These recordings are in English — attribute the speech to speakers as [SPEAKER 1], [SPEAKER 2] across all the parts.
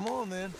[SPEAKER 1] Come on, then.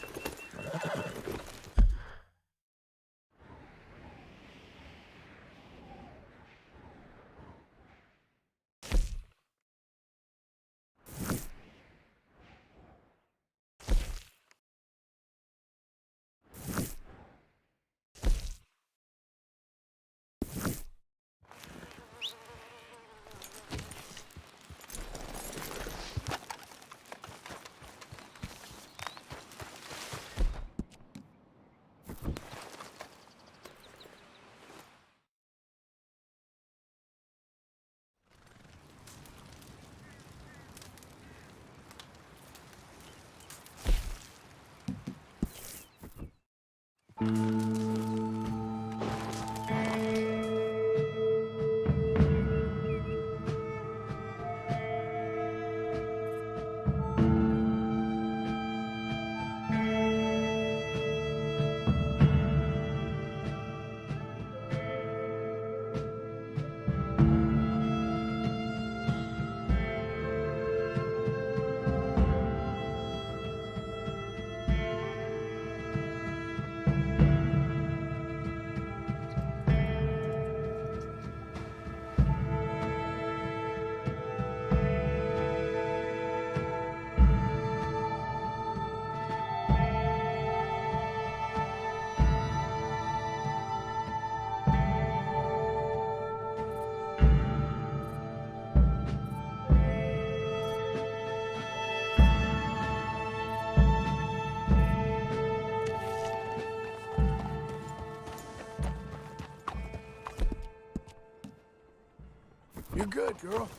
[SPEAKER 1] You're good, girl.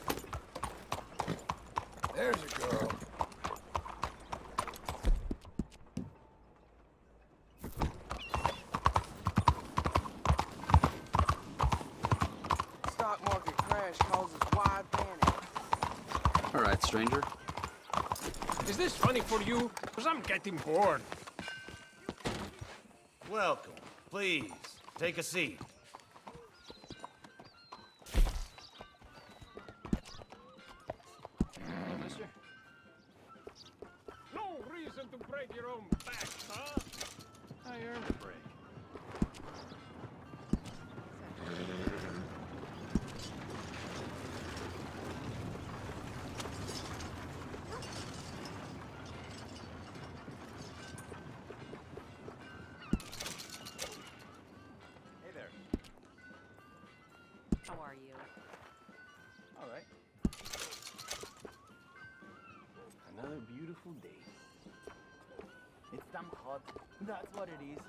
[SPEAKER 1] There's a girl.
[SPEAKER 2] Stock market crash causes wide panic.
[SPEAKER 3] All right, stranger.
[SPEAKER 4] Is this funny for you? Because I'm getting bored.
[SPEAKER 5] Welcome. Please, take a seat.
[SPEAKER 3] Mister?
[SPEAKER 4] No reason to break your own back, huh?
[SPEAKER 3] I earned a break. Hey there.
[SPEAKER 6] How are you?
[SPEAKER 3] All right. Another beautiful day. It's damn hot. That's what it is.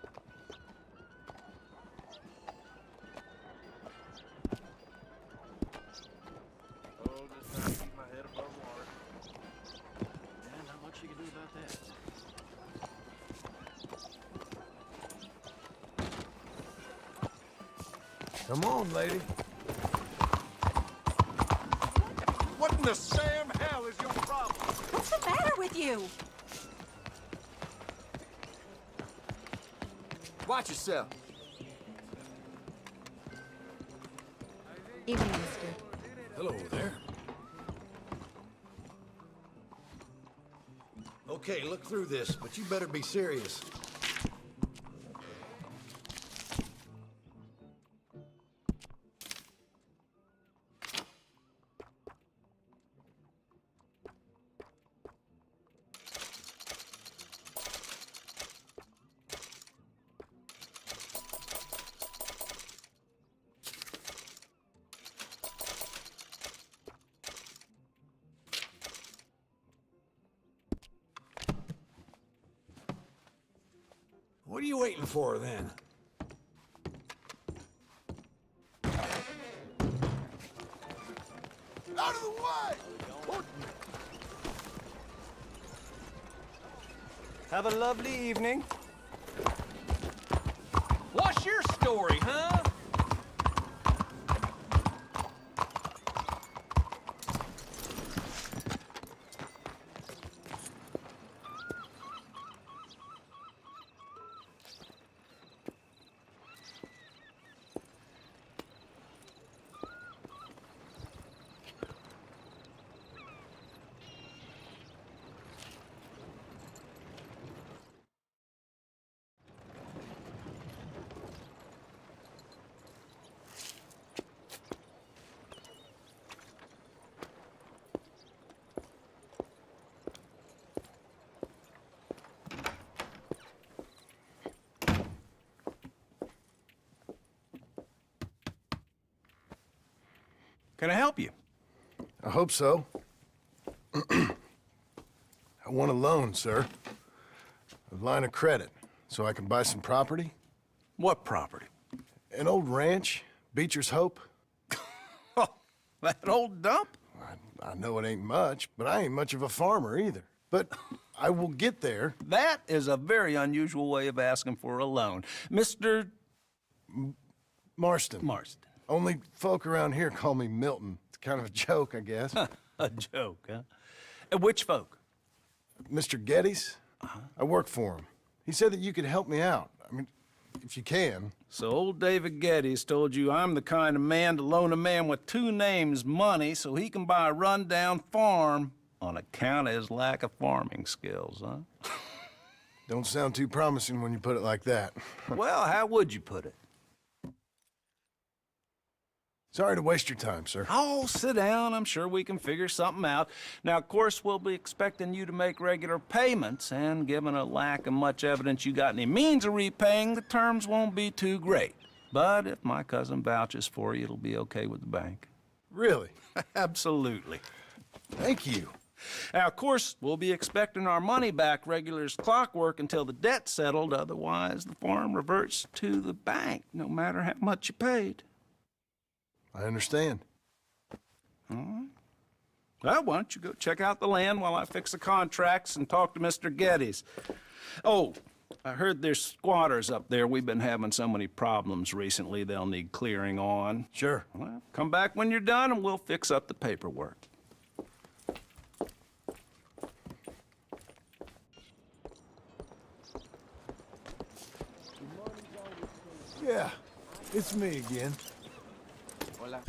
[SPEAKER 5] Oh, just trying to keep my head above water.
[SPEAKER 3] Yeah, not much you can do about that.
[SPEAKER 1] Come on, lady.
[SPEAKER 5] What in the Sam hell is your problem?
[SPEAKER 6] What's the matter with you?
[SPEAKER 1] Watch yourself.
[SPEAKER 6] Evening, mister.
[SPEAKER 1] Hello there.
[SPEAKER 5] Okay, look through this, but you better be serious.
[SPEAKER 1] What are you waiting for, then? Out of the way!
[SPEAKER 7] Have a lovely evening.
[SPEAKER 4] What's your story, huh?
[SPEAKER 7] Can I help you?
[SPEAKER 1] I hope so. I want a loan, sir. A line of credit, so I can buy some property.
[SPEAKER 7] What property?
[SPEAKER 1] An old ranch, Beecher's Hope.
[SPEAKER 7] Oh, that old dump?
[SPEAKER 1] I know it ain't much, but I ain't much of a farmer either. But I will get there.
[SPEAKER 7] That is a very unusual way of asking for a loan. Mr.
[SPEAKER 1] Marston.
[SPEAKER 7] Marston.
[SPEAKER 1] Only folk around here call me Milton. It's kind of a joke, I guess.
[SPEAKER 7] A joke, huh? Which folk?
[SPEAKER 1] Mr. Geddes? I work for him. He said that you could help me out. I mean, if you can.
[SPEAKER 7] So old David Geddes told you I'm the kind of man to loan a man with two names money so he can buy a rundown farm on account of his lack of farming skills, huh?
[SPEAKER 1] Don't sound too promising when you put it like that.
[SPEAKER 7] Well, how would you put it?
[SPEAKER 1] Sorry to waste your time, sir.
[SPEAKER 7] Oh, sit down. I'm sure we can figure something out. Now, of course, we'll be expecting you to make regular payments, and given a lack of much evidence you got any means of repaying, the terms won't be too great. But if my cousin vouches for you, it'll be okay with the bank.
[SPEAKER 1] Really?
[SPEAKER 7] Absolutely.
[SPEAKER 1] Thank you.
[SPEAKER 7] Now, of course, we'll be expecting our money back regular as clockwork until the debt's settled. Otherwise, the farm reverts to the bank, no matter how much you paid.
[SPEAKER 1] I understand.
[SPEAKER 7] All right. Well, why don't you go check out the land while I fix the contracts and talk to Mr. Geddes. Oh, I heard there's squatters up there. We've been having so many problems recently, they'll need clearing on.
[SPEAKER 1] Sure.
[SPEAKER 7] Well, come back when you're done and we'll fix up the paperwork.
[SPEAKER 1] Yeah, it's me again.
[SPEAKER 3] Hola.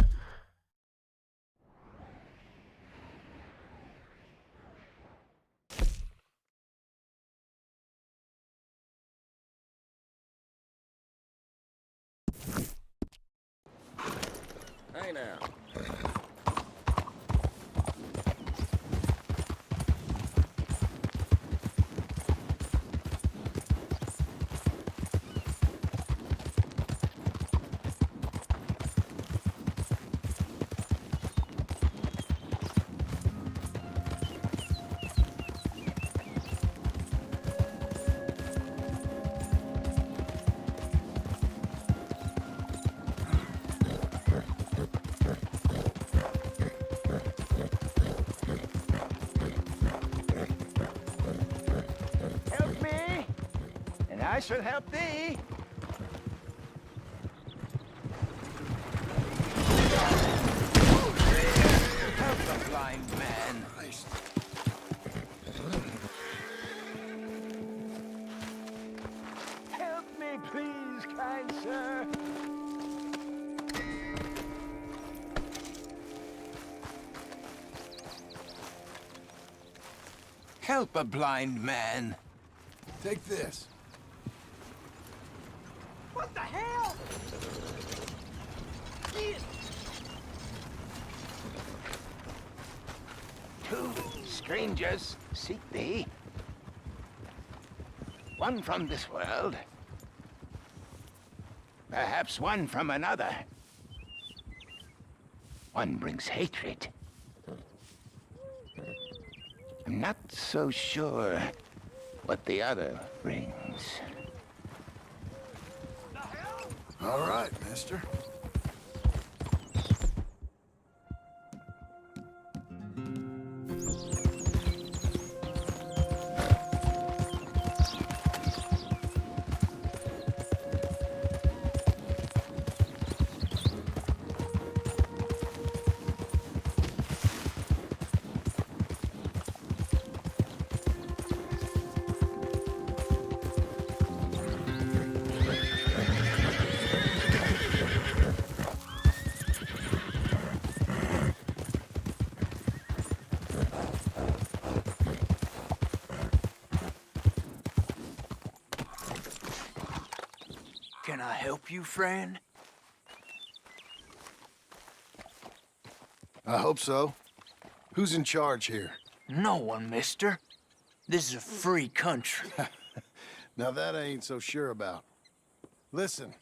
[SPEAKER 3] Hey now.
[SPEAKER 2] Help me, and I shall help thee. Help the blind man. Help me, please, kind sir. Help a blind man.
[SPEAKER 1] Take this.
[SPEAKER 2] What the hell? Two strangers seek thee. One from this world. Perhaps one from another. One brings hatred. I'm not so sure what the other brings.
[SPEAKER 1] All right, mister.
[SPEAKER 2] Can I help you, friend?
[SPEAKER 1] I hope so. Who's in charge here?
[SPEAKER 2] No one, mister. This is a free country.
[SPEAKER 1] Now that I ain't so sure about. Listen,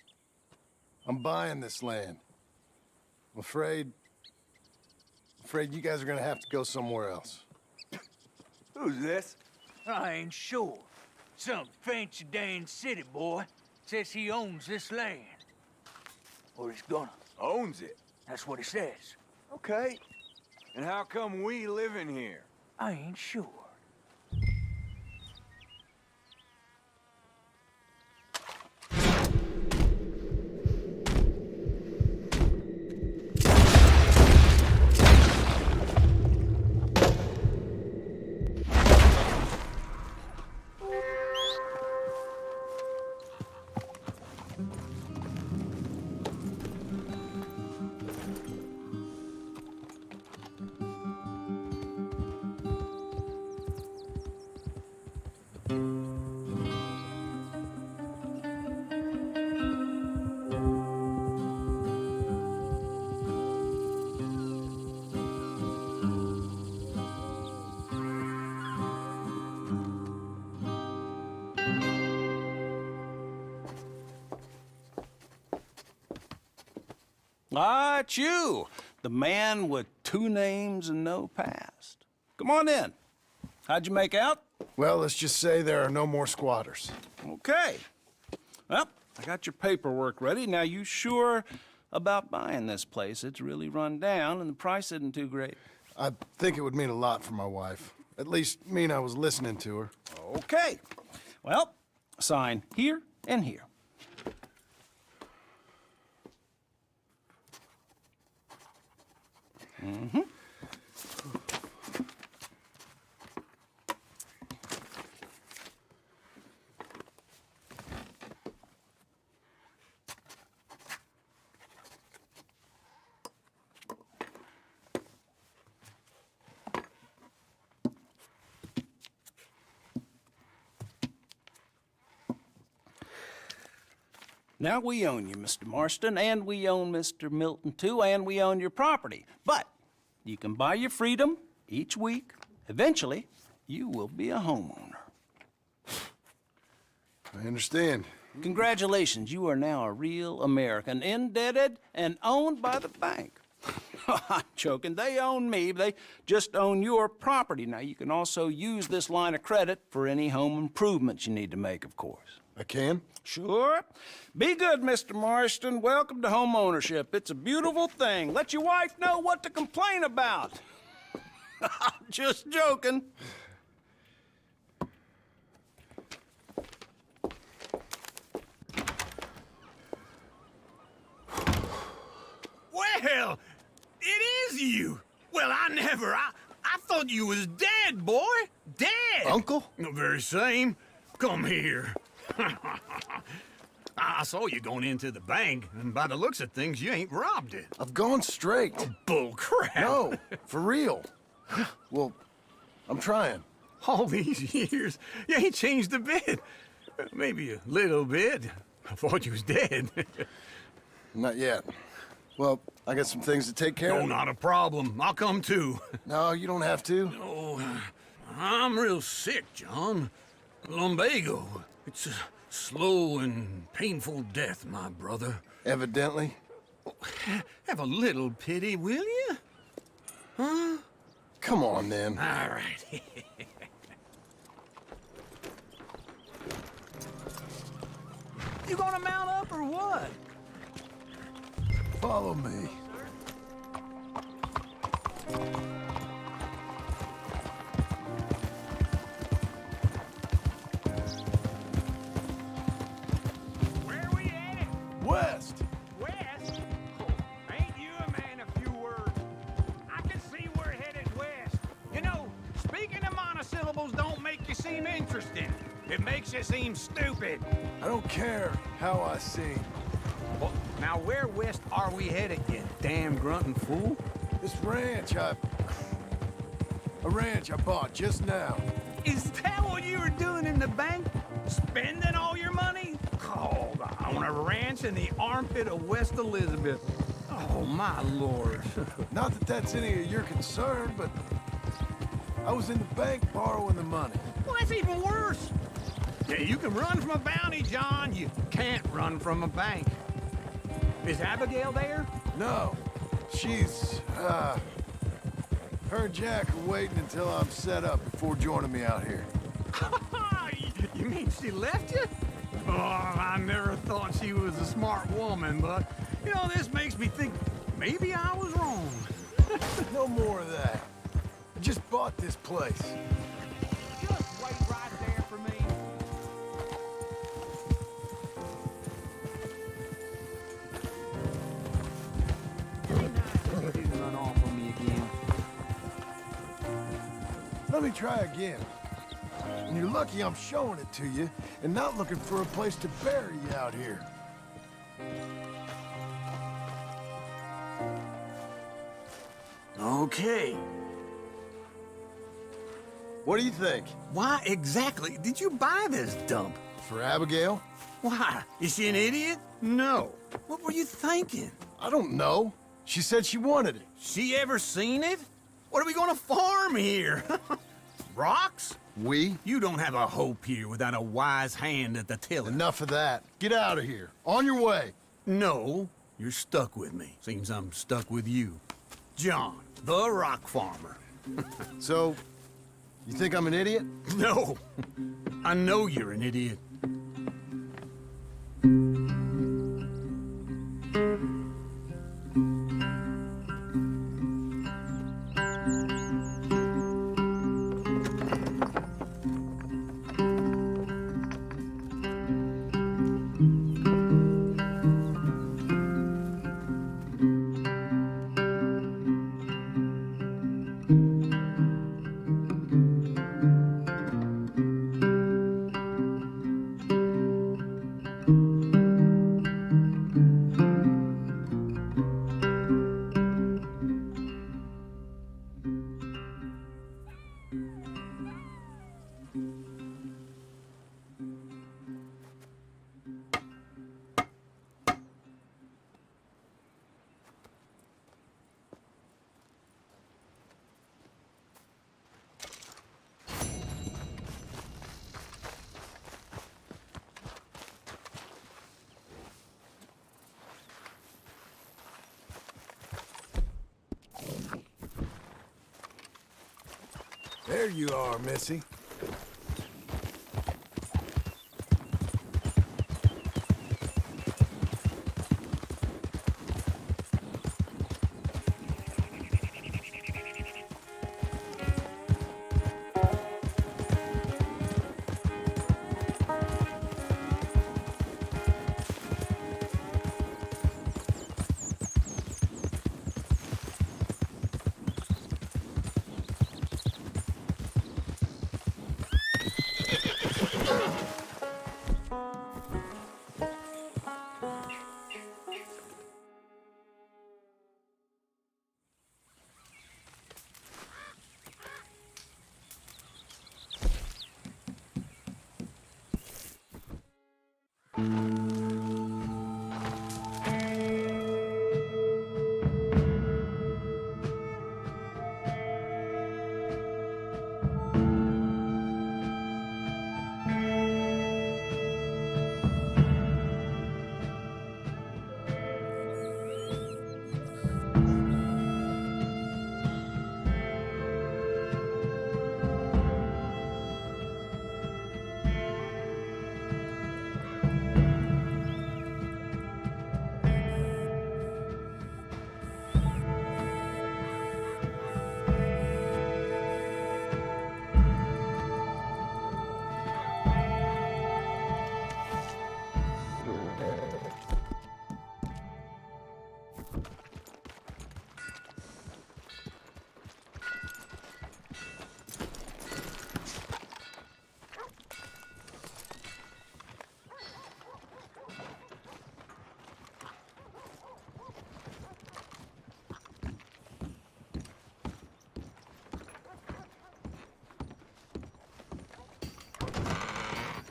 [SPEAKER 1] I'm buying this land. I'm afraid you guys are gonna have to go somewhere else.
[SPEAKER 5] Who's this?
[SPEAKER 2] I ain't sure. Some fancy Dan city boy says he owns this land. Or he's gonna.
[SPEAKER 5] Owns it.
[SPEAKER 2] That's what he says.
[SPEAKER 5] Okay. And how come we live in here?
[SPEAKER 2] I ain't sure.
[SPEAKER 7] Ah, it's you, the man with 2 names and no past. Come on in. How'd you make out?
[SPEAKER 1] Well, let's just say there are no more squatters.
[SPEAKER 7] Okay. Well, I got your paperwork ready. Now, you sure about buying this place? It's really run down, and the price isn't too great.
[SPEAKER 1] I think it would mean a lot for my wife. At least mean I was listening to her.
[SPEAKER 7] Okay. Well, sign here and here. Mm-hmm. Now, we own you, Mr. Marston, and we own Mr. Milton, too, and we own your property. But you can buy your freedom each week. Eventually, you will be a homeowner.
[SPEAKER 1] I understand.
[SPEAKER 7] Congratulations, you are now a real American, indebted and owned by the bank. I'm joking. They own me. They just own your property. Now, you can also use this line of credit for any home improvements you need to make, of course.
[SPEAKER 1] I can?
[SPEAKER 7] Sure. Be good, Mr. Marston. Welcome to home ownership. It's a beautiful thing. Let your wife know what to complain about. Just joking.
[SPEAKER 6] Well, it is you. Well, I thought you was dead, boy. Dead.
[SPEAKER 1] Uncle?
[SPEAKER 6] The very same. Come here. I saw you going into the bank, and by the looks of things, you ain't robbed it.
[SPEAKER 1] I've gone straight.
[SPEAKER 6] Bull crap.
[SPEAKER 1] No, for real. Well, I'm trying.
[SPEAKER 6] All these years, you ain't changed a bit. Maybe a little bit. I thought you was dead.
[SPEAKER 1] Not yet. Well, I got some things to take care
[SPEAKER 6] No,
[SPEAKER 1] of.
[SPEAKER 6] not a problem. I'll come too.
[SPEAKER 1] No, you don't have to.
[SPEAKER 6] Oh, I'm real sick, John. Lumbago. It's a slow and painful death, my brother.
[SPEAKER 1] Evidently.
[SPEAKER 6] Have a little pity, will you? Huh?
[SPEAKER 1] Come on, then.
[SPEAKER 6] All right. You gonna mount up or what?
[SPEAKER 1] Follow me.
[SPEAKER 2] Where we at?
[SPEAKER 1] West.
[SPEAKER 2] West? Oh, ain't you a man of few words? I can see we're headed west. You know, speaking of monosyllables don't make you seem interesting. It makes you seem stupid.
[SPEAKER 1] I don't care how I sing.
[SPEAKER 6] Well, now where west are we headed, you damn grunting fool?
[SPEAKER 1] This ranch I bought just now.
[SPEAKER 6] Is that what you were doing in the bank? Spending all your money? Oh, on a ranch in the armpit of West Elizabeth. Oh, my lord.
[SPEAKER 1] Not that that's any of your concern, but I was in the bank borrowing the money.
[SPEAKER 6] Well, that's even worse. Yeah, you can run from a bounty, John. You can't run from a bank. Is Abigail there?
[SPEAKER 1] No, she's, her and Jack are waiting until I'm set up before joining me out here.
[SPEAKER 6] You mean she left you? Oh, I never thought she was a smart woman, but, you know, this makes me think maybe I was wrong.
[SPEAKER 1] No more of that. I just bought this place.
[SPEAKER 6] Just wait right there for me. You didn't run off on me again.
[SPEAKER 1] Let me try again. And you're lucky I'm showing it to you and not looking for a place to bury you out here.
[SPEAKER 6] Okay.
[SPEAKER 1] What do you think?
[SPEAKER 6] Why exactly did you buy this dump?
[SPEAKER 1] For Abigail?
[SPEAKER 6] Why? Is she an idiot? No. What were you thinking?
[SPEAKER 1] I don't know. She said she wanted it.
[SPEAKER 6] She ever seen it? What are we gonna farm here? Rocks?
[SPEAKER 1] We?
[SPEAKER 6] You don't have a hope here without a wise hand at the tiller.
[SPEAKER 1] Enough of that. Get out of here. On your way.
[SPEAKER 6] No, You're stuck with me. Seems I'm stuck with you. John, the rock farmer.
[SPEAKER 1] So, you think I'm an idiot?
[SPEAKER 6] No, I know you're an idiot.
[SPEAKER 1] There you are, Missy.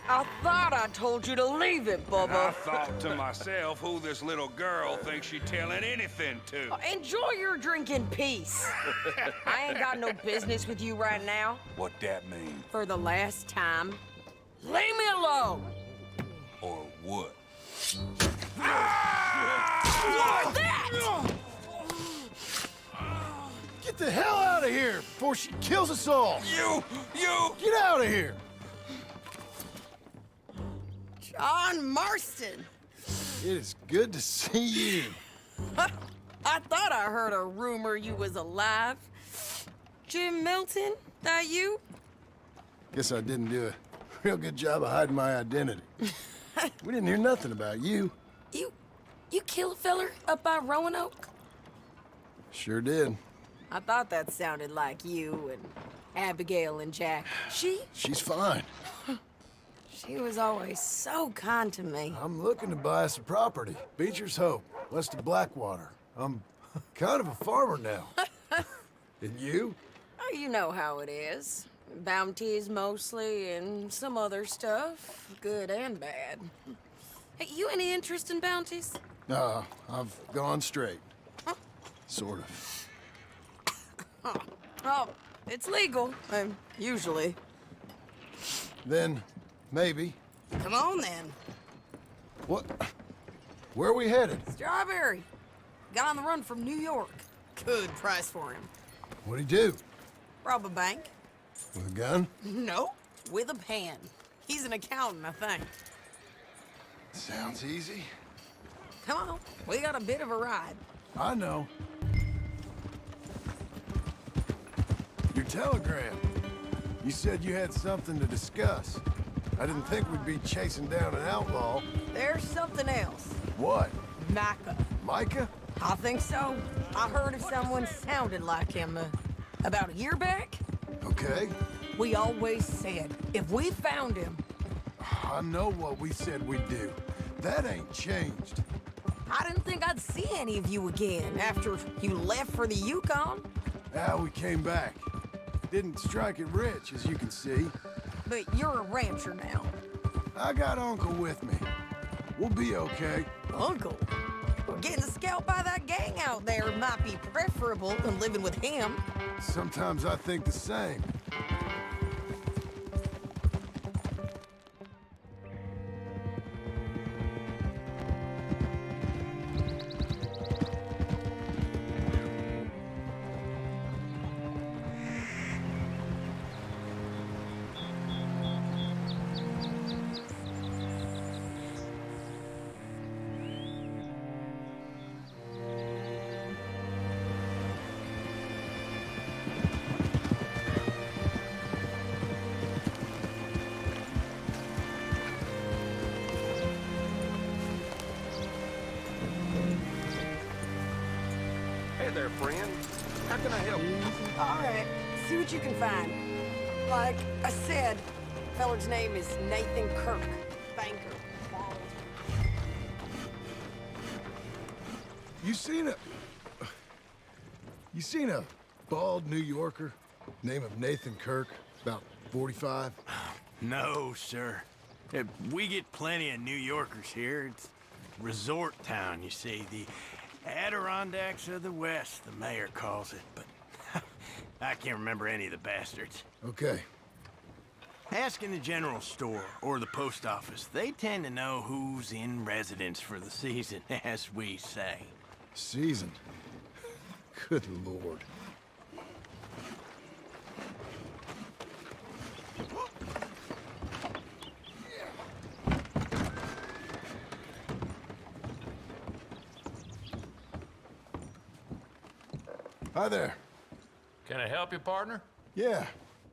[SPEAKER 8] I thought I told you to leave it,
[SPEAKER 2] I
[SPEAKER 8] Bubba.
[SPEAKER 2] thought to myself who this little girl thinks she's telling anything to.
[SPEAKER 8] Enjoy your drink in peace. I ain't got no business with you right now.
[SPEAKER 2] What that mean?
[SPEAKER 8] For the last time, leave me alone.
[SPEAKER 2] Or what?
[SPEAKER 8] What's that?
[SPEAKER 1] Get the hell out of here before she kills us all!
[SPEAKER 2] You!
[SPEAKER 1] Get out of here!
[SPEAKER 8] John Marston.
[SPEAKER 1] It is good to see you.
[SPEAKER 8] I thought I heard a rumor you was alive. Jim Milton, that you?
[SPEAKER 1] Guess I didn't do a real good job of hiding my identity. We didn't hear nothing about you.
[SPEAKER 8] You kill a feller up by Roanoke?
[SPEAKER 1] Sure did.
[SPEAKER 8] I thought that sounded like you and Abigail and Jack.
[SPEAKER 1] She's fine.
[SPEAKER 8] She was always so kind to me.
[SPEAKER 1] I'm looking to buy us a property. Beecher's Hope, west of Blackwater. I'm kind of a farmer now. And you?
[SPEAKER 8] Oh, you know how it is. Bounties mostly, and some other stuff, good and bad. Hey, you any interest in bounties?
[SPEAKER 1] No, I've gone straight. Sort of.
[SPEAKER 8] Oh, it's legal, usually.
[SPEAKER 1] Then, maybe.
[SPEAKER 8] Come on, then.
[SPEAKER 1] What? Where are we headed?
[SPEAKER 8] Strawberry. Got on the run from New York. Good price for him.
[SPEAKER 1] What'd he do?
[SPEAKER 8] Rob a bank?
[SPEAKER 1] With a gun?
[SPEAKER 8] No, with a pen. He's an accountant, I think.
[SPEAKER 1] Sounds easy.
[SPEAKER 8] Come on, we got a bit of a ride.
[SPEAKER 1] I know. Your telegram. You said you had something to discuss. I didn't think we'd be chasing down an outlaw.
[SPEAKER 8] There's something else.
[SPEAKER 1] What?
[SPEAKER 8] Micah.
[SPEAKER 1] Micah?
[SPEAKER 8] I think so. I heard of someone sounded like him about a year back.
[SPEAKER 1] Okay.
[SPEAKER 8] We always said, if we found him...
[SPEAKER 1] I know what we said we'd do. That ain't changed.
[SPEAKER 8] I didn't think I'd see any of you again after you left for the Yukon.
[SPEAKER 1] Now we came back. Didn't strike it rich, as you can see.
[SPEAKER 8] But you're a rancher now.
[SPEAKER 1] I got Uncle with me. We'll be okay.
[SPEAKER 8] Uncle? Getting scalped by that gang out there might be preferable than living with him.
[SPEAKER 1] Sometimes I think the same.
[SPEAKER 4] Hey there, friend. How can I help you?
[SPEAKER 8] All right, see what you can find. Like I said, feller's name is Nathan Kirk, banker.
[SPEAKER 1] You seen a bald New Yorker, name of Nathan Kirk, about 45?
[SPEAKER 3] No, sir. We get plenty of New Yorkers here. It's resort town, you see. The Adirondacks of the West, the mayor calls it, but I can't remember any of the bastards.
[SPEAKER 1] Okay.
[SPEAKER 3] Ask in the general store or the post office. They tend to know who's in residence for the season, as we say.
[SPEAKER 1] Season. Good Lord. Hi there.
[SPEAKER 9] Can I help you, partner?
[SPEAKER 1] Yeah,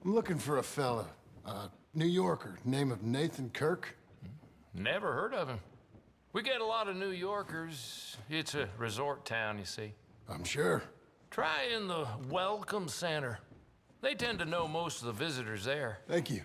[SPEAKER 1] I'm looking for a fella. New Yorker, name of Nathan Kirk.
[SPEAKER 9] Never heard of him. We get a lot of New Yorkers. It's a resort town, you see.
[SPEAKER 1] I'm sure.
[SPEAKER 9] Try in the Welcome Center. They tend to know most of the visitors there.
[SPEAKER 1] Thank you.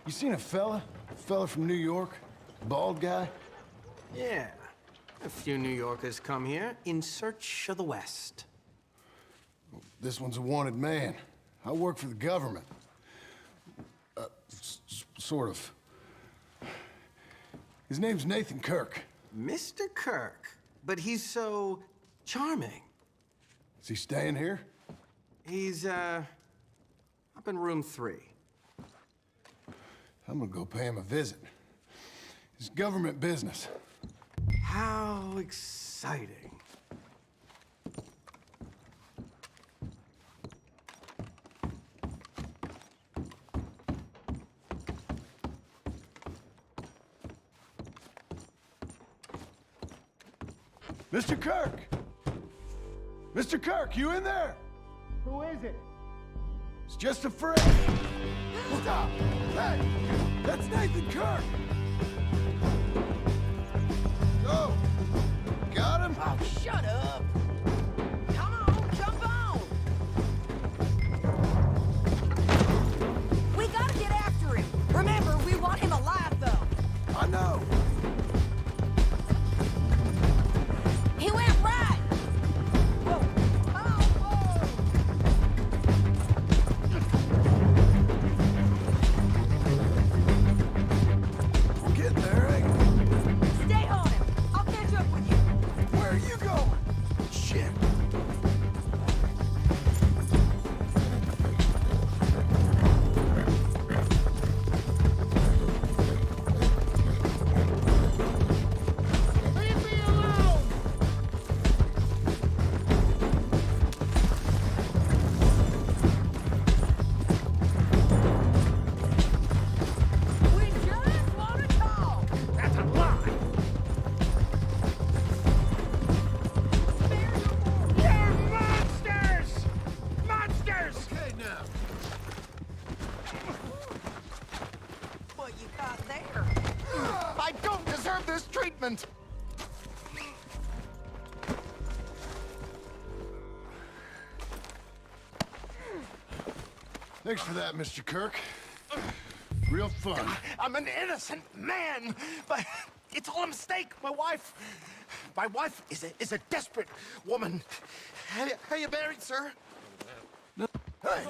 [SPEAKER 1] You seen a fella? Fella from New York? Bald guy?
[SPEAKER 10] Yeah. A few New Yorkers come here in search of the West.
[SPEAKER 1] This one's a wanted man. I work for the government. Sort of. His name's Nathan Kirk.
[SPEAKER 10] Mr. Kirk? But he's so charming.
[SPEAKER 1] Is he staying here?
[SPEAKER 10] He's, up in room 3.
[SPEAKER 1] I'm gonna go pay him a visit. It's government business.
[SPEAKER 10] How exciting.
[SPEAKER 1] Mr. Kirk! Mr. Kirk, you in there?
[SPEAKER 6] Who is it?
[SPEAKER 1] It's just a friend. Stop! Hey! That's Nathan Kirk! Go! Got him?
[SPEAKER 8] Oh, shut up! Come on, jump on! We gotta get after him. Remember, we want him alive, though.
[SPEAKER 1] I know!
[SPEAKER 8] right there.
[SPEAKER 5] I don't deserve this treatment!
[SPEAKER 1] Thanks for that, Mr. Kirk. Real fun.
[SPEAKER 5] I'm an innocent man, but it's all a mistake. My wife is a desperate woman. How you married, sir?
[SPEAKER 1] Hey,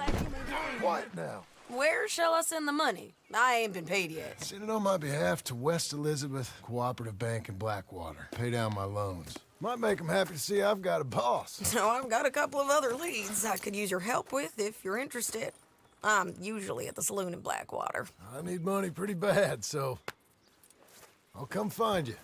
[SPEAKER 1] quiet now.
[SPEAKER 8] Where shall I send the money? I ain't been paid yet.
[SPEAKER 1] Send it on my behalf to West Elizabeth Cooperative Bank in Blackwater. Pay down my loans. Might make them happy to see I've got a boss.
[SPEAKER 8] So I've got a couple of other leads I could use your help with if you're interested. I'm usually at the saloon in Blackwater.
[SPEAKER 1] I need money pretty bad, so I'll come find you.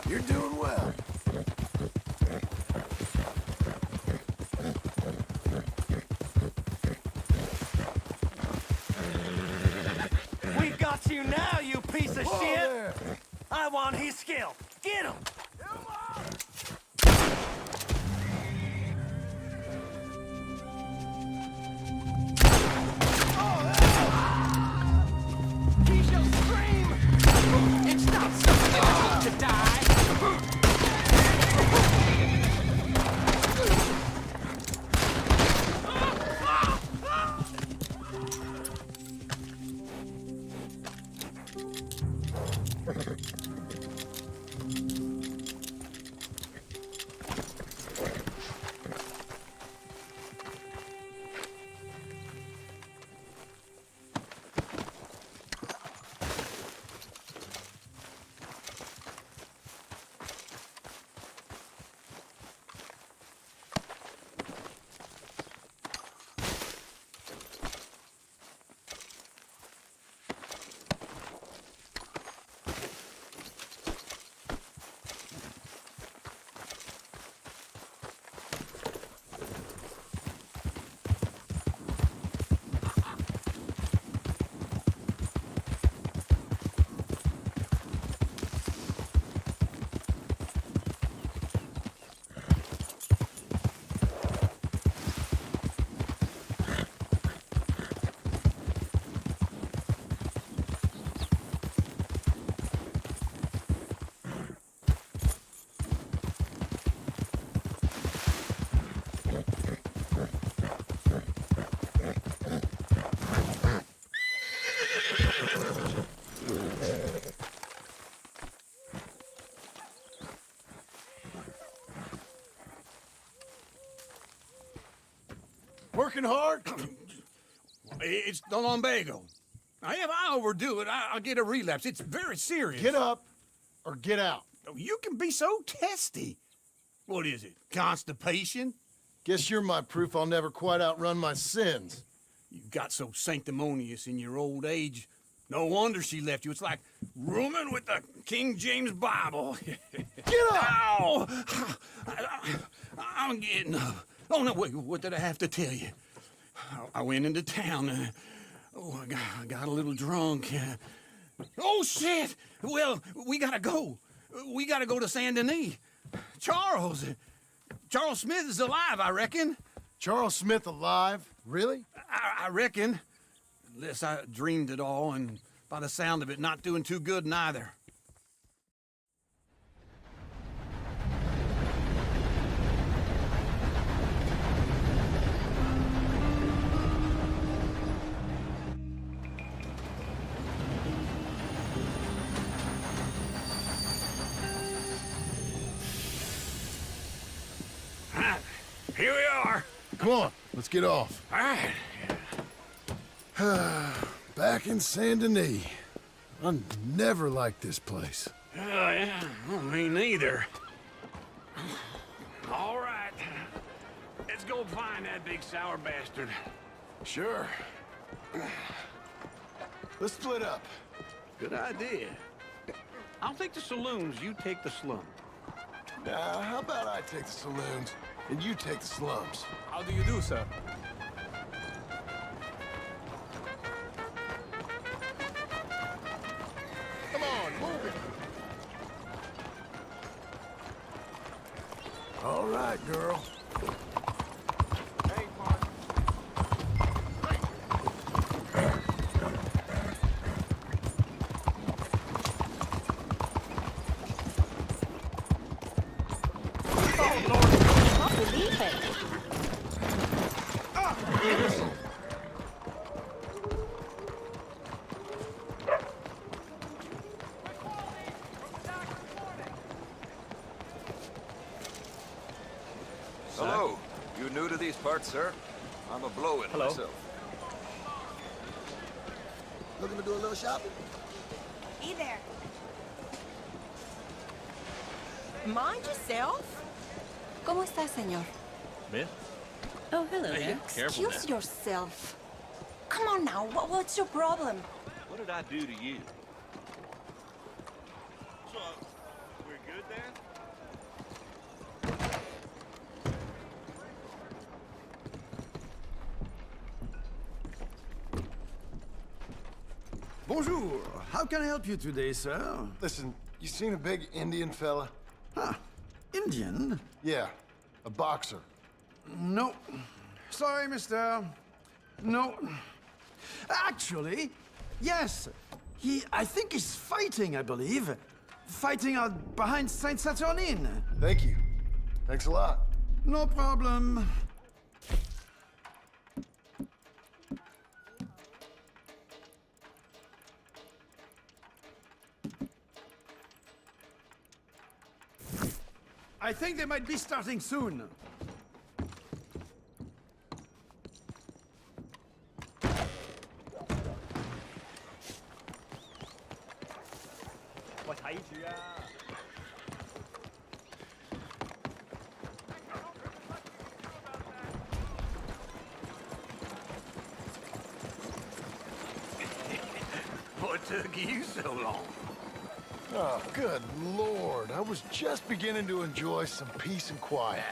[SPEAKER 1] You're doing well.
[SPEAKER 10] We got you now, you piece of
[SPEAKER 1] Whoa
[SPEAKER 10] shit!
[SPEAKER 1] there.
[SPEAKER 10] I want his skill. Get him! He shall scream! It's not something I need to die!
[SPEAKER 6] Working hard? It's the lumbago. Now, if I overdo it, I'll get a relapse. It's very serious.
[SPEAKER 1] Get up or get out.
[SPEAKER 6] you can be so testy. What is it, constipation?
[SPEAKER 1] Guess you're my proof I'll never quite outrun my sins.
[SPEAKER 6] You got so sanctimonious in your old age. No wonder she left you. It's like rooming with the King James Bible.
[SPEAKER 1] Get up!
[SPEAKER 6] Ow! I'm getting up. Oh, no, wait, what did I have to tell you? I went into town. I got a little drunk. Oh, shit! Well, we gotta go. We gotta go to Saint Denis. Charles Smith is alive, I reckon.
[SPEAKER 1] Charles Smith alive? Really?
[SPEAKER 6] I reckon. Unless I dreamed it all, and by the sound of it, not doing too good neither. Here we are.
[SPEAKER 1] Come on, let's get off.
[SPEAKER 6] All right.
[SPEAKER 1] Back in Saint Denis. I never liked this place.
[SPEAKER 6] Oh, yeah. Well, me neither. All right. Let's go find that big sour bastard.
[SPEAKER 1] Sure. Let's split up.
[SPEAKER 6] Good idea. I'll take the saloons, you take the slum.
[SPEAKER 1] Now, how about I take the saloons and you take the slums?
[SPEAKER 4] How do you do, sir?
[SPEAKER 1] Come on, move it. All right, girl.
[SPEAKER 4] Hey, Mark.
[SPEAKER 11] Hello. You new to these parts, sir? I'm a blow-in myself.
[SPEAKER 1] Looking to do a little shopping?
[SPEAKER 12] Hey there. Mind yourself. ¿Cómo está, señor?
[SPEAKER 3] Miss?
[SPEAKER 12] Oh, hello
[SPEAKER 3] Hey,
[SPEAKER 12] there.
[SPEAKER 3] careful
[SPEAKER 12] Excuse
[SPEAKER 3] now.
[SPEAKER 12] yourself. Come on now, what's your problem?
[SPEAKER 3] What did I do to you? So, we're good then?
[SPEAKER 13] Bonjour. How can I help you today, sir?
[SPEAKER 1] Listen, you seen a big Indian fella?
[SPEAKER 13] Huh. Indian?
[SPEAKER 1] Yeah, a boxer.
[SPEAKER 13] No. Sorry, mister. No. Actually, yes. I think he's fighting, I believe. Fighting out behind Saint Saturnine.
[SPEAKER 1] Thank you. Thanks a lot.
[SPEAKER 13] No problem. I think they might be starting soon.
[SPEAKER 6] What took you so long?
[SPEAKER 1] Oh, good Lord. I was just beginning to enjoy some peace and quiet.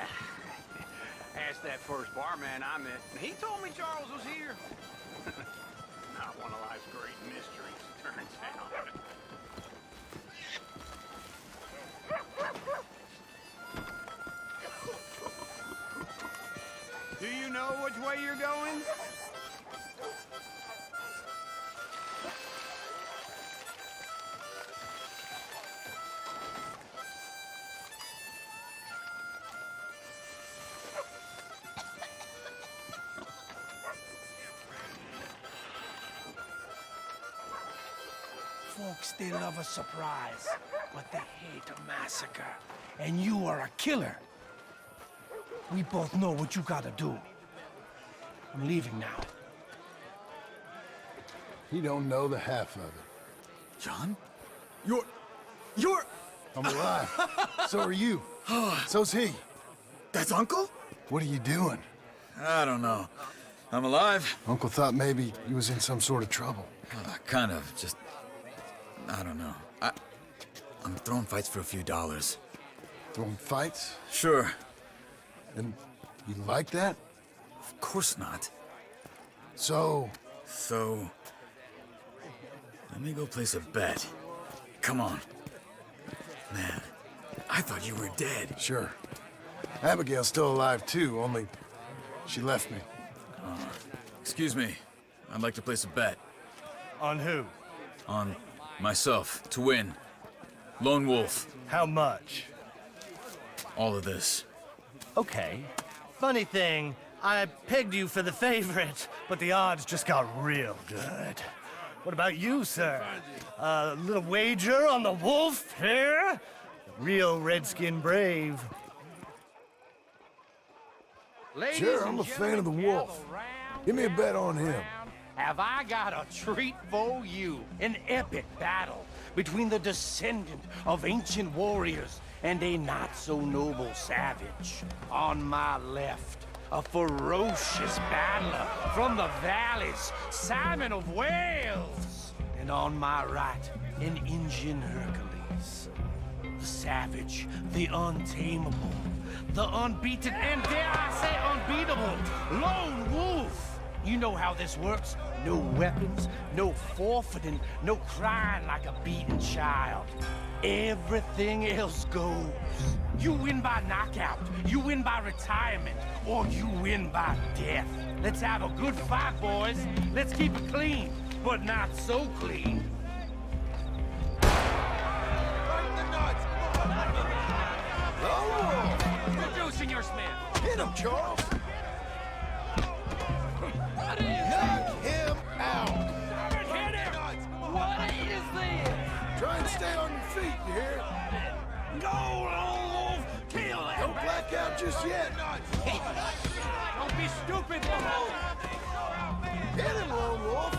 [SPEAKER 6] Asked that first barman I met, and he told me Charles was here. Not one of life's great mysteries, turns out. Do you know which way you're going?
[SPEAKER 2] Folks, they love a surprise, but they hate a massacre. And you are a killer. We both know what you gotta do. I'm leaving now.
[SPEAKER 1] He don't know the half of it.
[SPEAKER 13] John? You're...
[SPEAKER 1] I'm alive. So are you. So's he.
[SPEAKER 14] That's Uncle?
[SPEAKER 1] What are you doing?
[SPEAKER 14] I don't know. I'm alive.
[SPEAKER 1] Uncle thought maybe he was in some sort of trouble.
[SPEAKER 14] Kind of, just... I don't know. I'm throwing fights for a few dollars.
[SPEAKER 1] Throwing fights?
[SPEAKER 14] Sure.
[SPEAKER 1] And you like that?
[SPEAKER 14] Of course not.
[SPEAKER 1] So...
[SPEAKER 14] So... Let me go place a bet. Come on. Man, I thought you were dead.
[SPEAKER 1] Sure. Abigail's still alive too, only she left me.
[SPEAKER 14] Excuse me. I'd like to place a bet.
[SPEAKER 15] On who?
[SPEAKER 14] On myself, to win. Lone Wolf.
[SPEAKER 15] How much?
[SPEAKER 14] All of this.
[SPEAKER 15] Okay. Funny thing, I pegged you for the favorite, but the odds just got real good. What about you, sir? A little wager on the wolf here? Real redskin brave.
[SPEAKER 1] Sure, I'm a fan of the wolf. Give me a bet on him.
[SPEAKER 2] Have I got a treat for you? An epic battle between the descendant of ancient warriors and a not-so-noble savage. On my left, a ferocious battler from the valleys, Simon of Wales. And on my right, an Indian Hercules. The savage, the untamable, the unbeaten, and dare I say unbeatable, Lone Wolf. You know how this works. No weapons, no forfeiting, no crying like a beaten child. Everything else goes. You win by knockout, you win by retirement, or you win by death. Let's have a good fight, boys. Let's keep it clean, but not so clean.
[SPEAKER 1] Oh!
[SPEAKER 2] You, Senor Smith.
[SPEAKER 1] Hit him, Charles!
[SPEAKER 2] What is
[SPEAKER 1] Knock him out!
[SPEAKER 2] Hit him! What is this?
[SPEAKER 1] Try and stay on your feet, you hear?
[SPEAKER 2] Go, Lone Wolf! Kill him!
[SPEAKER 1] Don't black out just yet.
[SPEAKER 2] Don't be stupid, Lone.
[SPEAKER 1] Hit him, Lone Wolf!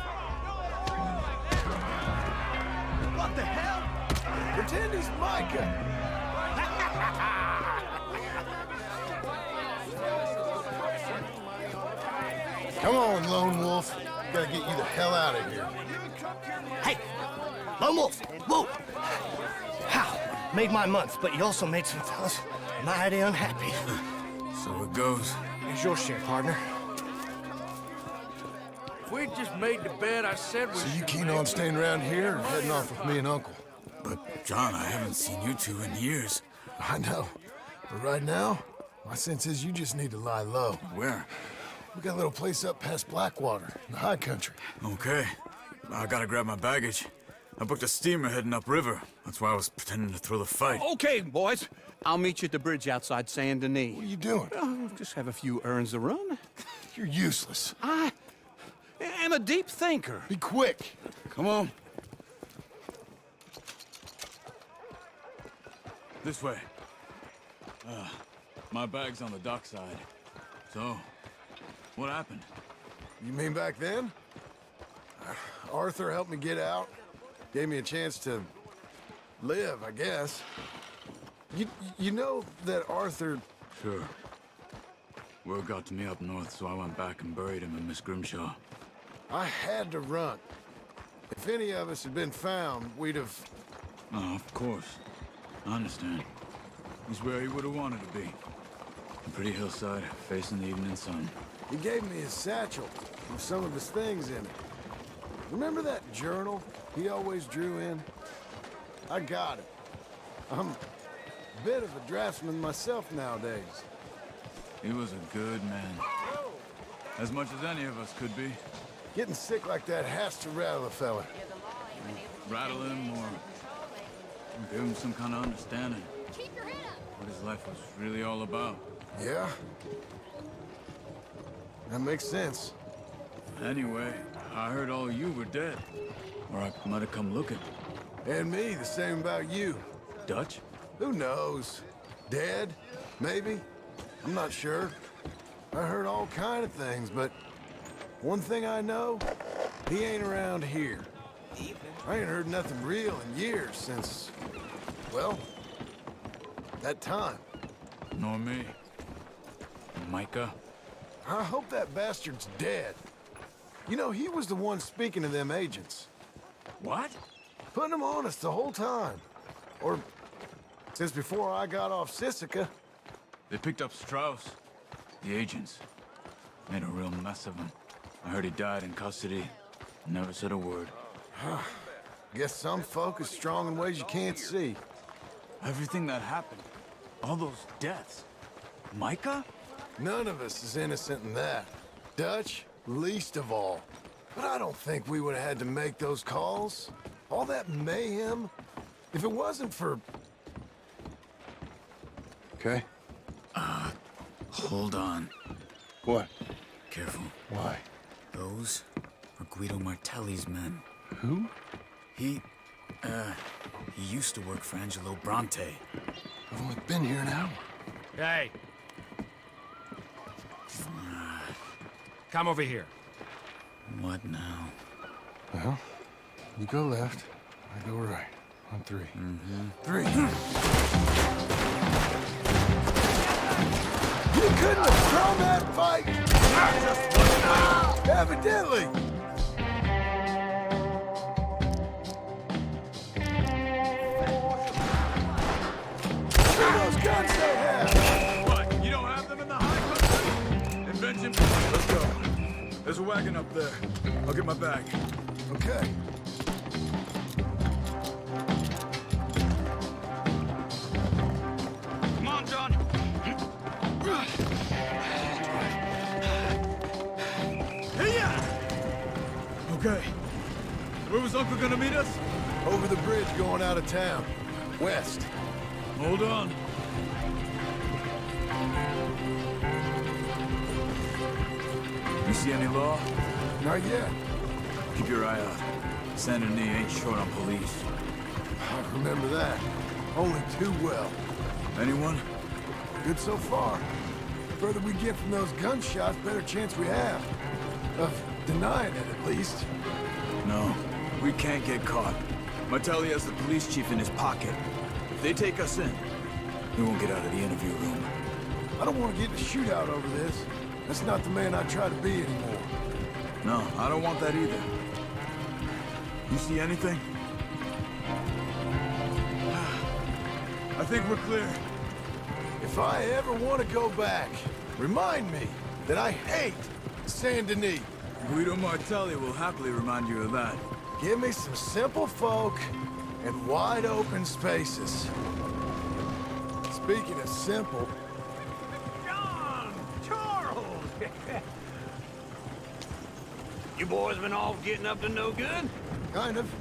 [SPEAKER 1] What the hell? Pretend he's Micah! Come on, Lone Wolf. Gotta get you the hell out of here.
[SPEAKER 15] Hey, Lone Wolf, whoa! How? Made my month, but you also made some fellas mighty unhappy.
[SPEAKER 14] So it goes.
[SPEAKER 15] Here's your share, partner.
[SPEAKER 3] If we'd just made the bet I said we
[SPEAKER 1] So you keen on staying around here or heading off with me and Uncle?
[SPEAKER 14] But, John, I haven't seen you two in years.
[SPEAKER 1] I know. But right now, my sense is you just need to lie low.
[SPEAKER 14] Where?
[SPEAKER 1] We got a little place up past Blackwater, in the high country.
[SPEAKER 14] Okay. I gotta grab my baggage. I booked a steamer heading upriver. That's why I was pretending to throw the fight.
[SPEAKER 6] Okay, boys. I'll meet you at the bridge outside Saint Denis.
[SPEAKER 1] What are you doing?
[SPEAKER 6] Just have a few errands to run.
[SPEAKER 1] You're useless.
[SPEAKER 6] I am a deep thinker.
[SPEAKER 1] Be quick.
[SPEAKER 14] Come on. This way. My bag's on the dockside. So, what happened?
[SPEAKER 1] You mean back then? Arthur helped me get out. Gave me a chance to live, I guess. You know that Arthur...
[SPEAKER 14] Sure. Word got to me up north, so I went back and buried him in Miss Grimshaw.
[SPEAKER 1] I had to run. If any of us had been found, we'd have...
[SPEAKER 14] Oh, of course. I understand. He's where he would have wanted to be. A pretty hillside, facing the evening sun.
[SPEAKER 1] He gave me his satchel with some of his things in it. Remember that journal he always drew in? I got it. I'm a bit of a draftsman myself nowadays.
[SPEAKER 14] He was a good man. As much as any of us could be.
[SPEAKER 1] Getting sick like that has to rattle a fella.
[SPEAKER 14] Rattle him or give him some kind of understanding. What his life was really all about.
[SPEAKER 1] Yeah? That makes sense.
[SPEAKER 14] Anyway, I heard all you were dead. Or I might have come looking.
[SPEAKER 1] And me, the same about you.
[SPEAKER 14] Dutch?
[SPEAKER 1] Who knows? Dead? Maybe? I'm not sure. I heard all kind of things, but one thing I know, he ain't around here. I ain't heard nothing real in years since, well, that time.
[SPEAKER 14] Nor me. Micah?
[SPEAKER 1] I hope that bastard's dead. You know, he was the one speaking to them agents.
[SPEAKER 14] What?
[SPEAKER 1] Putting them on us the whole time. Or since before I got off Sisika.
[SPEAKER 14] They picked up Strauss. The agents. Made a real mess of him. I heard he died in custody. Never said a word.
[SPEAKER 1] Guess some folk is strong in ways you can't see.
[SPEAKER 14] Everything that happened. All those deaths. Micah?
[SPEAKER 1] None of us is innocent in that. Dutch, least of all. But I don't think we would have had to make those calls. All that mayhem. If it wasn't for... Okay?
[SPEAKER 14] Hold on.
[SPEAKER 1] What?
[SPEAKER 14] Careful.
[SPEAKER 1] Why?
[SPEAKER 14] Those are Guido Martelli's men.
[SPEAKER 1] Who?
[SPEAKER 14] He used to work for Angelo Bronte.
[SPEAKER 1] I've only been here an hour.
[SPEAKER 4] Hey. Come over here.
[SPEAKER 14] What now?
[SPEAKER 1] Well, you go left, I go right. On three.
[SPEAKER 14] Mm-hmm.
[SPEAKER 1] 3. You couldn't have thrown that fight! Evidently! Where are those guns they have?
[SPEAKER 14] What? You don't have them in the high country? Invention? Let's go. There's a wagon up there. I'll get my bag.
[SPEAKER 1] Okay.
[SPEAKER 3] Come on, John.
[SPEAKER 14] Okay. Where was Uncle gonna meet us?
[SPEAKER 1] Over the bridge going out of town. West.
[SPEAKER 14] Hold on. You see any law?
[SPEAKER 1] Not yet.
[SPEAKER 14] Keep your eye out. Saint Denis ain't short on police.
[SPEAKER 1] I remember that. Only too well.
[SPEAKER 14] Anyone?
[SPEAKER 1] Good so far. The further we get from those gunshots, better chance we have. Of denying it, at least.
[SPEAKER 14] No, we can't get caught. Martelli has the police chief in his pocket. If they take us in, we won't get out of the interview room.
[SPEAKER 1] I don't want to get in a shootout over this. That's not the man I try to be anymore.
[SPEAKER 14] No, I don't want that either. You see anything? I think we're clear.
[SPEAKER 1] If I ever want to go back, remind me that I hate Saint Denis.
[SPEAKER 14] Guido Martelli will happily remind you of that.
[SPEAKER 1] Give me some simple folk and wide open spaces. Speaking of simple...
[SPEAKER 2] John! Charles! You boys been off getting up to no good?
[SPEAKER 1] Kind of.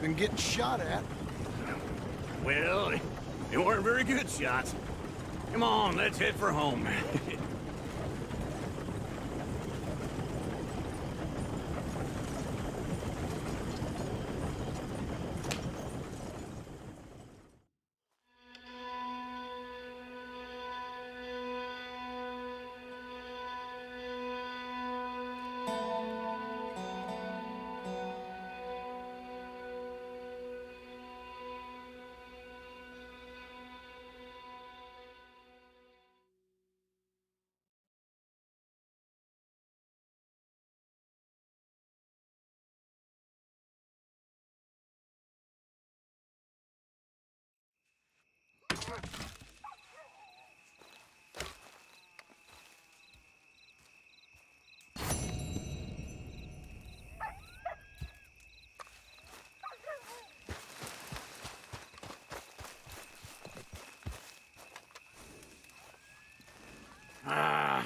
[SPEAKER 1] Been getting shot at.
[SPEAKER 2] Well, they weren't very good shots. Come on, let's head for home.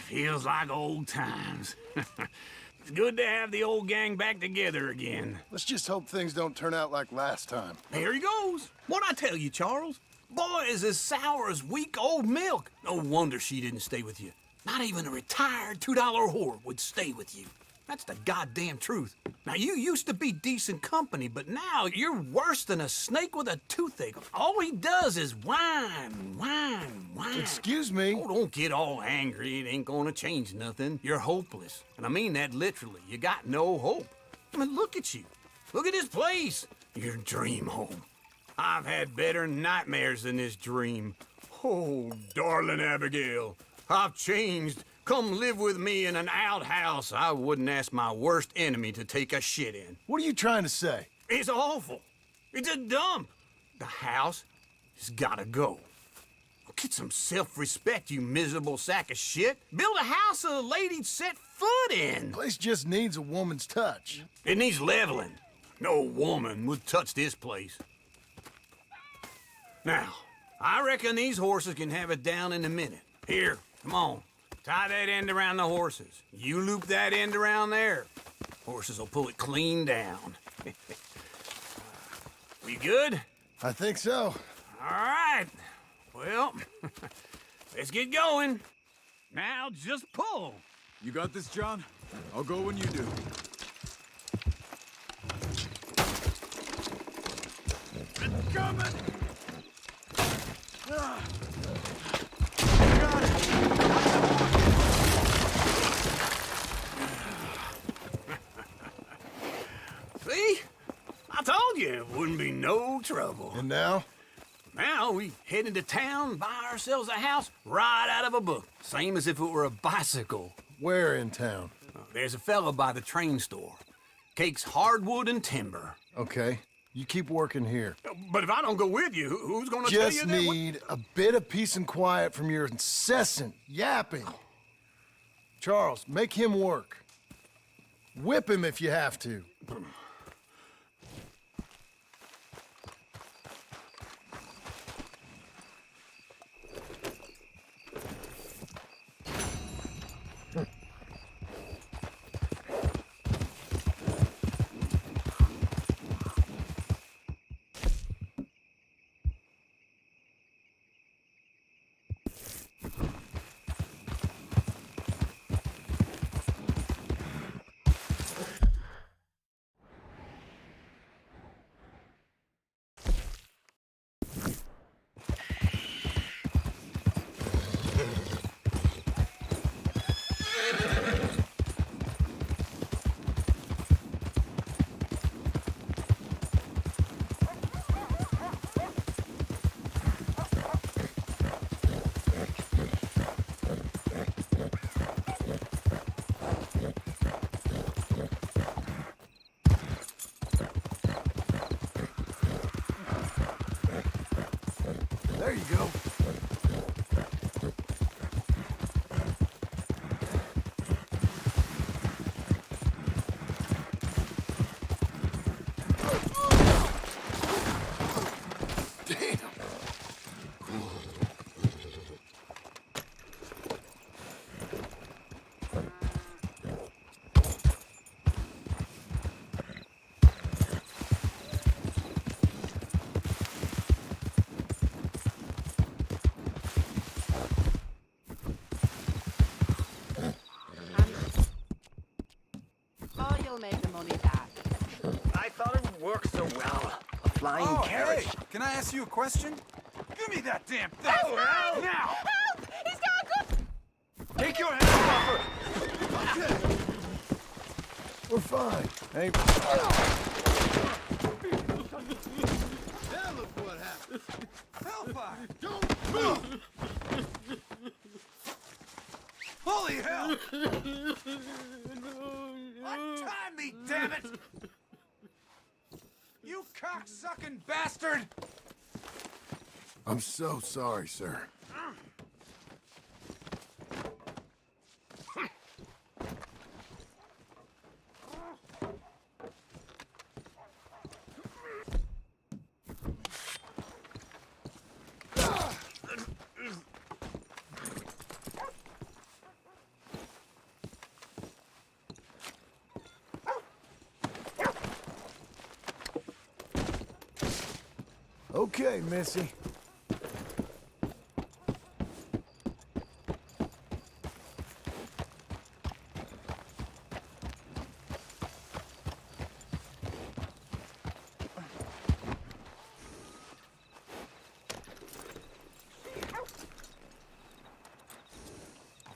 [SPEAKER 2] Feels like old times. It's good to have the old gang back together again.
[SPEAKER 1] Let's just hope things don't turn out like last time.
[SPEAKER 6] There he goes. What'd I tell you, Charles? Boy is as sour as weak old milk. No wonder she didn't stay with you. Not even a retired $2 whore would stay with you. That's the goddamn truth. Now, you used to be decent company, but now you're worse than a snake with a toothache. All he does is whine, whine, whine.
[SPEAKER 1] Excuse me?
[SPEAKER 6] Oh, don't get all angry. It ain't gonna change nothing. You're hopeless. And I mean that literally. You got no hope. I mean, look at you. Look at this place. Your dream home. I've had better nightmares than this dream. Oh, darling Abigail, I've changed. Come live with me in an outhouse I wouldn't ask my worst enemy to take a shit in.
[SPEAKER 1] What are you trying to say?
[SPEAKER 6] It's awful. It's a dump. The house has gotta go. Get some self-respect, you miserable sack of shit. Build a house a lady'd set foot in.
[SPEAKER 1] The place just needs a woman's touch.
[SPEAKER 6] It needs leveling. No woman would touch this place. Now, I reckon these horses can have it down in a minute. Here, come on. Tie that end around the horses. You loop that end around there. Horses will pull it clean down. We good?
[SPEAKER 1] I think so.
[SPEAKER 6] All right. Well, let's get going. Now just pull.
[SPEAKER 16] You got this, John? I'll go when you do.
[SPEAKER 13] It's coming!
[SPEAKER 6] See? I told you it wouldn't be no trouble.
[SPEAKER 1] And now?
[SPEAKER 6] Now we head into town, buy ourselves a house right out of a book. Same as if it were a bicycle.
[SPEAKER 1] Where in town?
[SPEAKER 6] There's a fella by the train store. Cakes hardwood and timber.
[SPEAKER 1] Okay. You keep working here.
[SPEAKER 6] But if I don't go with you, who's gonna tell you
[SPEAKER 1] Just
[SPEAKER 6] that?
[SPEAKER 1] need a bit of peace and quiet from your incessant yapping. Charles, make him work. Whip him if you have to. There you go. Damn.
[SPEAKER 17] Oh, you'll make the money back.
[SPEAKER 15] I thought it worked so well. A flying carriage.
[SPEAKER 16] Hey, can I ask you a question?
[SPEAKER 13] Give me that damn thing!
[SPEAKER 17] Oh, help!
[SPEAKER 13] Now!
[SPEAKER 17] Help! He's got good...
[SPEAKER 13] Take your hands off her! Okay.
[SPEAKER 1] We're fine. Hey.
[SPEAKER 13] Now look what happened. Hellfire! Don't move! Holy hell! Untie me, damn it! You cocksucking bastard!
[SPEAKER 1] I'm so sorry, sir. Okay, Missy.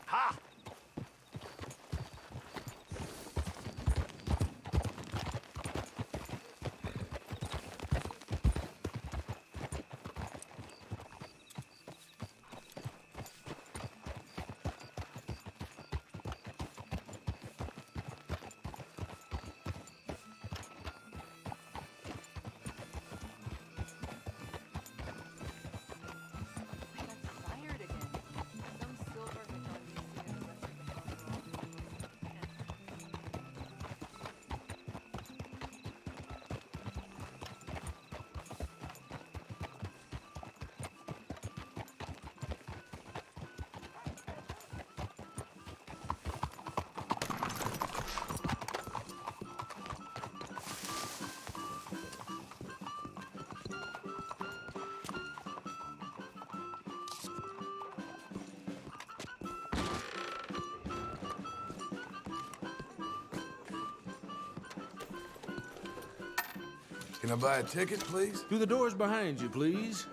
[SPEAKER 5] Ha!
[SPEAKER 1] Can I buy a ticket, please?
[SPEAKER 18] Through the doors behind you, please.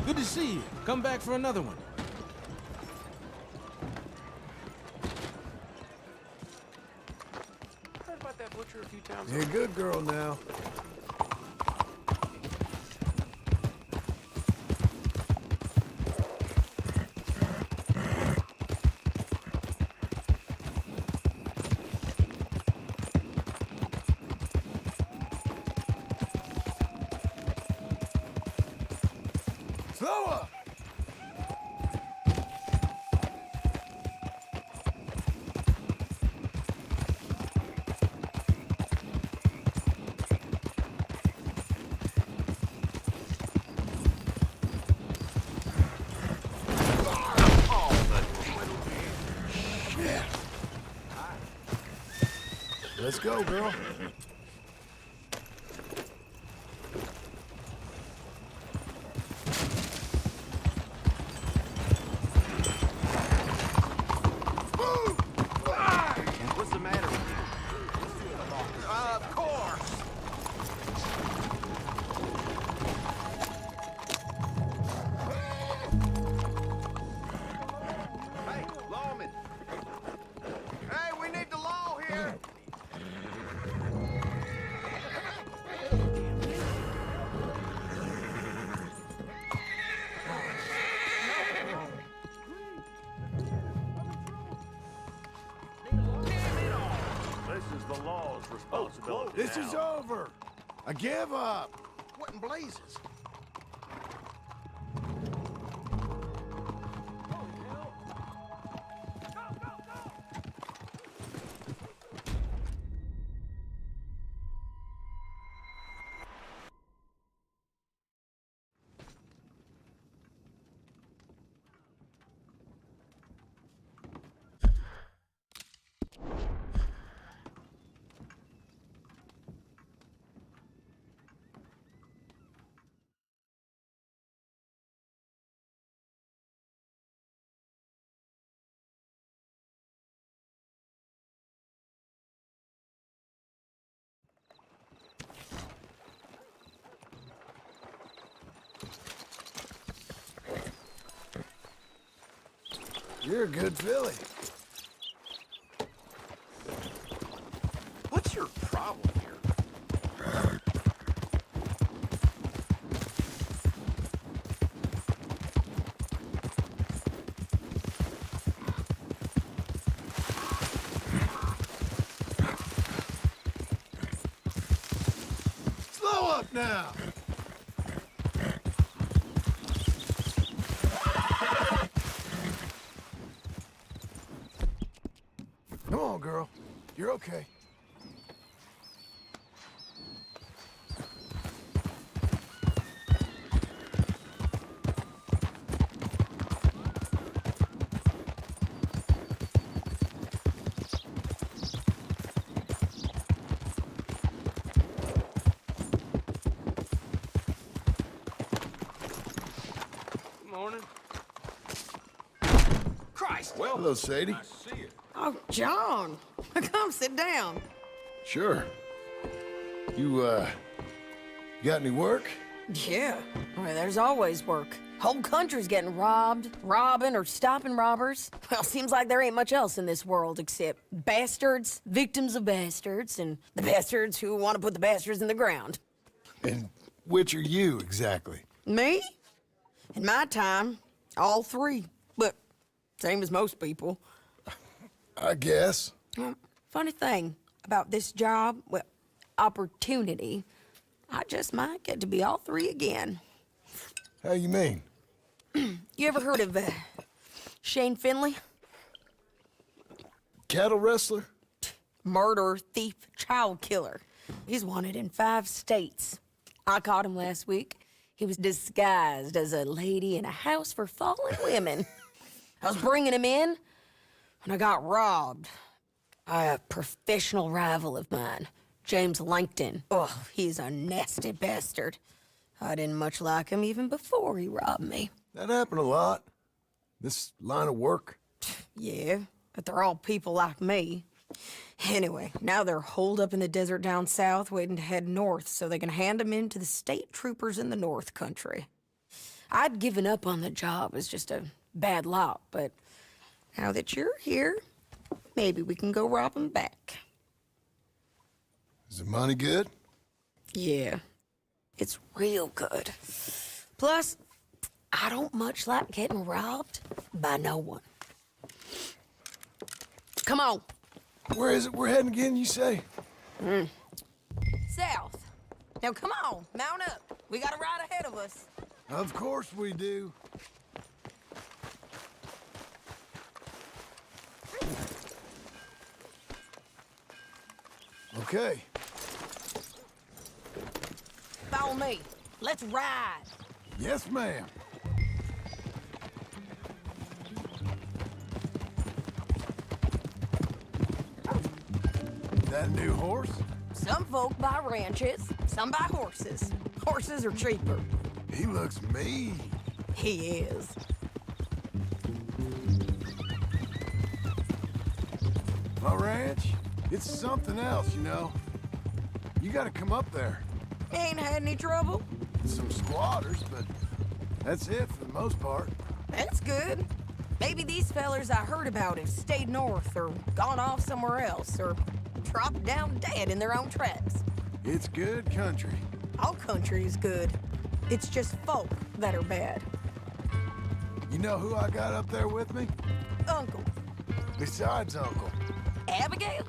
[SPEAKER 18] Good to see you. Come back for another one.
[SPEAKER 10] Heard about that butcher a few times.
[SPEAKER 1] You're a good girl now. Slower! Shit. Let's go, girl.
[SPEAKER 10] What's the matter with you? Of course. Hey, lawman. Hey, we need the law here.
[SPEAKER 5] This is the law's responsibility.
[SPEAKER 1] This is over. I give up.
[SPEAKER 5] What in blazes?
[SPEAKER 1] You're a good filly.
[SPEAKER 5] What's your problem here?
[SPEAKER 1] luck now. Come on, girl. You're okay.
[SPEAKER 4] Morning. Christ!
[SPEAKER 1] Well, hello, Sadie.
[SPEAKER 8] Oh, John. Come sit down.
[SPEAKER 1] Sure. You got any work?
[SPEAKER 8] Yeah. Well, there's always work. Whole country's getting robbed, robbing, or stopping robbers. Well, seems like there ain't much else in this world except bastards, victims of bastards, and the bastards who want to put the bastards in the ground.
[SPEAKER 1] And which are you, exactly?
[SPEAKER 8] Me? In my time, all three. But same as most people.
[SPEAKER 1] I guess.
[SPEAKER 8] Funny thing about this job, well, opportunity, I just might get to be all three again.
[SPEAKER 1] How you mean?
[SPEAKER 8] You ever heard of Shane Finley?
[SPEAKER 1] Cattle wrestler?
[SPEAKER 8] Murderer, thief, child killer. He's wanted in 5 states. I caught him last week. He was disguised as a lady in a house for fallen women. I was bringing him in, and I got robbed by a professional rival of mine, James Langton. Oh, he's a nasty bastard. I didn't much like him even before he robbed me.
[SPEAKER 1] That happened a lot. This line of work.
[SPEAKER 8] Yeah, but they're all people like me. Anyway, now they're holed up in the desert down south, waiting to head north so they can hand them in to the state troopers in the north country. I'd given up on the job as just a bad lot, but now that you're here, maybe we can go rob them back.
[SPEAKER 1] Is the money good?
[SPEAKER 8] Yeah, it's real good. Plus, I don't much like getting robbed by no one. Come on.
[SPEAKER 1] Where is it we're heading again, you say?
[SPEAKER 8] South. Now, come on, mount up. We got a ride ahead of us.
[SPEAKER 1] Of course we do. Okay.
[SPEAKER 8] Follow me. Let's ride.
[SPEAKER 1] Yes, ma'am. That new horse?
[SPEAKER 8] Some folk buy ranches, some buy horses. Horses are cheaper.
[SPEAKER 1] He looks mean.
[SPEAKER 8] He is.
[SPEAKER 1] My ranch, it's something else, you know. You gotta come up there.
[SPEAKER 8] Ain't had any trouble?
[SPEAKER 1] Some squatters, but that's it for the most part.
[SPEAKER 8] That's good. Maybe these fellers I heard about have stayed north or gone off somewhere else or dropped down dead in their own tracks.
[SPEAKER 1] It's good country.
[SPEAKER 8] All country is good. It's just folk that are bad.
[SPEAKER 1] You know who I got up there with me?
[SPEAKER 8] Uncle.
[SPEAKER 1] Besides Uncle.
[SPEAKER 8] Abigail?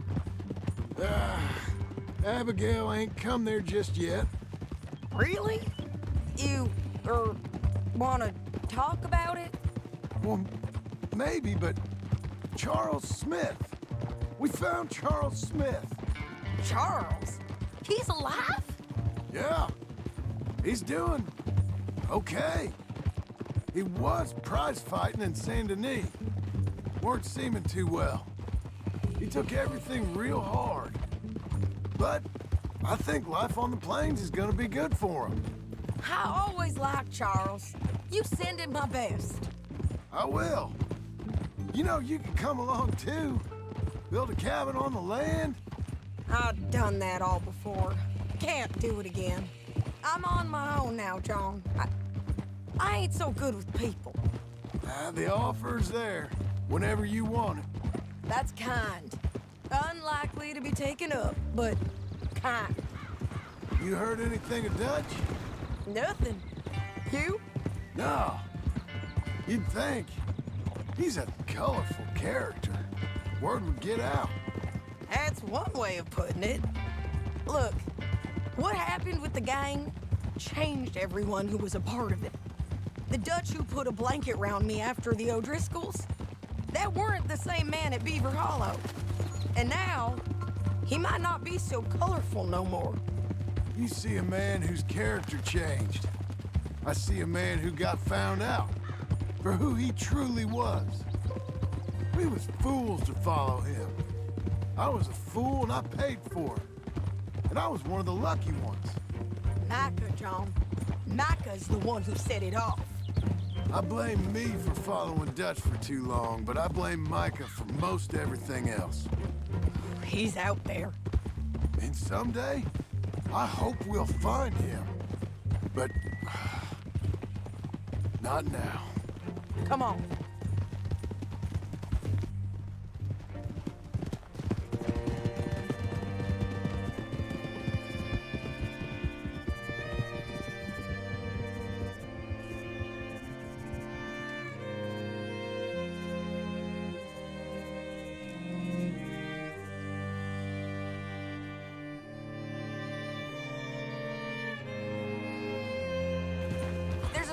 [SPEAKER 1] Abigail ain't come there just yet.
[SPEAKER 8] Really? You, wanna talk about it?
[SPEAKER 1] Well, maybe, but Charles Smith. We found Charles Smith.
[SPEAKER 8] Charles? He's alive?
[SPEAKER 1] Yeah. He's doing okay. He was prize fighting in Saint Denis. Weren't seeming too well. He took everything real hard. But I think life on the plains is gonna be good for him.
[SPEAKER 8] I always liked Charles. You send him my best.
[SPEAKER 1] I will. You know, you can come along too. Build a cabin on the land.
[SPEAKER 8] I've done that all before. Can't do it again. I'm on my own now, John. I ain't so good with people.
[SPEAKER 1] The offer's there, whenever you want it.
[SPEAKER 8] That's kind. Unlikely to be taken up, but kind.
[SPEAKER 1] You heard anything of Dutch?
[SPEAKER 8] Nothing. You?
[SPEAKER 1] No. You'd think. He's a colorful character. Word would get out.
[SPEAKER 8] That's one way of putting it. Look, What happened with the gang changed everyone who was a part of it. The Dutch who put a blanket round me after the O'Driscolls, that weren't the same man at Beaver Hollow. And now, he might not be so colorful no more.
[SPEAKER 1] You see a man whose character changed. I see a man who got found out for who he truly was. We was fools to follow him. I was a fool and I paid for it. And I was one of the lucky ones.
[SPEAKER 8] Micah, John. Micah's the one who set it off.
[SPEAKER 1] I blame me for following Dutch for too long, but I blame Micah for most everything else.
[SPEAKER 8] He's out there.
[SPEAKER 1] And someday, I hope we'll find him. But not now.
[SPEAKER 8] Come on.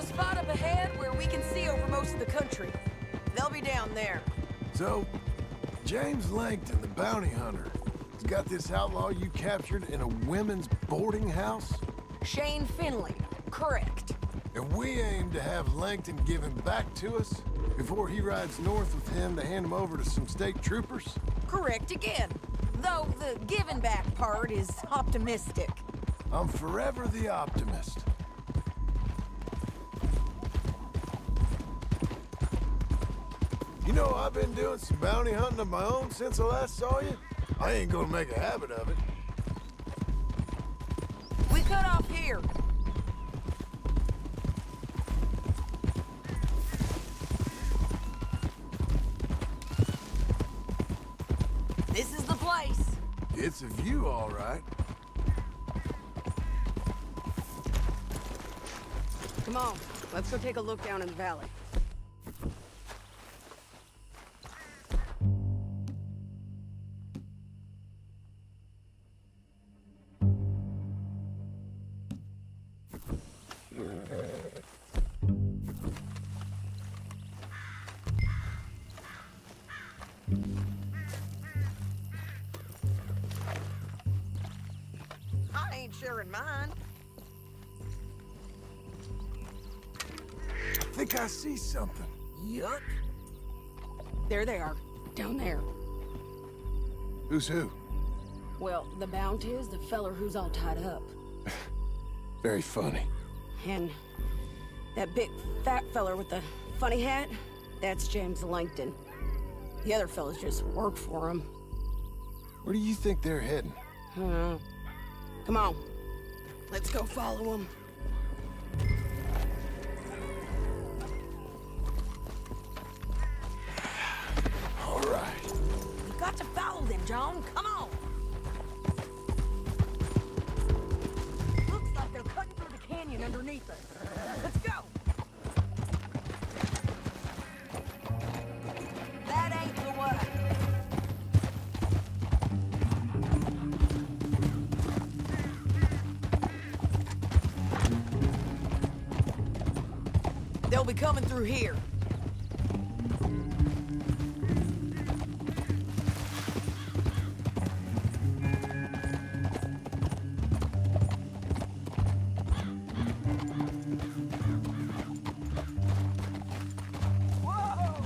[SPEAKER 8] Spot up ahead where we can see over most of the country. They'll be down there.
[SPEAKER 1] So, James Langton, the bounty hunter, has got this outlaw you captured in a women's boarding house?
[SPEAKER 8] Shane Finley, correct.
[SPEAKER 1] And we aim to have Langton give him back to us before he rides north with him to hand him over to some state troopers?
[SPEAKER 8] Correct again. Though the giving back part is optimistic.
[SPEAKER 1] I'm forever the optimist. You know, I've been doing some bounty hunting of my own since I last saw you. I ain't gonna make a habit of it.
[SPEAKER 8] We cut off here. This is the place.
[SPEAKER 1] It's a view, all right.
[SPEAKER 17] Come on, let's go take a look down in the valley.
[SPEAKER 8] I ain't sharing mine.
[SPEAKER 1] I think I see something.
[SPEAKER 8] Yuck. There they are, down there.
[SPEAKER 1] Who's who?
[SPEAKER 17] Well, the bounty is the feller who's all tied up.
[SPEAKER 1] Very funny.
[SPEAKER 17] And that big fat feller with the funny hat, that's James Langton. The other fellas just work for him.
[SPEAKER 1] Where do you think they're heading?
[SPEAKER 17] Come on, let's go follow them.
[SPEAKER 1] All right.
[SPEAKER 8] You got to follow them, John. Come on. Looks like they're cutting through the canyon underneath us. Let's go. That ain't the way. They'll be coming through here. Whoa!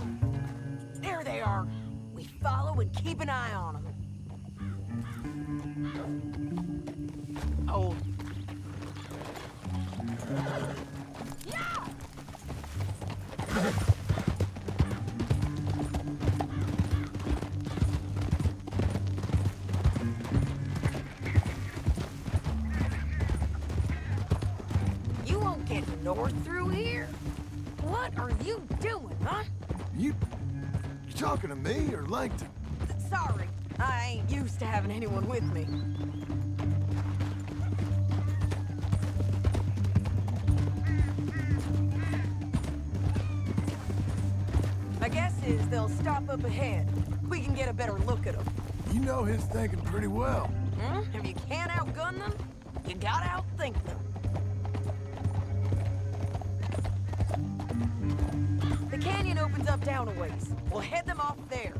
[SPEAKER 8] There they are. We follow and keep an eye on them. Oh. Yeah! You won't get north through here. What are you doing, huh?
[SPEAKER 1] You talking to me or Langton?
[SPEAKER 8] Sorry, I ain't used to having anyone with me. My guess is they'll stop up ahead. We can get a better look at them.
[SPEAKER 1] You know his thinking pretty well.
[SPEAKER 8] If you can't outgun them, You gotta outthink them. The canyon opens up down a ways. We'll head them off there.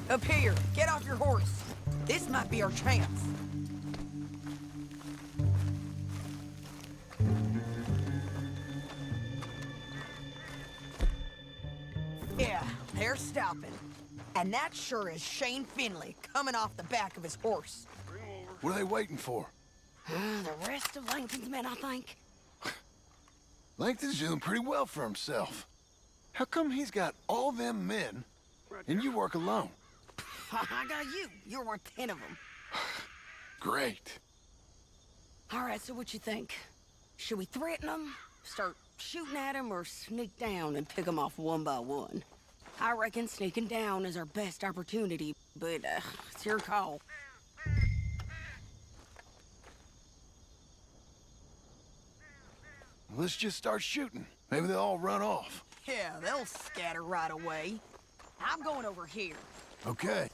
[SPEAKER 8] Up here, get off your horse. This might be our chance. Yeah, they're stopping. And that sure is Shane Finley coming off the back of his horse.
[SPEAKER 1] What are they waiting for?
[SPEAKER 8] The rest of Langton's men, I think.
[SPEAKER 1] Langton's doing pretty well for himself. How come he's got all them men, and you work alone?
[SPEAKER 8] I got you. You're worth 10 of them.
[SPEAKER 1] Great.
[SPEAKER 8] All right, so what you think? Should we threaten them, start shooting at them, or sneak down and pick them off one by one? I reckon sneaking down is our best opportunity, but it's your call.
[SPEAKER 1] Let's just start shooting. Maybe they'll all run off.
[SPEAKER 8] Yeah, they'll scatter right away. I'm going over here.
[SPEAKER 1] Okay.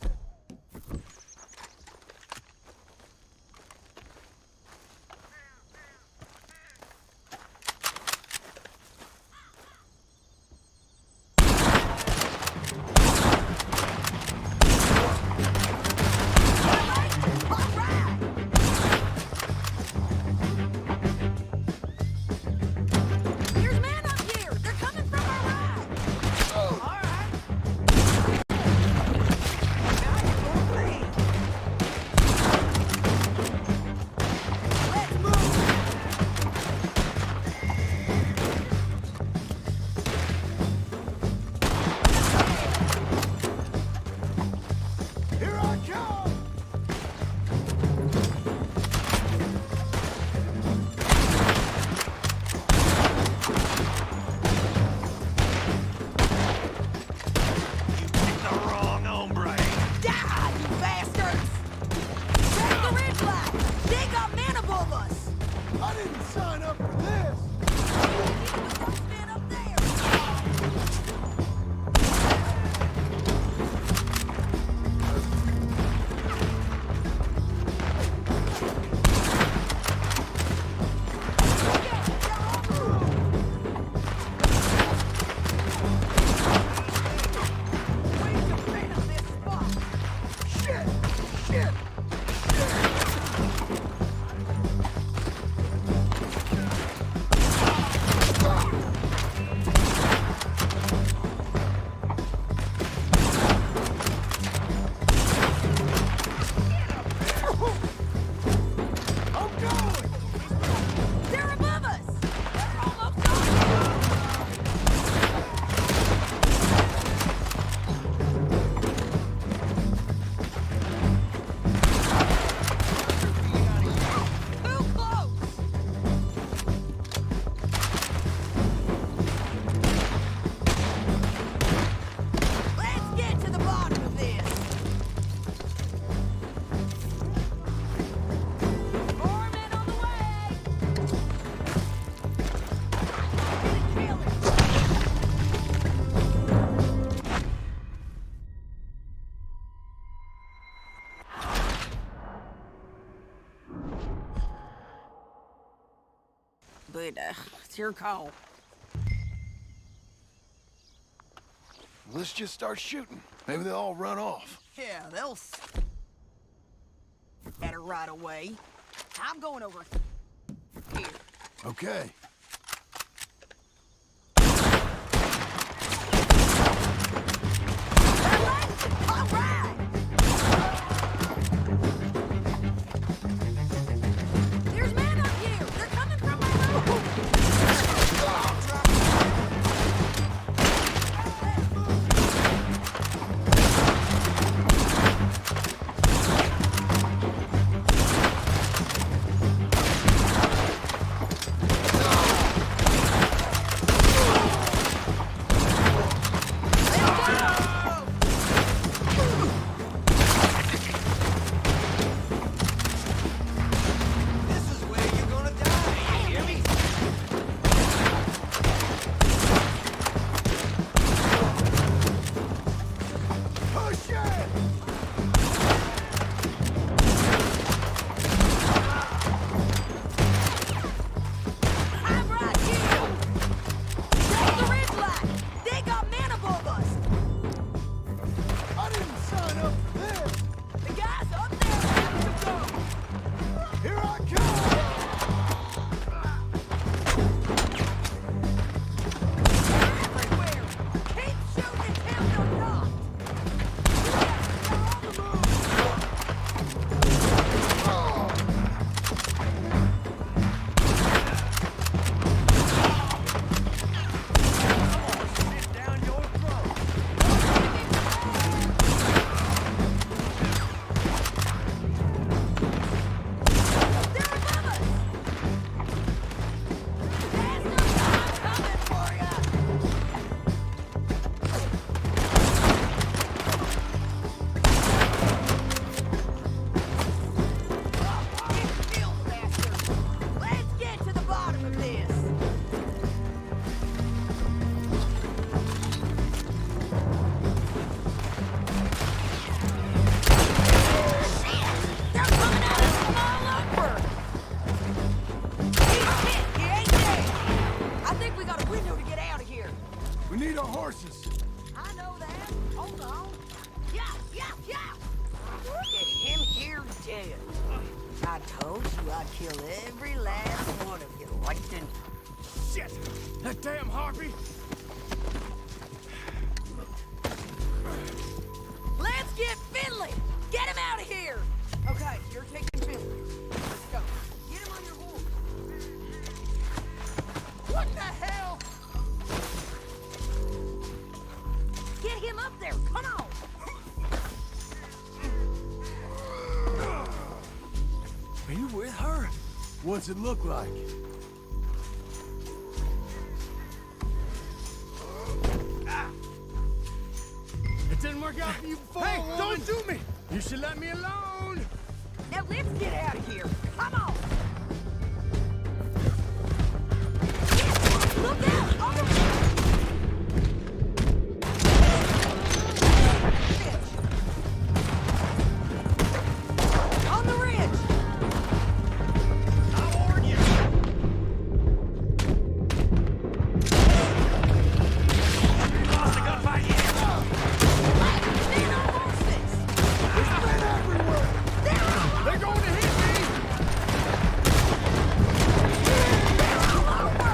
[SPEAKER 8] There's men up here! They're coming from our right! Oh, all right. But it's your call.
[SPEAKER 1] Let's just start shooting. Maybe they'll all run off.
[SPEAKER 8] Yeah, they'll scatter right away. I'm going over here.
[SPEAKER 1] Okay.
[SPEAKER 8] All right! There's men up here! They're coming from my room!
[SPEAKER 1] We need our horses.
[SPEAKER 8] I know that. Hold on. Yeah. Look at him here dead. I told you I'd kill every last one of you, Langton.
[SPEAKER 3] Shit! That damn harpy!
[SPEAKER 8] Let's get Finley! Get him out of here! Okay, you're taking Finley. Let's go. Get him on your horse. What the hell? Get him up there, come on!
[SPEAKER 3] Are you with her?
[SPEAKER 1] What's it look like?
[SPEAKER 3] It didn't work out for you before,
[SPEAKER 15] Hey,
[SPEAKER 3] woman.
[SPEAKER 15] don't shoot me!
[SPEAKER 3] You should let me alone!
[SPEAKER 8] Now let's get out of here. Come on! Look out! On the ridge! On the ridge!
[SPEAKER 3] I warn you! You lost a gunfight yet?
[SPEAKER 8] Stand on horses!
[SPEAKER 1] There's men everywhere!
[SPEAKER 3] They're going to hit me!
[SPEAKER 8] They're all over!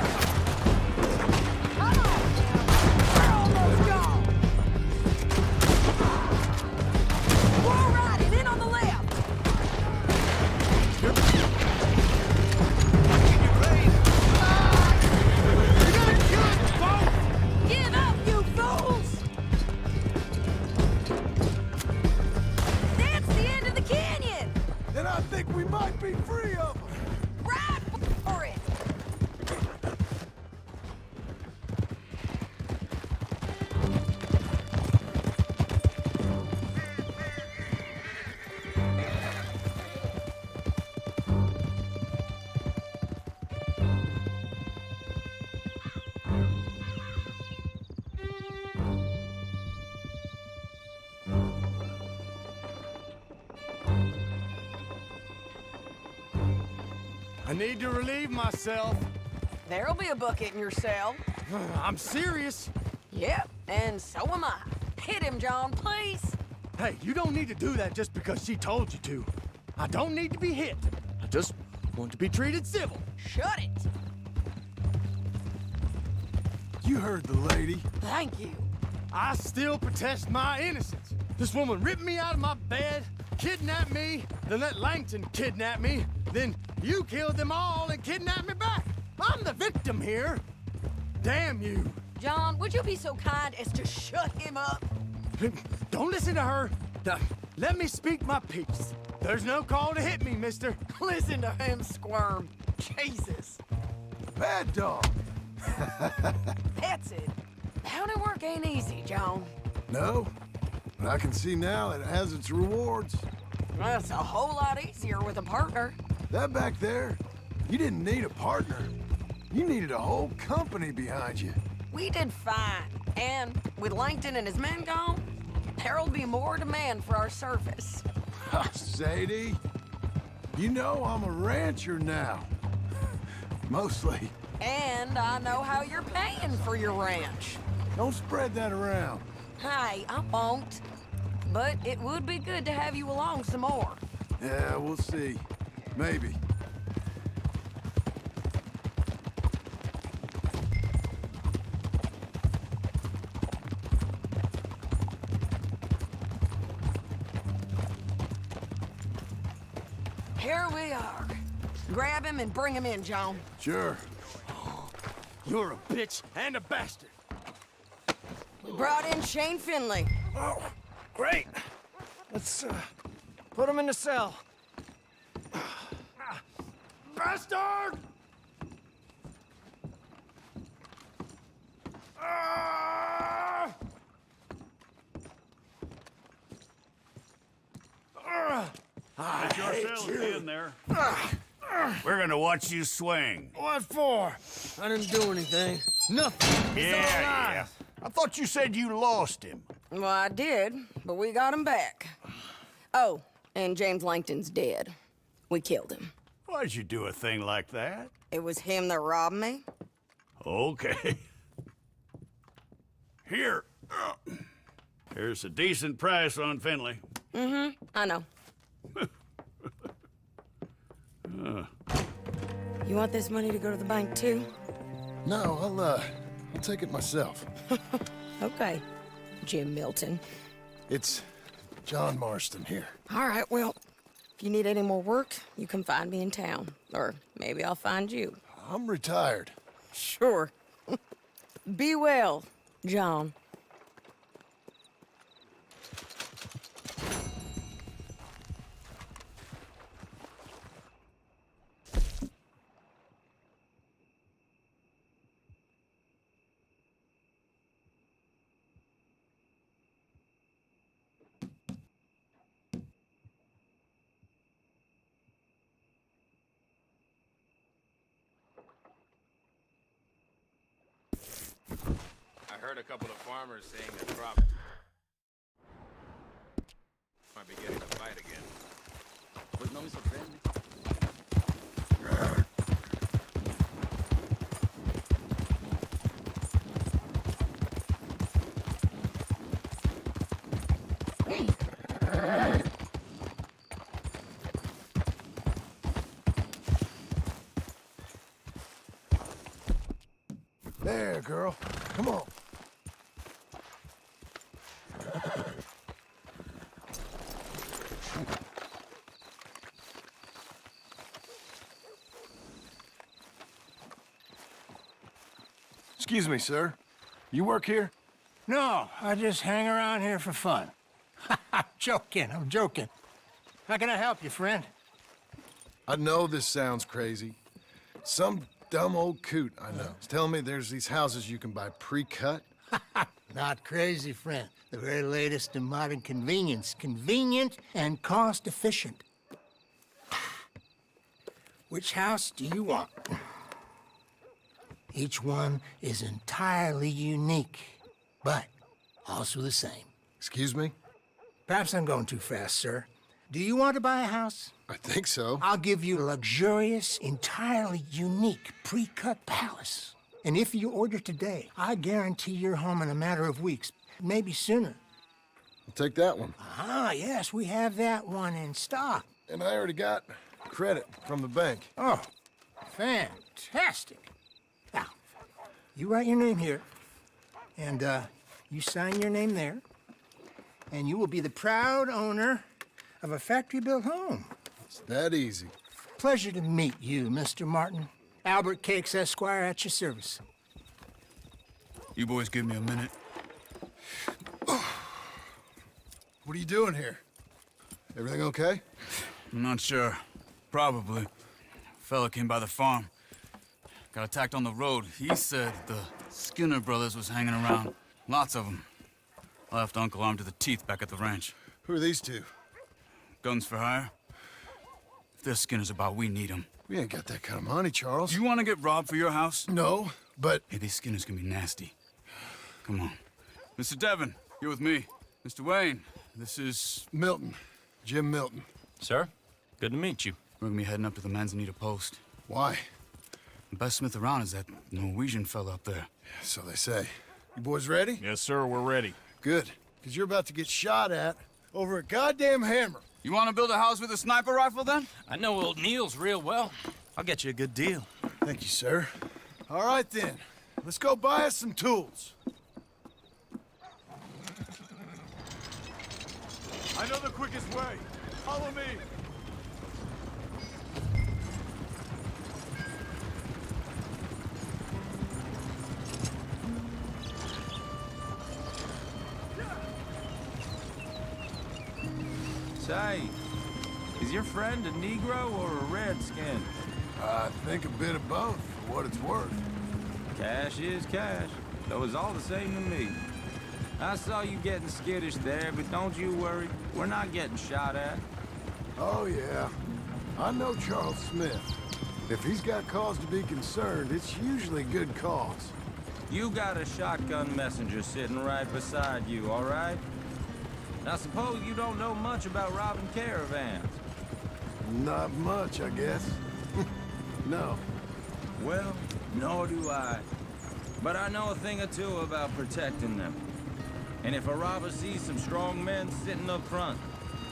[SPEAKER 8] Come on! We're almost gone! We're riding in on the left! Give up, you fools! That's the end of the canyon!
[SPEAKER 1] Then I think we might be free of them.
[SPEAKER 8] Ride for it!
[SPEAKER 3] I need to relieve myself.
[SPEAKER 8] There'll be a bucket in your cell.
[SPEAKER 3] I'm serious.
[SPEAKER 8] Yep, and so am I. Hit him, John, please.
[SPEAKER 3] Hey, you don't need to do that just because she told you to. I don't need to be hit. I just want to be treated civil.
[SPEAKER 8] Shut it.
[SPEAKER 1] You heard the lady.
[SPEAKER 8] Thank you.
[SPEAKER 3] I still protest my innocence. This woman ripped me out of my bed, kidnapped me, then let Langton kidnap me, then you killed them all and kidnapped me back. I'm the victim here. Damn you.
[SPEAKER 8] John, would you be so kind as to shut him up?
[SPEAKER 3] Don't listen to her. Now, let me speak my piece. There's no call to hit me, mister.
[SPEAKER 8] Listen to him squirm. Jesus.
[SPEAKER 1] Bad dog.
[SPEAKER 8] That's it. Bounty work ain't easy, John.
[SPEAKER 1] No, but I can see now it has its rewards.
[SPEAKER 8] Well, it's a whole lot easier with a partner.
[SPEAKER 1] That back there, you didn't need a partner. You needed a whole company behind you.
[SPEAKER 8] We did fine. And with Langton and his men gone, there'll be more demand for our service.
[SPEAKER 1] Sadie, you know I'm a rancher now. Mostly.
[SPEAKER 8] And I know how you're paying for your ranch.
[SPEAKER 1] Don't spread that around.
[SPEAKER 8] Hey, I won't. But it would be good to have you along some more.
[SPEAKER 1] Yeah, we'll see. Maybe.
[SPEAKER 8] Here we are. Grab him and bring him in, John.
[SPEAKER 1] Sure.
[SPEAKER 3] You're a bitch and a bastard.
[SPEAKER 8] We brought in Shane Finley.
[SPEAKER 15] Oh, great. Let's put him in the cell.
[SPEAKER 3] Bastard!
[SPEAKER 6] I hate you. In there. We're gonna watch you swing.
[SPEAKER 15] What for? I didn't do anything. Nothing. He's all alive.
[SPEAKER 6] I thought you said you lost him.
[SPEAKER 8] Well, I did, but we got him back. Oh, and James Langton's dead. We killed him.
[SPEAKER 6] Why'd you do a thing like that?
[SPEAKER 8] It was him that robbed me.
[SPEAKER 6] Okay.
[SPEAKER 19] Here. Here's a decent price on Finley.
[SPEAKER 8] Mm-hmm, I know. You want this money to go to the bank, too?
[SPEAKER 1] No, I'll take it myself.
[SPEAKER 8] Okay, Jim Milton.
[SPEAKER 1] It's John Marston here.
[SPEAKER 8] All right, well, if you need any more work, you can find me in town. Or maybe I'll find you.
[SPEAKER 1] I'm retired.
[SPEAKER 8] Sure. Be well, John.
[SPEAKER 11] I heard a couple of farmers saying that crop might be getting a fight again. Pues no me sorprende.
[SPEAKER 1] There, girl. Come on. Excuse me, sir. You work here?
[SPEAKER 15] No, I just hang around here for fun. I'm joking. How can I help you, friend?
[SPEAKER 1] I know this sounds crazy. Some dumb old coot I know is telling me there's these houses you can buy pre-cut.
[SPEAKER 15] Not crazy, friend. The very latest in modern convenience. Convenient and cost-efficient. Which house do you want? Each one is entirely unique, but also the same.
[SPEAKER 1] Excuse me?
[SPEAKER 15] Perhaps I'm going too fast, sir. Do you want to buy a house?
[SPEAKER 1] I think so.
[SPEAKER 15] I'll give you a luxurious, entirely unique pre-cut palace. And if you order today, I guarantee you're home in a matter of weeks, maybe sooner.
[SPEAKER 1] I'll take that one.
[SPEAKER 15] Ah, yes, we have that one in stock.
[SPEAKER 1] And I already got credit from the bank.
[SPEAKER 15] Oh, fantastic. Now, you write your name here, and you sign your name there, and you will be the proud owner of a factory-built home.
[SPEAKER 1] It's that easy.
[SPEAKER 15] Pleasure to meet you, Mr. Martin. Albert Cakes, Esquire, at your service.
[SPEAKER 14] You boys give me a minute.
[SPEAKER 1] What are you doing here? Everything okay?
[SPEAKER 14] I'm not sure. Probably. Fella came by the farm. Got attacked on the road. He said the Skinner brothers was hanging around. Lots of them. I left Uncle armed to the teeth back at the ranch.
[SPEAKER 1] Who are these two?
[SPEAKER 14] Guns for hire. If there's Skinner's about, we need them.
[SPEAKER 1] We ain't got that kind of money, Charles.
[SPEAKER 14] You want to get robbed for your house?
[SPEAKER 1] No, but...
[SPEAKER 14] Hey, these Skinners can be nasty. Come on. Mr. Devon, you're with me. Mr. Wayne, this is...
[SPEAKER 1] Milton. Jim Milton.
[SPEAKER 20] Sir, good to meet you.
[SPEAKER 14] We're gonna be heading up to the Manzanita post.
[SPEAKER 1] Why?
[SPEAKER 14] The best smith around is that Norwegian fella up there.
[SPEAKER 1] So they say. You boys ready?
[SPEAKER 20] Yes, sir, we're ready.
[SPEAKER 1] Good, because you're about to get shot at over a goddamn hammer.
[SPEAKER 14] You want to build a house with a sniper rifle, then?
[SPEAKER 20] I know old Neil's real well. I'll get you a good deal.
[SPEAKER 1] Thank you, sir. All right, then. Let's go buy us some tools.
[SPEAKER 16] I know the quickest way. Follow me.
[SPEAKER 2] Say, is your friend a Negro or a Redskin?
[SPEAKER 1] I think a bit of both, for what it's worth.
[SPEAKER 2] Cash is cash, though it's all the same to me. I saw you getting skittish there, but don't you worry. We're not getting shot at.
[SPEAKER 1] Oh, yeah. I know Charles Smith. If he's got cause to be concerned, it's usually good cause.
[SPEAKER 2] You got a shotgun messenger sitting right beside you, all right? I suppose you don't know much about robbing caravans.
[SPEAKER 1] Not much, I guess. No.
[SPEAKER 2] Well, nor do I.
[SPEAKER 21] But I know a thing or two about protecting them. And if a robber sees some strong men sitting up front,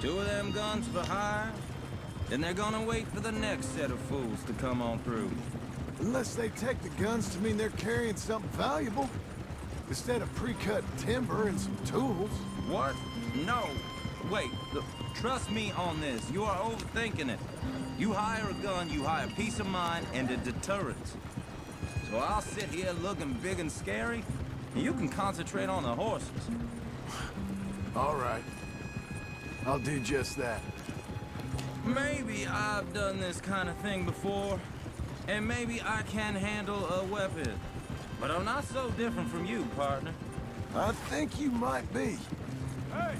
[SPEAKER 21] 2 of them guns for hire, then they're gonna wait for the next set of fools to come on through.
[SPEAKER 1] Unless they take the guns to mean they're carrying something valuable. Instead of pre-cut timber and some tools.
[SPEAKER 21] What? No. Wait, look, trust me on this. You are overthinking it. You hire a gun, you hire peace of mind and a deterrent. So I'll sit here looking big and scary, and you can concentrate on the horses.
[SPEAKER 1] All right. I'll do just that.
[SPEAKER 21] Maybe I've done this kind of thing before, and maybe I can handle a weapon. But I'm not so different from you, partner.
[SPEAKER 1] I think you might be.
[SPEAKER 16] Hey,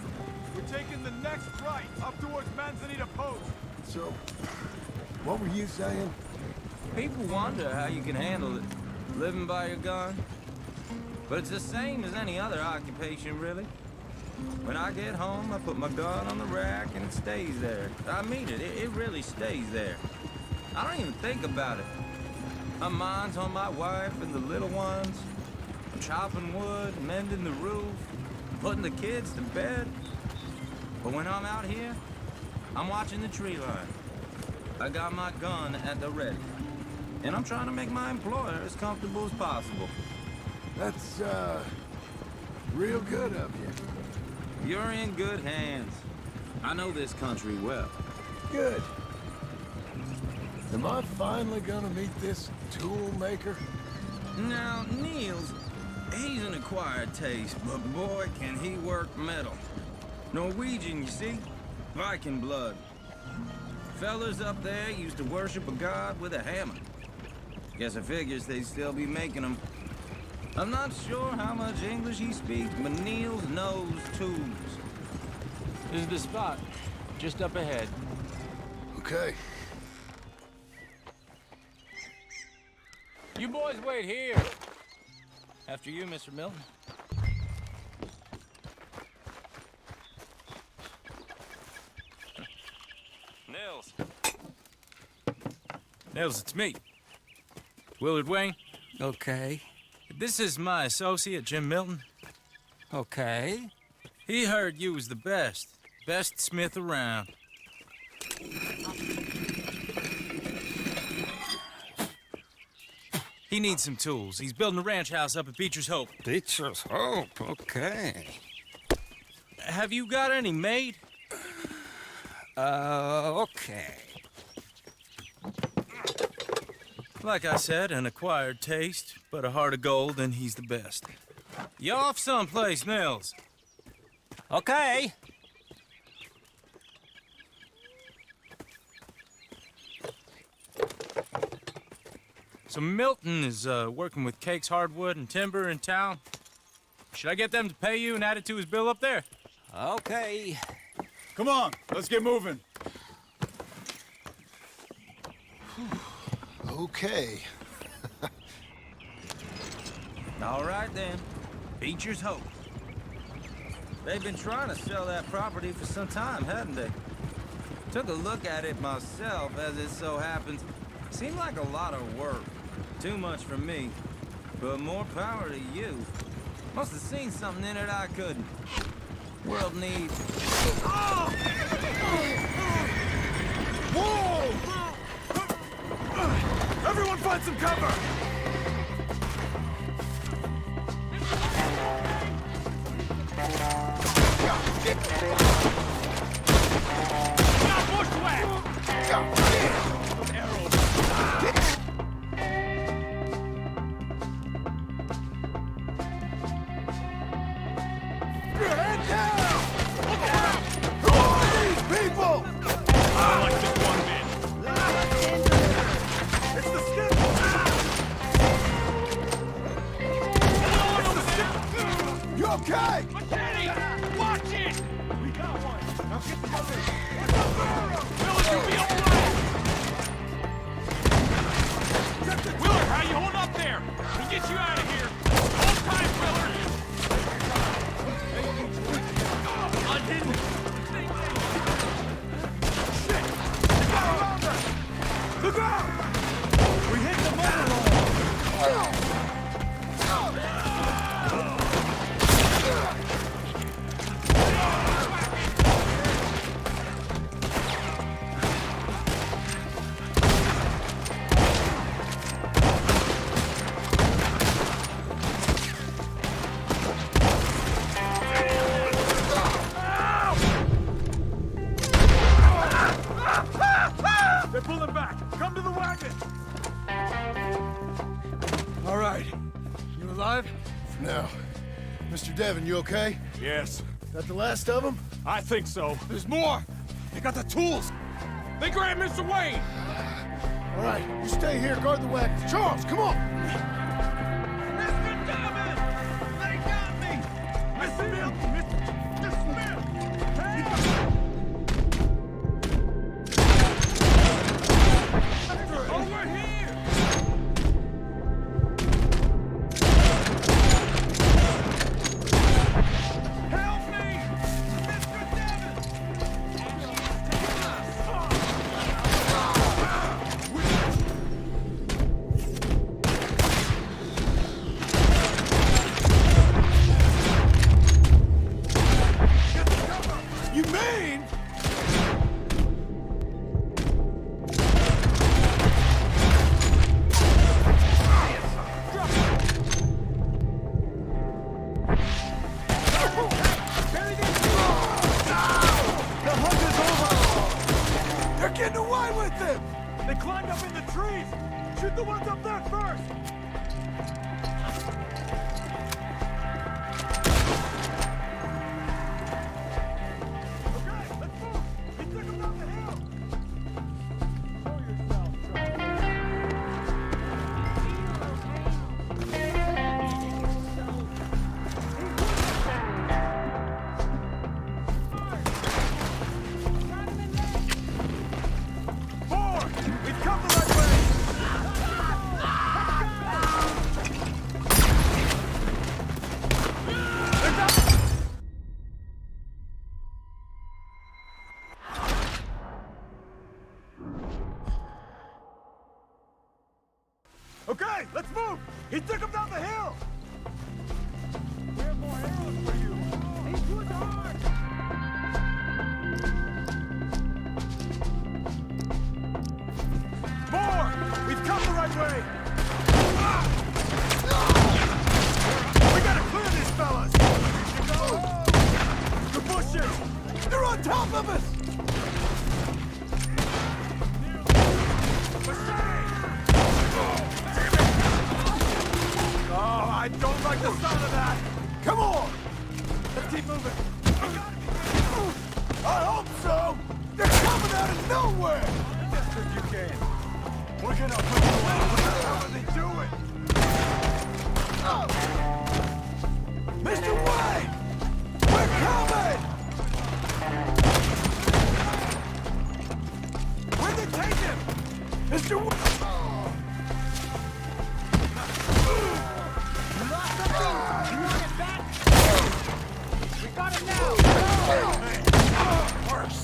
[SPEAKER 16] we're taking the next right up towards Manzanita Post.
[SPEAKER 1] So, what were you saying?
[SPEAKER 21] People wonder how you can handle it, living by your gun. But it's the same as any other occupation, really. When I get home, I put my gun on the rack and it stays there. I mean it, it really stays there. I don't even think about it. My mind's on my wife and the little ones. I'm chopping wood, mending the roof, putting the kids to bed. But when I'm out here, I'm watching the tree line. I got my gun at the ready. And I'm trying to make my employer as comfortable as possible.
[SPEAKER 1] That's, real good of you.
[SPEAKER 21] You're in good hands. I know this country well.
[SPEAKER 1] Good. Am I finally gonna meet this tool maker?
[SPEAKER 21] Now, Niels, he's an acquired taste, but boy, can he work metal. Norwegian, you see? Viking blood. Fellas up there used to worship a god with a hammer. Guess I figures they'd still be making them. I'm not sure how much English he speaks, but Niels knows tools.
[SPEAKER 4] This is the spot, just up ahead.
[SPEAKER 1] Okay.
[SPEAKER 4] You boys wait here.
[SPEAKER 21] After you, Mr. Milton.
[SPEAKER 4] Nils. Nils, it's me. Willard Wayne.
[SPEAKER 21] Okay.
[SPEAKER 4] This is my associate, Jim Milton.
[SPEAKER 21] Okay.
[SPEAKER 4] He heard you was the best smith around. He needs some tools. He's building a ranch house up at Beecher's Hope.
[SPEAKER 21] Beecher's Hope, okay.
[SPEAKER 4] Have you got any made?
[SPEAKER 21] Okay.
[SPEAKER 4] Like I said, an acquired taste, but a heart of gold, and he's the best. You off someplace, Nils?
[SPEAKER 21] Okay.
[SPEAKER 4] So Milton is working with Cake's Hardwood and Timber in town. Should I get them to pay you and add it to his bill up there?
[SPEAKER 21] Okay.
[SPEAKER 16] Come on, let's get moving.
[SPEAKER 1] Okay.
[SPEAKER 21] All right, then. Beecher's Hope. They've been trying to sell that property for some time, hadn't they? Took a look at it myself, as it so happens. Seemed like a lot of work. Too much for me. But more power to you. Must have seen something in it I couldn't. World needs...
[SPEAKER 16] Oh! Whoa! Everyone find some cover!
[SPEAKER 1] Okay!
[SPEAKER 2] Machete! Watch it! We got one. Now get the other. Willard, you'll be all right. Willard, how you holding up there? We'll get you out of here. Hold tight, Willard. I didn't. Shit! Look out! We hit the motor roll.
[SPEAKER 1] Mr. Devon, you okay?
[SPEAKER 16] Yes.
[SPEAKER 1] That the last of them?
[SPEAKER 16] I think so.
[SPEAKER 6] There's more! They got the tools!
[SPEAKER 16] They grabbed Mr. Wayne!
[SPEAKER 1] All right, you stay here, guard the wagons. Charles, come on!
[SPEAKER 2] Mr. Devon! They got me! Mr. Milton! Mr. Smith! Hey! Over here! Help me! Mr. Devon!
[SPEAKER 1] You mean?
[SPEAKER 16] The hunt is over!
[SPEAKER 1] They're getting away with it!
[SPEAKER 16] They climbed up in the trees! Shoot the ones up there first! Okay, let's move! He took them down the hill! Show yourself, Charles. Four! We've come the right way! Okay, let's move! He took him down the hill! We have more arrows for you! He's too hard! More! We've come the right way! We gotta clear these fellas! The bushes! They're on top of us! Oh, I don't like the sound of that! Come on! Let's keep moving!
[SPEAKER 1] I hope so! They're coming out of nowhere!
[SPEAKER 16] Just if you can. We're gonna put you on. What the hell are they doing?
[SPEAKER 1] Mr. Wayne! We're coming!
[SPEAKER 16] Where'd they take him?
[SPEAKER 1] Mr. Wayne!
[SPEAKER 2] You lost something? You want it back? We got it now!
[SPEAKER 1] Worse!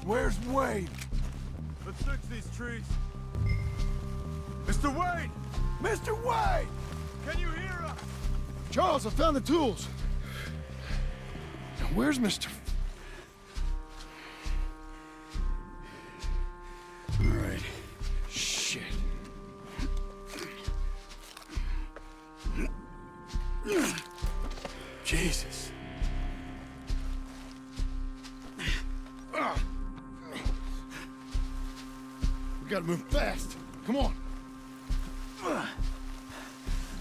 [SPEAKER 1] Where's Wayne?
[SPEAKER 16] Let's search these trees. Mr. Wayne!
[SPEAKER 1] Mr. Wayne!
[SPEAKER 16] Can you hear us?
[SPEAKER 1] Charles, I found the tools. Now, where's Mr.
[SPEAKER 6] All right.
[SPEAKER 1] Shit.
[SPEAKER 6] Jesus.
[SPEAKER 1] We gotta move fast. Come on.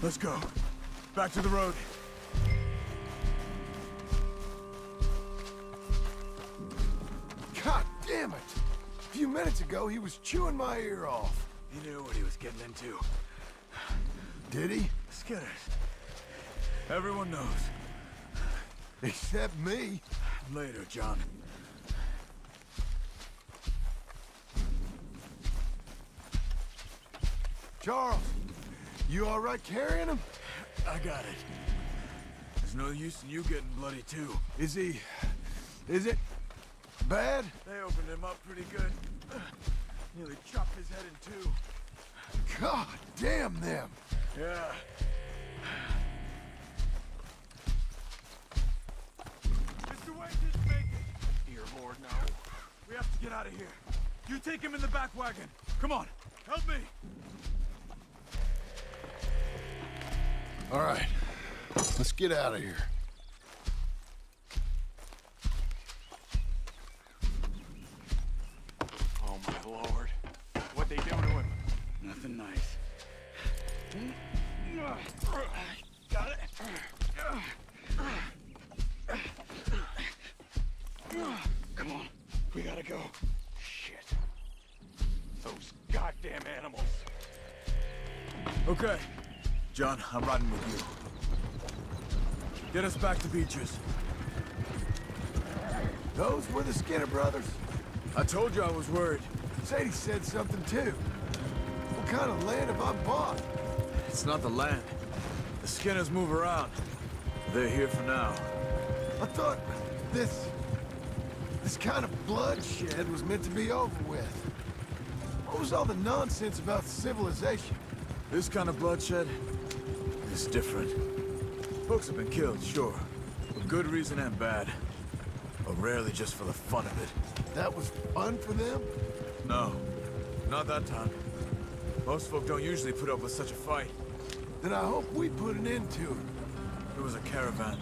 [SPEAKER 16] Let's go. Back to the road.
[SPEAKER 1] God damn it! A few minutes ago, he was chewing my ear off.
[SPEAKER 16] He knew what he was getting into.
[SPEAKER 1] Did he?
[SPEAKER 16] Skitters. Everyone knows.
[SPEAKER 1] Except me.
[SPEAKER 16] Later, John.
[SPEAKER 1] Charles, you all right carrying him?
[SPEAKER 16] I got it. There's no use in you getting bloody too.
[SPEAKER 1] Is it bad?
[SPEAKER 16] They opened him up pretty good. Nearly chopped his head in two.
[SPEAKER 1] God damn them.
[SPEAKER 16] Yeah. Mr. Wayne didn't make it. You're bored now. We have to get out of here. You take him in the back wagon. Come on, help me.
[SPEAKER 1] All right, let's get out of here.
[SPEAKER 16] Oh my lord. What'd they do to him?
[SPEAKER 6] Nothing.
[SPEAKER 16] Okay. John, I'm riding with you. Get us back to Beaches.
[SPEAKER 1] Those were the Skinner brothers?
[SPEAKER 16] I told you I was worried.
[SPEAKER 1] Sadie said something too. What kind of land have I bought?
[SPEAKER 16] It's not the land. The Skinners move around. They're here for now.
[SPEAKER 1] I thought this kind of bloodshed was meant to be over with. What was all the nonsense about civilization?
[SPEAKER 16] This kind of bloodshed is different. Folks have been killed, sure. For good reason and bad. But rarely just for the fun of it.
[SPEAKER 1] That was fun for them?
[SPEAKER 16] No, not that time. Most folk don't usually put up with such a fight.
[SPEAKER 1] Then I hope we put an end to it.
[SPEAKER 16] There was a caravan,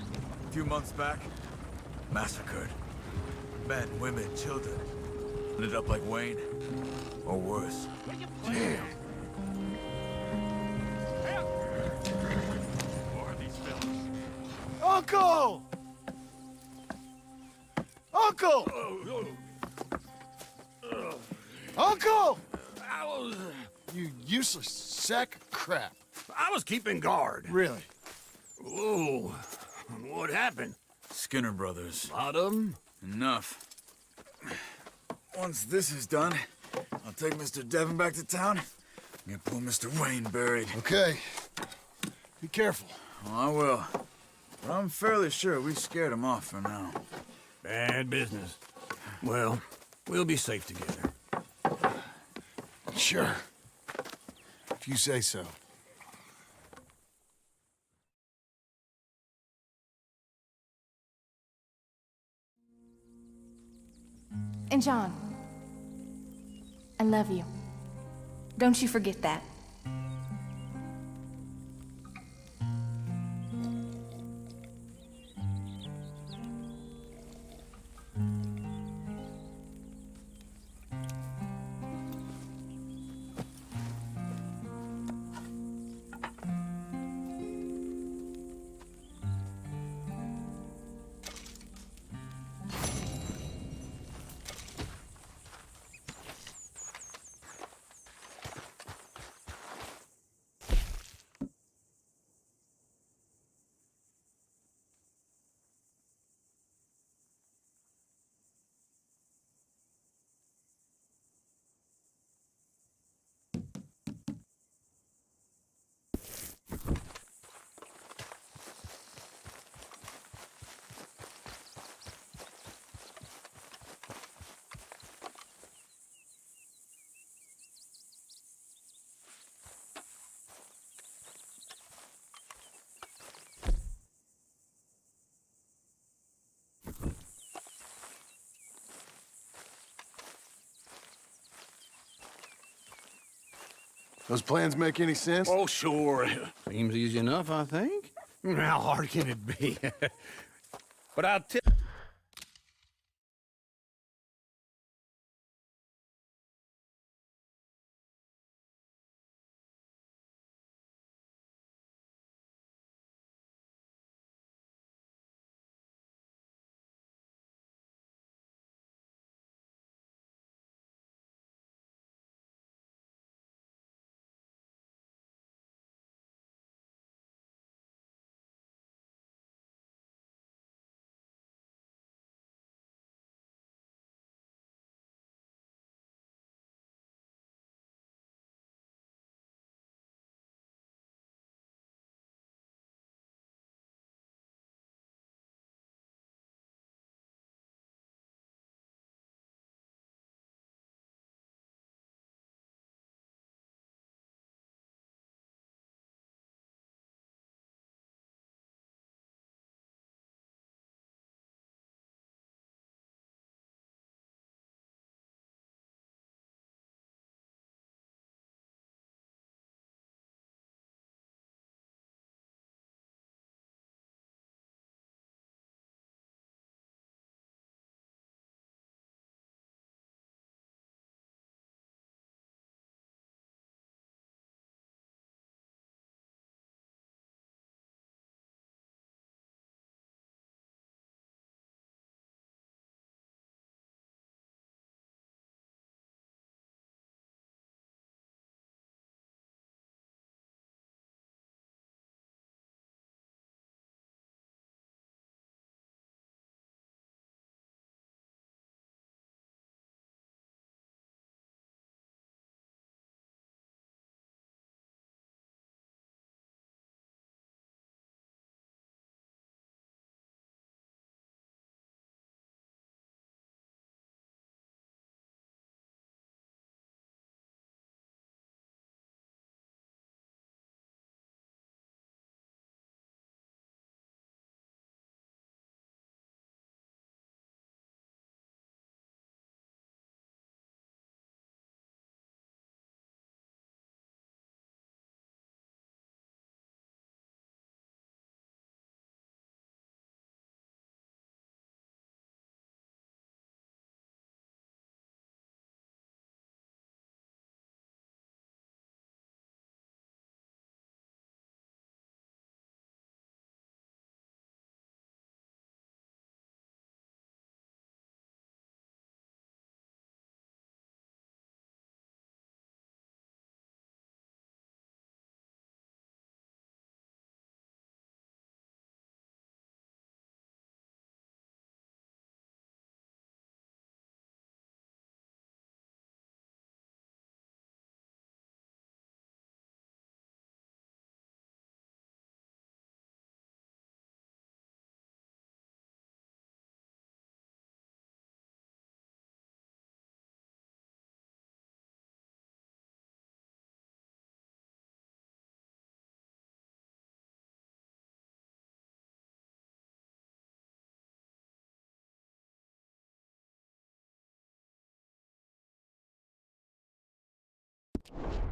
[SPEAKER 16] a few months back, massacred. Men, women, children. Ended up like Wayne, or worse.
[SPEAKER 1] Damn. Uncle! Uncle! Uncle! You useless sack of crap.
[SPEAKER 6] I was keeping guard.
[SPEAKER 1] Really?
[SPEAKER 6] Whoa. What happened?
[SPEAKER 16] Skinner brothers.
[SPEAKER 6] Lot of them?
[SPEAKER 16] Enough. Once this is done, I'll take Mr. Devon back to town and get poor Mr. Wayne buried.
[SPEAKER 1] Okay. Be careful.
[SPEAKER 16] Oh, I will. But I'm fairly sure we scared him off for now.
[SPEAKER 6] Bad business. Well, we'll be safe together.
[SPEAKER 1] Sure. If you say so.
[SPEAKER 7] And John, I love you. Don't you forget that.
[SPEAKER 1] Those plans make any sense?
[SPEAKER 6] Oh, sure. Seems easy enough, I think. How hard can it be? But I'll tell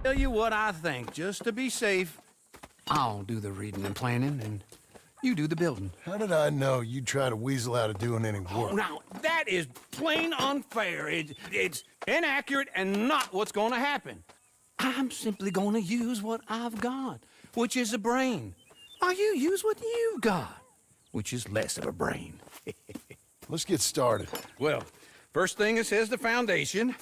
[SPEAKER 6] Tell you what I think, just to be safe, I'll do the reading and planning, and you do the building.
[SPEAKER 1] How did I know you'd try to weasel out of doing any work?
[SPEAKER 6] Oh, now, that is plain unfair. It's inaccurate and not what's gonna happen. I'm simply gonna use what I've got, which is a brain. While you use what you got, which is less of a brain.
[SPEAKER 1] Let's get started.
[SPEAKER 6] Well, first thing it says the foundation,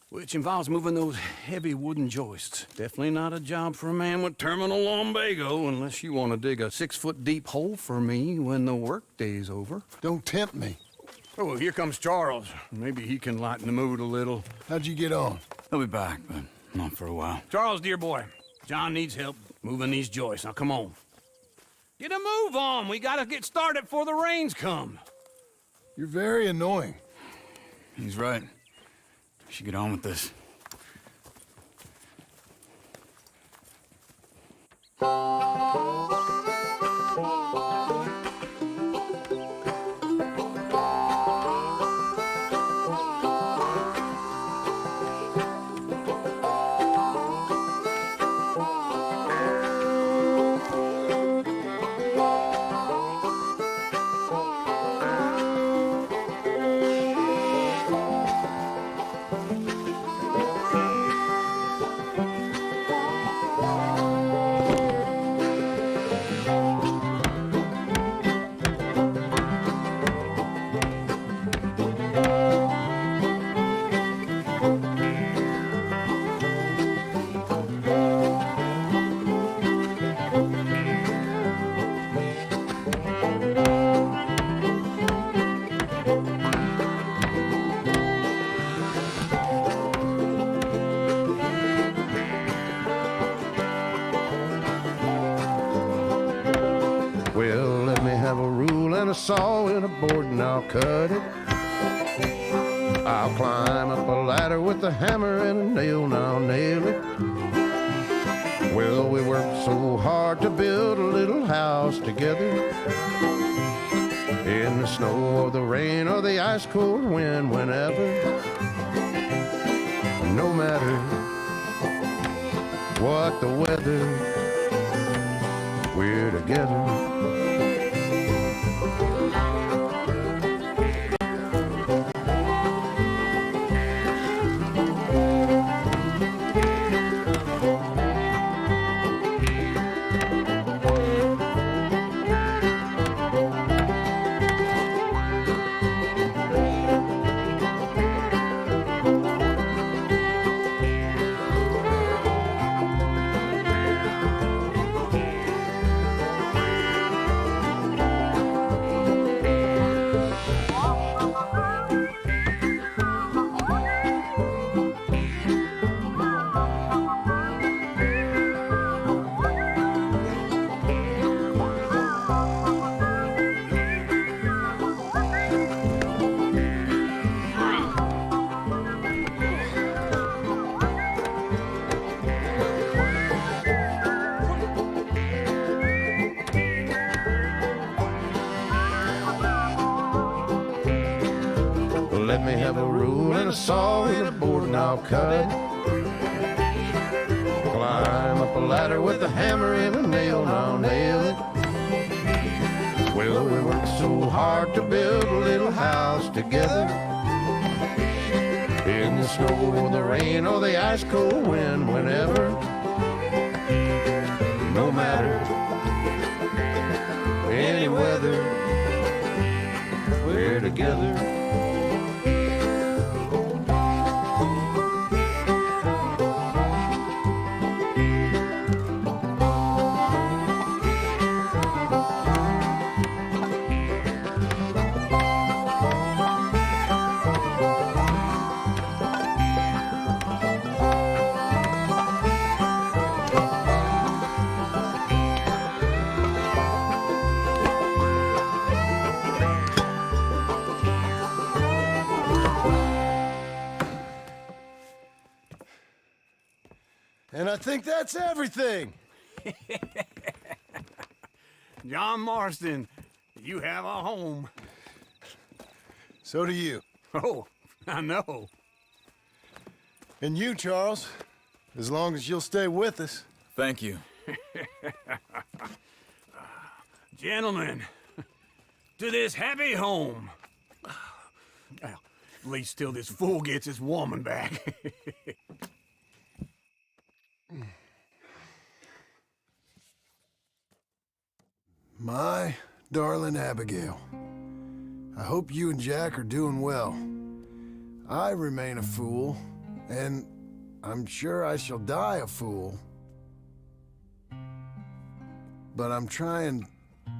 [SPEAKER 6] which involves moving those heavy wooden joists. Definitely not a job for a man with terminal lumbago, unless you want to dig a 6-foot deep hole for me when the workday's over.
[SPEAKER 1] Don't tempt me.
[SPEAKER 6] Oh, here comes Charles. Maybe he can lighten the mood a little.
[SPEAKER 1] How'd you get on?
[SPEAKER 14] He'll be back, but not for a while.
[SPEAKER 6] Charles, dear boy, John needs help moving these joists. Now, come on. Get a move on. We gotta get started before the rains come.
[SPEAKER 1] You're very annoying.
[SPEAKER 14] He's right. We should get on with this.
[SPEAKER 9] Well, let me have a rule and a saw and a board and I'll cut it. I'll climb up a ladder with a hammer and a nail and I'll nail it. Well, we worked so hard to build a little house together. In the snow or the rain or the ice cold wind, whenever. No matter what the weather, we're together. Let me have a rule and a saw and a board and I'll cut it. Climb up a ladder with a hammer and a nail and I'll nail it. Well, we worked so hard to build a little house together. In the snow or the rain or the ice cold wind, whenever. No matter any weather, we're together.
[SPEAKER 1] And I think that's everything.
[SPEAKER 6] John Marston, you have a home.
[SPEAKER 1] So do you.
[SPEAKER 6] Oh, I know.
[SPEAKER 1] And you, Charles, As long as you'll stay with us.
[SPEAKER 16] Thank you.
[SPEAKER 5] Gentlemen, to this happy home. Well, at least till this fool gets his woman back.
[SPEAKER 1] My darling Abigail, I hope you and Jack are doing well. I remain a fool, and I'm sure I shall die a fool. But I'm trying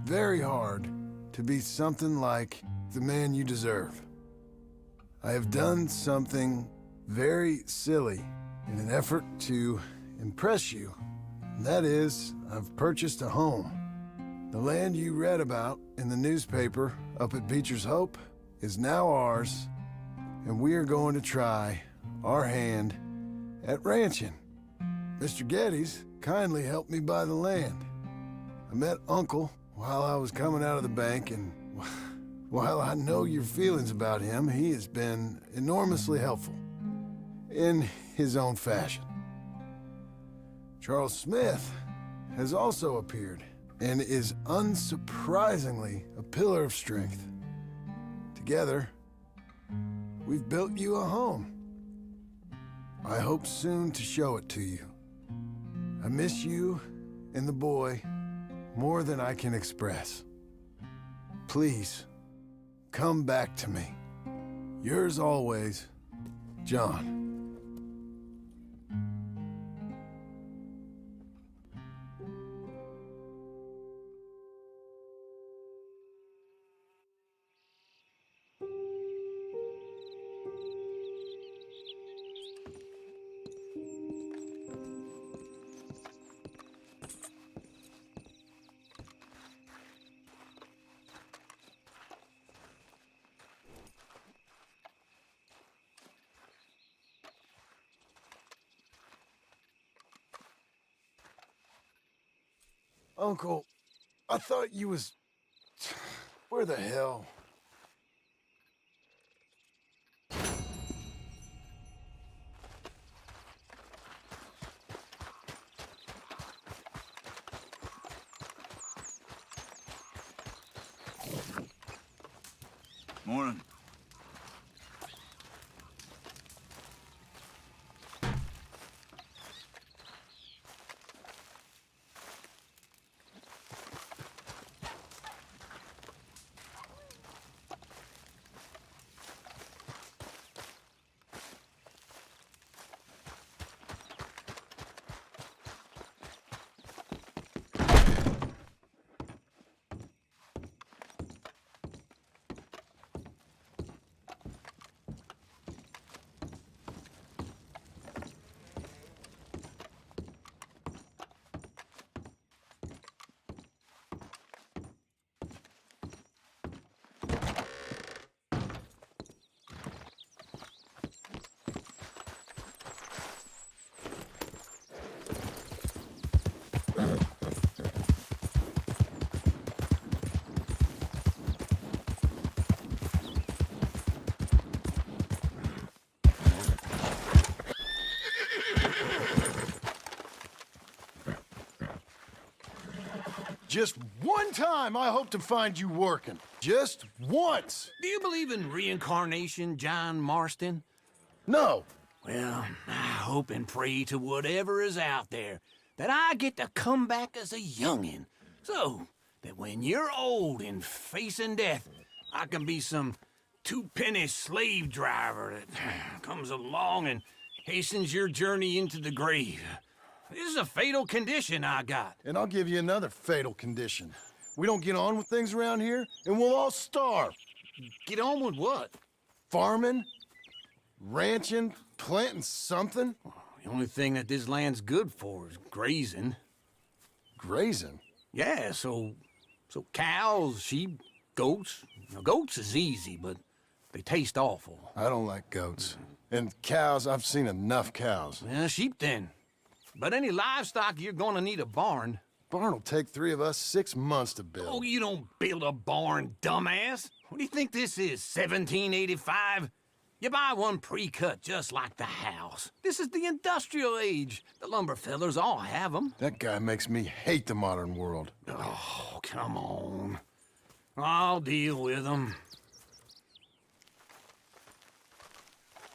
[SPEAKER 1] very hard to be something like the man you deserve. I have done something very silly in an effort to impress you. And that is, I've purchased a home. The land you read about in the newspaper up at Beecher's Hope is now ours, and we are going to try our hand at ranching. Mr. Geddes kindly helped me buy the land. I met Uncle while I was coming out of the bank, and while I know your feelings about him, he has been enormously helpful in his own fashion. Charles Smith has also appeared and is unsurprisingly a pillar of strength. Together, we've built you a home. I hope soon to show it to you. I miss you and the boy more than I can express. Please, come back to me. Yours always, John. Uncle, I thought you was... Where the hell?
[SPEAKER 16] Morning.
[SPEAKER 1] Just one time I hope to find you working. Just once.
[SPEAKER 5] Do you believe in reincarnation, John Marston?
[SPEAKER 1] No.
[SPEAKER 5] Well, I hope and pray to whatever is out there that I get to come back as a youngin', so that when you're old and facing death, I can be some two-penny slave driver that comes along and hastens your journey into the grave. This is a fatal condition I got.
[SPEAKER 1] And I'll give you another fatal condition. We don't get on with things around here, and we'll all starve.
[SPEAKER 5] Get on with what?
[SPEAKER 1] Farming, ranching, planting something.
[SPEAKER 5] The only thing that this land's good for is grazing.
[SPEAKER 1] Grazing?
[SPEAKER 5] Yeah, so cows, sheep, goats. Now, goats is easy, but they taste awful.
[SPEAKER 1] I don't like goats. And cows, I've seen enough cows.
[SPEAKER 5] Yeah, sheep then. But any livestock, you're gonna need a barn.
[SPEAKER 1] Barn will take 3 of us 6 months to build.
[SPEAKER 5] Oh, you don't build a barn, dumbass. What do you think this is, 1785? You buy one pre-cut just like the house. This is the industrial age. The lumber fellers all have them.
[SPEAKER 1] That guy makes me hate the modern world.
[SPEAKER 5] Oh, come on. I'll deal with them.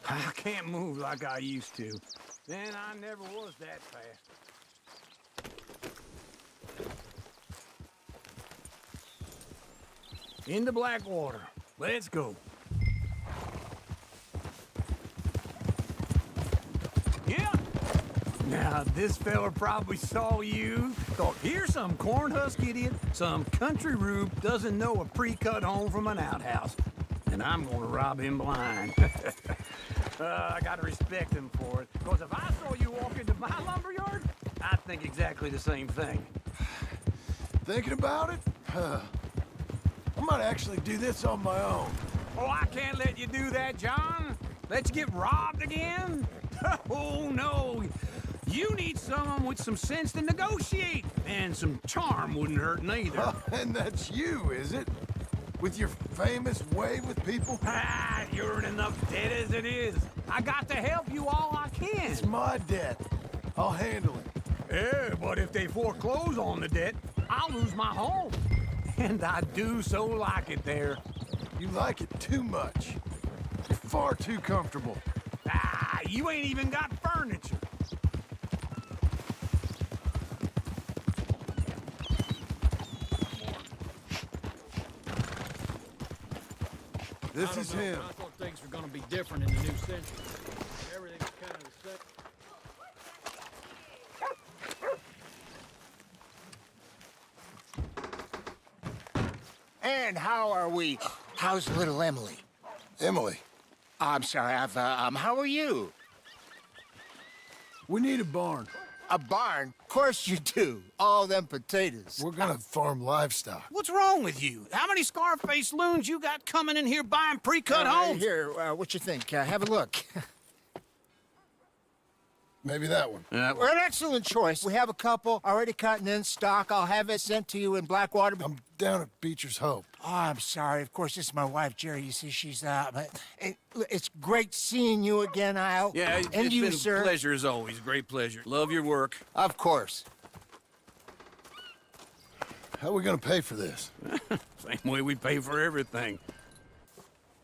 [SPEAKER 5] I can't move like I used to. Then I never was that fast. Into Blackwater. Let's go. Yeah. Now, this fella probably saw you, thought, here's some cornhusk idiot, some country rube doesn't know a pre-cut home from an outhouse. And I'm gonna rob him blind. I gotta respect him for it. Because if I saw you walk into my lumberyard, I'd think exactly the same thing.
[SPEAKER 1] Thinking about it? I might actually do this on my own.
[SPEAKER 5] Oh, I can't let you do that, John. Let you get robbed again? Oh, no. You need someone with some sense to negotiate. And some charm wouldn't hurt neither.
[SPEAKER 1] Oh, and that's you, is it? With your famous way with people?
[SPEAKER 5] Ah, you're in enough debt as it is. I got to help you all I can.
[SPEAKER 1] It's my debt. I'll handle it.
[SPEAKER 5] Yeah, but if they foreclose on the debt, I'll lose my home. And I do so like it there.
[SPEAKER 1] You like it too much. You're far too comfortable.
[SPEAKER 5] Ah, you ain't even got furniture.
[SPEAKER 1] This is him.
[SPEAKER 12] I thought things were gonna be different in the new century. Everything's kind of the same.
[SPEAKER 22] And how are we? How's little Emily?
[SPEAKER 1] Emily.
[SPEAKER 22] I'm sorry, how are you?
[SPEAKER 1] We need a barn.
[SPEAKER 22] A barn? Of course you do. All them potatoes.
[SPEAKER 1] We're gonna farm livestock.
[SPEAKER 5] What's wrong with you? How many Scarface loons you got coming in here buying pre-cut homes?
[SPEAKER 22] Here, what you think? Have a look.
[SPEAKER 1] Maybe that one.
[SPEAKER 22] We're an excellent choice. We have a couple already cut and in stock. I'll have it sent to you in Blackwater.
[SPEAKER 1] I'm down at Beecher's Hope.
[SPEAKER 22] Oh, I'm sorry. Of course, this is my wife, Jerry. You see, she's but it's great seeing you again, Al.
[SPEAKER 3] Yeah,
[SPEAKER 22] and
[SPEAKER 3] it's
[SPEAKER 22] you,
[SPEAKER 3] been
[SPEAKER 22] sir.
[SPEAKER 3] a pleasure as always. Great pleasure. Love your work.
[SPEAKER 22] Of course.
[SPEAKER 1] How are we gonna pay for this?
[SPEAKER 5] Same way we pay for everything.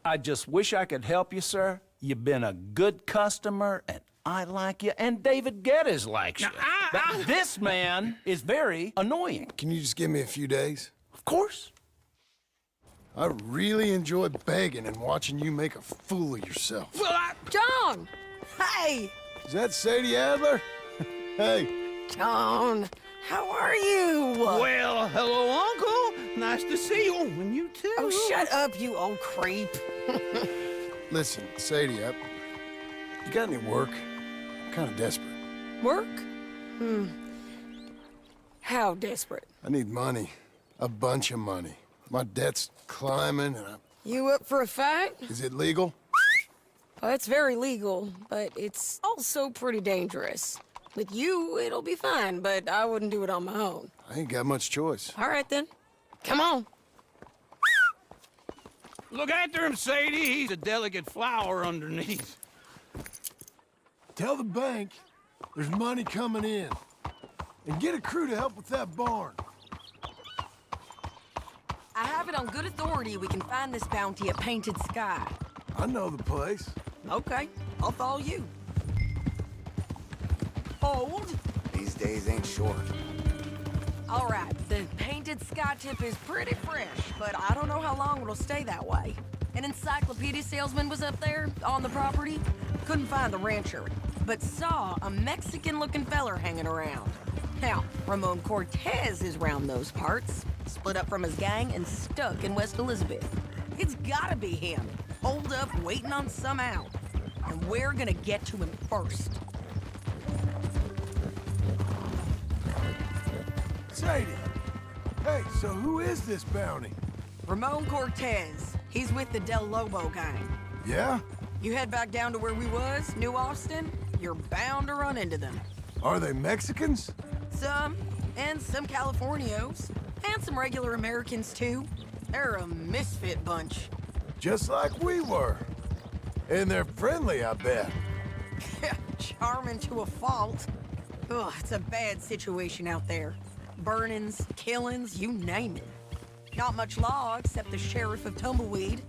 [SPEAKER 23] I just wish I could help you, sir. You've been a good customer, and I like you, and David Geddes likes you. But this man is very annoying.
[SPEAKER 1] Can you just give me a few days?
[SPEAKER 23] Of course.
[SPEAKER 1] I really enjoy begging and watching you make a fool of yourself.
[SPEAKER 8] Well, John! Hey!
[SPEAKER 1] Is that Sadie Adler? Hey.
[SPEAKER 8] John, how are you?
[SPEAKER 5] Well, hello, Uncle. Nice to see you. And you too.
[SPEAKER 8] Oh, shut up, you old creep.
[SPEAKER 1] Listen, Sadie, you got any work? I'm kind of desperate.
[SPEAKER 8] Work? How desperate?
[SPEAKER 1] I need money. A bunch of money. My debt's climbing and
[SPEAKER 8] You up for a fight?
[SPEAKER 1] Is it legal?
[SPEAKER 8] Well, it's very legal, but it's also pretty dangerous. With you, it'll be fine, but I wouldn't do it on my own.
[SPEAKER 1] I ain't got much choice.
[SPEAKER 8] All right, then. Come on.
[SPEAKER 5] Look after him, Sadie. He's a delicate flower underneath.
[SPEAKER 1] Tell the bank there's money coming in. And get a crew to help with that barn.
[SPEAKER 8] I have it on good authority we can find this bounty at Painted Sky.
[SPEAKER 1] I know the place.
[SPEAKER 8] Okay, I'll follow you. Hold.
[SPEAKER 22] These days ain't short.
[SPEAKER 8] All right, the Painted Sky tip is pretty fresh, but I don't know how long it'll stay that way. An encyclopedia salesman was up there on the property. Couldn't find the rancher, but saw a Mexican-looking feller hanging around. Now, Ramon Cortez is round those parts, split up from his gang and stuck in West Elizabeth. It's gotta be him, holed up waiting on some out. And we're gonna get to him first.
[SPEAKER 1] Sadie! Hey, so who is this bounty?
[SPEAKER 8] Ramon Cortez. He's with the Del Lobo gang.
[SPEAKER 1] Yeah?
[SPEAKER 8] You head back down to where we was, New Austin, you're bound to run into them.
[SPEAKER 1] Are they Mexicans?
[SPEAKER 8] Some, and some Californios, and some regular Americans too. They're a misfit bunch.
[SPEAKER 1] Just like we were. And they're friendly, I bet.
[SPEAKER 8] Charming to a fault. Ugh, it's a bad situation out there. Burnings, killings, you name it. Not much law except the sheriff of Tumbleweed.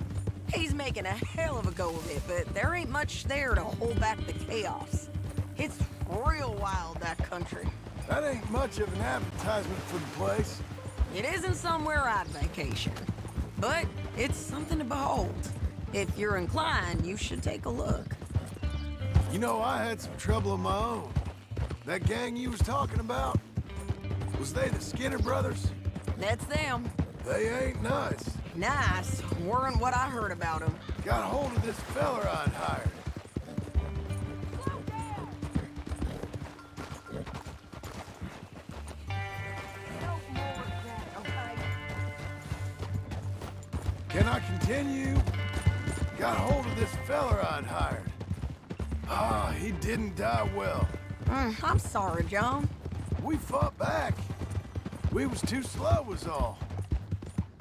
[SPEAKER 8] He's making a hell of a go of it, but there ain't much there to hold back the chaos. It's real wild, that country.
[SPEAKER 1] That ain't much of an advertisement for the place.
[SPEAKER 8] It isn't somewhere I'd vacation, but it's something to behold. If you're inclined, you should take a look.
[SPEAKER 1] You know, I had some trouble of my own. That gang you was talking about, was they the Skinner brothers?
[SPEAKER 8] That's them.
[SPEAKER 1] They ain't nice.
[SPEAKER 8] Nice weren't what I heard about them.
[SPEAKER 1] Got hold of this feller I'd hired. Can I continue? Got hold of this feller I'd hired. Ah, he didn't die well.
[SPEAKER 8] I'm sorry, John.
[SPEAKER 1] We fought back. We was too slow was all.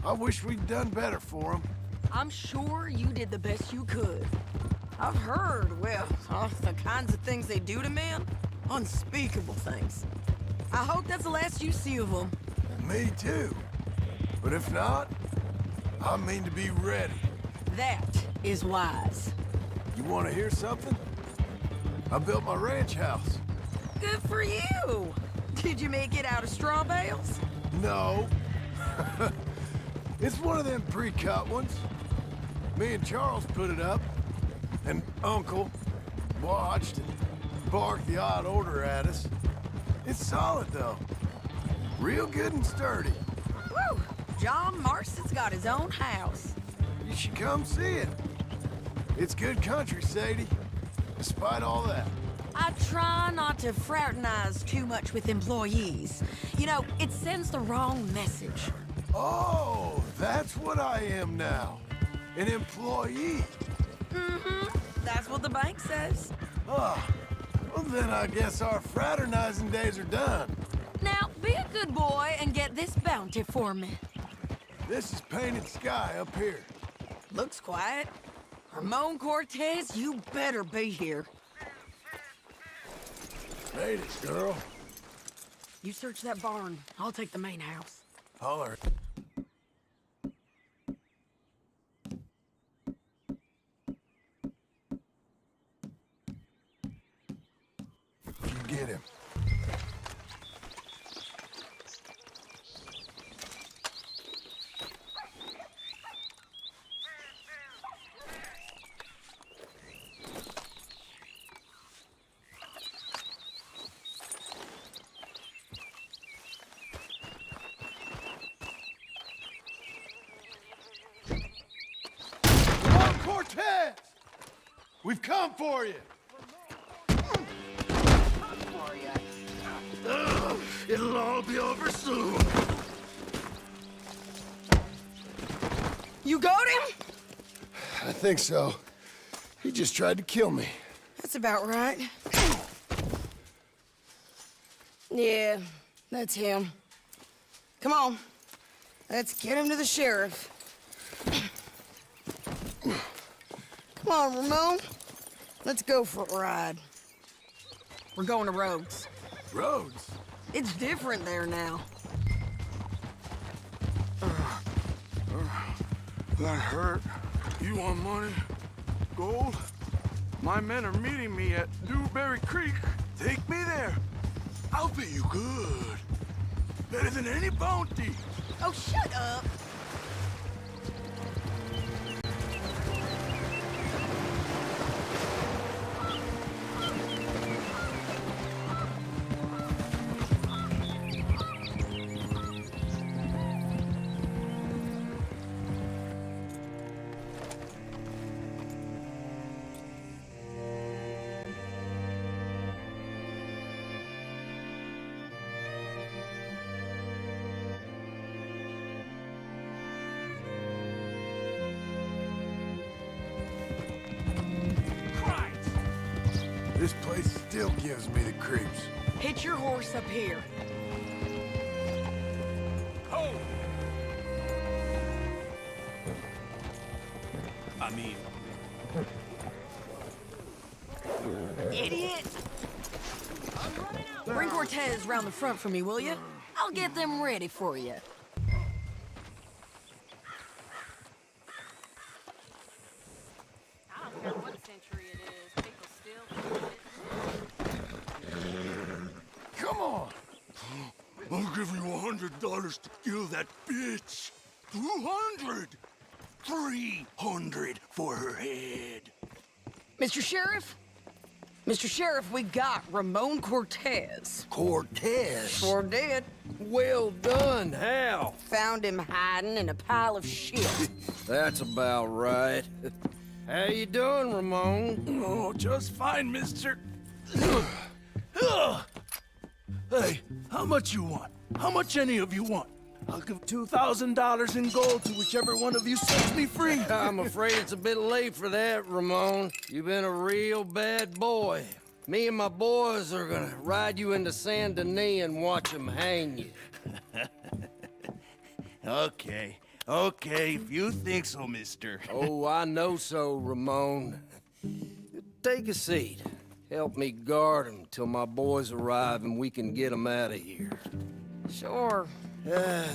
[SPEAKER 1] I wish we'd done better for him.
[SPEAKER 8] I'm sure you did the best you could. I've heard, well, the kinds of things they do to men. Unspeakable things. I hope that's the last you see of them.
[SPEAKER 1] Me too. But if not, I mean to be ready.
[SPEAKER 8] That is wise.
[SPEAKER 1] You want to hear something? I built my ranch house.
[SPEAKER 8] Good for you. Did you make it out of straw bales?
[SPEAKER 1] No. It's one of them pre-cut ones. Me and Charles put it up, and Uncle watched and barked the odd order at us. It's solid, though. Real good and sturdy.
[SPEAKER 8] Woo! John Marston's got his own house.
[SPEAKER 1] You should come see it. It's good country, Sadie, despite all that.
[SPEAKER 8] I try not to fraternize too much with employees. You know, it sends the wrong message.
[SPEAKER 1] Oh, that's what I am now. An employee.
[SPEAKER 8] Mm-hmm. That's what the bank says.
[SPEAKER 1] Ah, well then I guess our fraternizing days are done.
[SPEAKER 8] Now, be a good boy and get this bounty for me.
[SPEAKER 1] This is painted sky up here.
[SPEAKER 8] Looks quiet. Ramon Cortez, you better be here.
[SPEAKER 1] Made it, girl.
[SPEAKER 8] You search that barn. I'll take the main house.
[SPEAKER 1] Holler. You get him. Cortez! We've come for you! It'll all be over soon.
[SPEAKER 8] You got him?
[SPEAKER 1] I think so. He just tried to kill me.
[SPEAKER 8] That's about right. Yeah, that's him. Come on. Let's get him to the sheriff. Come on, Ramon. Let's go for a ride. We're going to Rhodes.
[SPEAKER 1] Rhodes?
[SPEAKER 8] It's different there now.
[SPEAKER 6] That hurt. You want money? Gold? My men are meeting me at Dewberry Creek. Take me there. I'll pay you good. Better than any bounty.
[SPEAKER 8] Oh, shut up.
[SPEAKER 1] This place still gives me the creeps.
[SPEAKER 8] Hitch your horse up here.
[SPEAKER 3] Ho! I mean,
[SPEAKER 8] idiot! Bring Cortez round the front for me, will you? I'll get them ready for you.
[SPEAKER 17] I don't care what century it is, people still...
[SPEAKER 10] Come on! I'll give you $100 to kill that bitch. 200! 300 for her head.
[SPEAKER 8] Mr. Sheriff? Mr. Sheriff, we got Ramon Cortez.
[SPEAKER 9] Cortez?
[SPEAKER 8] Sure did.
[SPEAKER 9] Well done. How?
[SPEAKER 8] Found him hiding in a pile of shit.
[SPEAKER 9] That's about right. How you doing, Ramon?
[SPEAKER 14] Oh, just fine, mister. Hey, how much you want? How much any of you want? I'll give $2,000 in gold to whichever one of you sets me free.
[SPEAKER 9] I'm afraid it's a bit late for that, Ramon. You've been a real bad boy. Me and my boys are gonna ride you into Saint Denis and watch them hang you.
[SPEAKER 14] Okay, if you think so, mister.
[SPEAKER 9] Oh, I know so, Ramon. Take a seat. Help me guard them till my boys arrive and we can get them out of here.
[SPEAKER 8] Sure.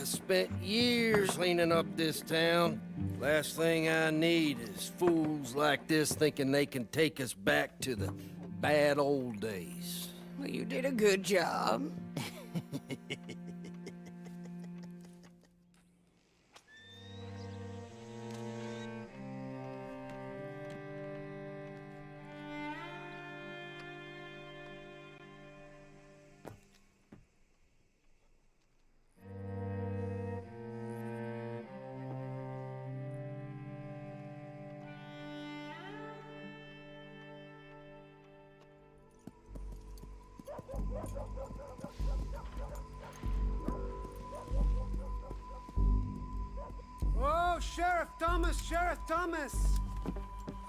[SPEAKER 9] Spent years cleaning up this town. Last thing I need is fools like this thinking they can take us back to the bad old days.
[SPEAKER 8] Well, you did a good job.
[SPEAKER 13] Oh, Sheriff Thomas!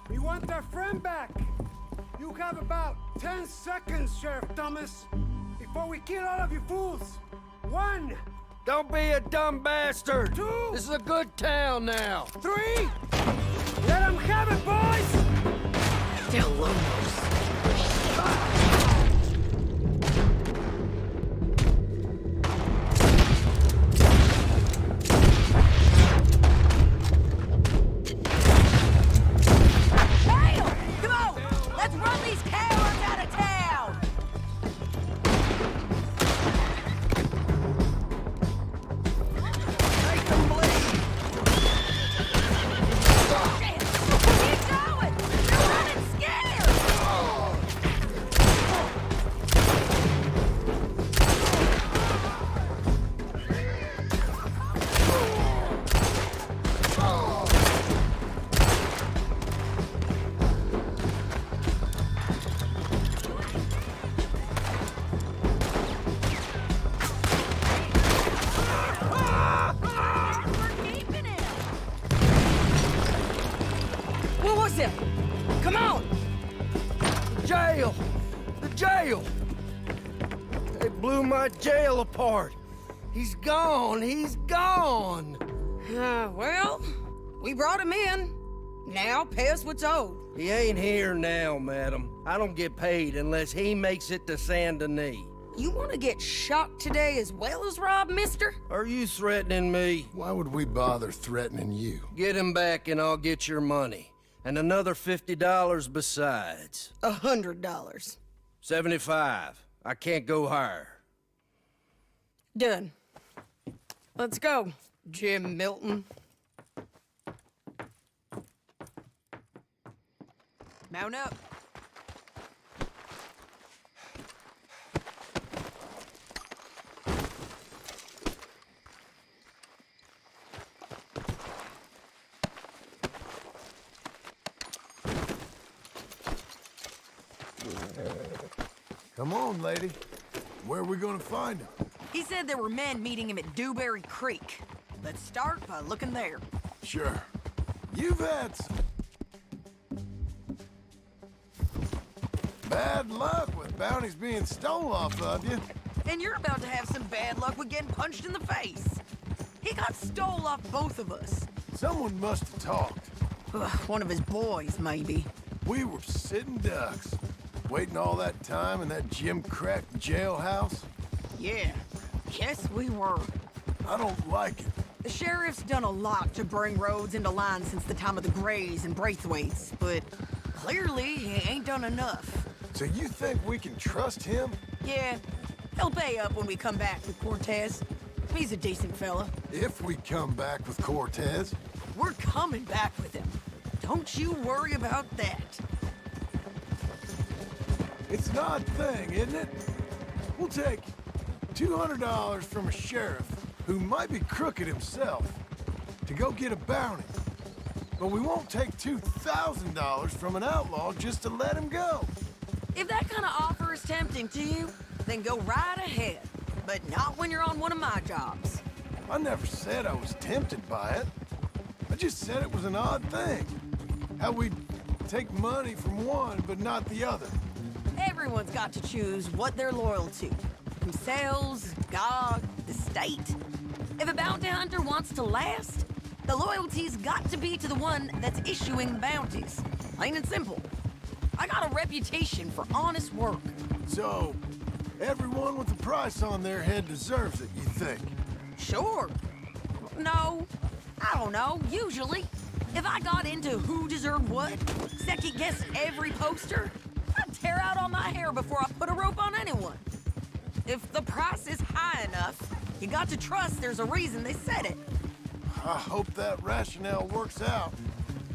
[SPEAKER 13] We want our friend back! You have about 10 seconds, Sheriff Thomas, before we kill all of you fools! 1!
[SPEAKER 9] Don't be a dumb bastard!
[SPEAKER 13] 2!
[SPEAKER 9] This is a good town now!
[SPEAKER 13] 3! Let them have it, boys!
[SPEAKER 8] Still Lomos.
[SPEAKER 9] Come on! Jail! The jail! They blew my jail apart. He's gone. He's gone.
[SPEAKER 8] Well, we brought him in. Now pay us what's owed.
[SPEAKER 9] He ain't here now, madam. I don't get paid unless he makes it to Saint Denis.
[SPEAKER 8] You want to get shot today as well as robbed, mister?
[SPEAKER 9] Are you threatening me?
[SPEAKER 1] Why would we bother threatening you?
[SPEAKER 9] Get him back and I'll get your money. And another $50 besides.
[SPEAKER 8] $100.
[SPEAKER 9] 75. I can't go higher.
[SPEAKER 8] Done. Let's go, Jim Milton. Mount up.
[SPEAKER 1] Come on, lady. Where are we gonna find him?
[SPEAKER 18] He said there were men meeting him at Dewberry Creek. Let's start by looking there.
[SPEAKER 1] Sure. You've had some bad luck with bounties being stole off of you.
[SPEAKER 18] And you're about to have some bad luck with getting punched in the face. He got stole off both of us.
[SPEAKER 1] Someone must have talked.
[SPEAKER 18] One of his boys, maybe.
[SPEAKER 1] We were sitting ducks. Waiting all that time in that gym-crack jailhouse?
[SPEAKER 18] Yeah, yes we were.
[SPEAKER 1] I don't like it.
[SPEAKER 18] The sheriff's done a lot to bring roads into line since the time of the Greys and Braithwaites, but clearly he ain't done enough.
[SPEAKER 1] So you think we can trust him?
[SPEAKER 18] Yeah, he'll pay up when we come back with Cortez. He's a decent fella.
[SPEAKER 1] If we come back with Cortez?
[SPEAKER 18] We're coming back with him. Don't you worry about that.
[SPEAKER 1] It's an odd thing, isn't it? We'll take $200 from a sheriff who might be crooked himself to go get a bounty. But we won't take $2,000 from an outlaw just to let him go.
[SPEAKER 18] If that kind of offer is tempting to you, then go right ahead. But not when you're on one of my jobs.
[SPEAKER 1] I never said I was tempted by it. I just said it was an odd thing. How we take money from one but not the other.
[SPEAKER 18] Everyone's got to choose what they're loyal to. Themselves, God, the state. If a bounty hunter wants to last, the loyalty's got to be to the one that's issuing the bounties. Plain and simple. I got a reputation for honest work.
[SPEAKER 1] So, everyone with a price on their head deserves it, you think?
[SPEAKER 18] Sure. No, I don't know, usually. If I got into who deserved what, second-guessed every poster, I'd tear out all my hair before I put a rope on anyone. If the price is high enough, you got to trust there's a reason they said it.
[SPEAKER 1] I hope that rationale works out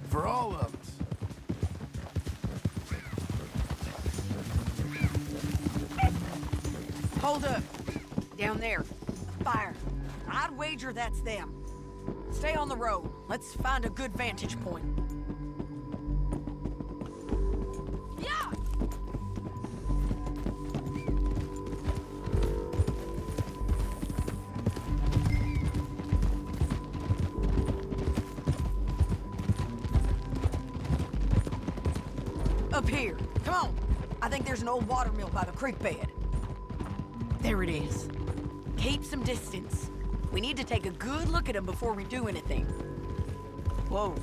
[SPEAKER 1] for all of us.
[SPEAKER 18] Hold up. Down there. A fire. I'd wager that's them. Stay on the road. Let's find a good vantage point. Yeah! Up here. Come on. I think there's an old watermill by the creek bed. There it is. Keep some distance. We need to take a good look at him before we do anything. Whoa.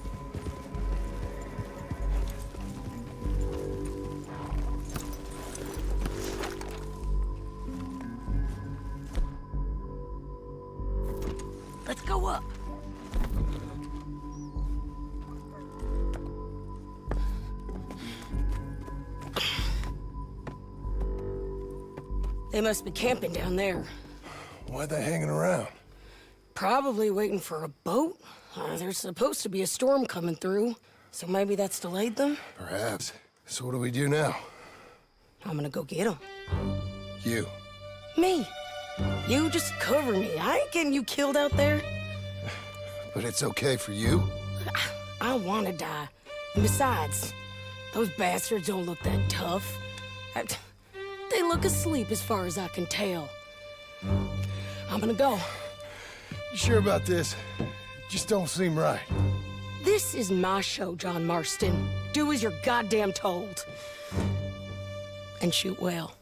[SPEAKER 18] Let's go up.
[SPEAKER 8] They must be camping down there.
[SPEAKER 1] Why are they hanging around?
[SPEAKER 8] Probably waiting for a boat. There's supposed to be a storm coming through, so maybe that's delayed them?
[SPEAKER 1] Perhaps. So what do we do now?
[SPEAKER 8] I'm gonna go get them.
[SPEAKER 1] You.
[SPEAKER 8] Me. You just cover me. I ain't getting you killed out there.
[SPEAKER 1] But it's okay for you?
[SPEAKER 8] I don't want to die. And besides, those bastards don't look that tough. They look asleep as far as I can tell. I'm gonna go.
[SPEAKER 1] You sure about this? Just don't seem right.
[SPEAKER 8] This is my show, John Marston. Do as you're goddamn told. And shoot well.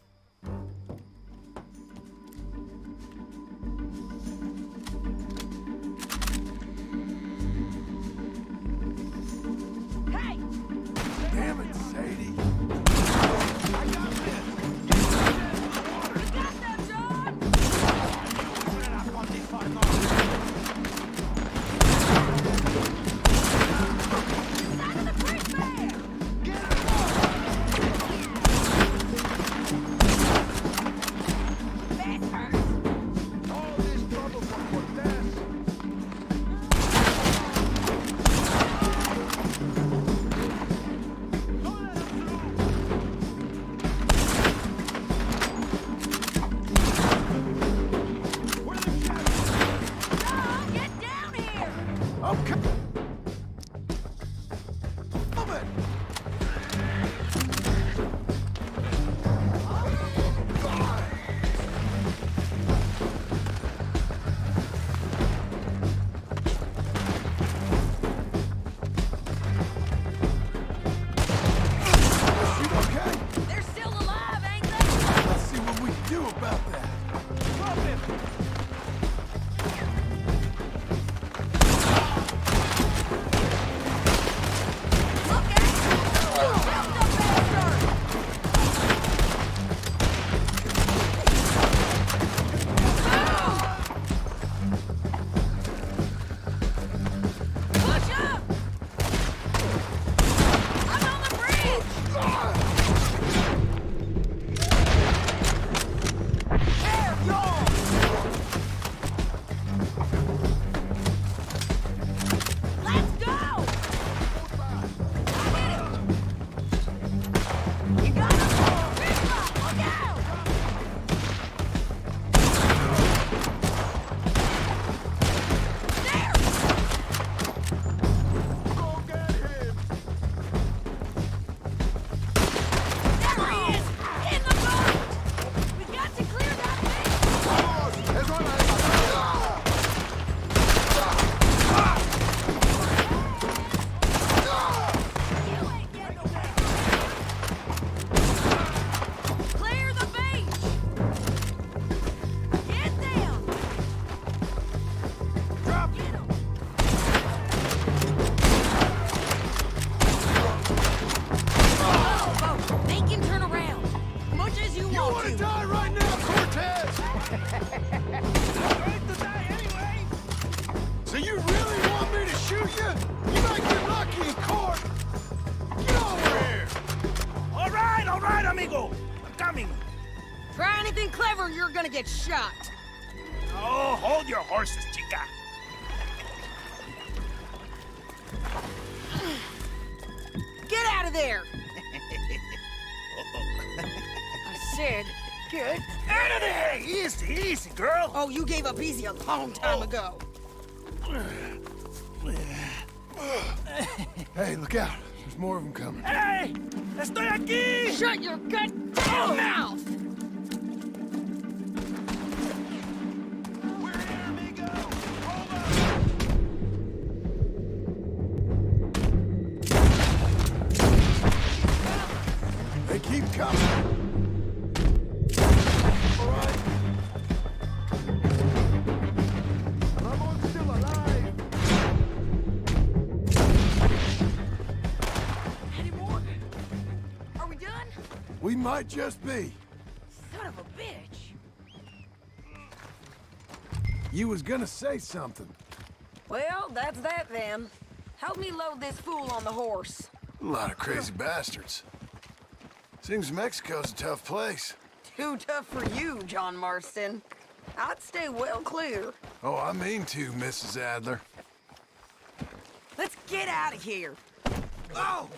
[SPEAKER 18] Hey!
[SPEAKER 1] Damn it, Sadie.
[SPEAKER 8] something clever, you're gonna get shot.
[SPEAKER 23] Oh, hold your horses, chica.
[SPEAKER 8] Get out of there! I said, get out of there!
[SPEAKER 23] Easy, easy, girl.
[SPEAKER 8] Oh, you gave up easy a long time ago.
[SPEAKER 1] Hey, look out. There's more of them coming.
[SPEAKER 23] Hey! Estoy aquí!
[SPEAKER 8] Shut your goddamn mouth!
[SPEAKER 1] They keep coming. All right. Ramon's still alive.
[SPEAKER 18] Any more? Are we done?
[SPEAKER 1] We might just be.
[SPEAKER 18] Son of a bitch.
[SPEAKER 1] You was gonna say something.
[SPEAKER 8] Well, that's that then. Help me load this fool on the horse.
[SPEAKER 1] A lot of crazy bastards. Seems Mexico's a tough place.
[SPEAKER 8] Too tough for you, John Marston. I'd stay well clear.
[SPEAKER 1] Oh, I mean to, Mrs. Adler.
[SPEAKER 8] Let's get out of here.
[SPEAKER 1] Oh!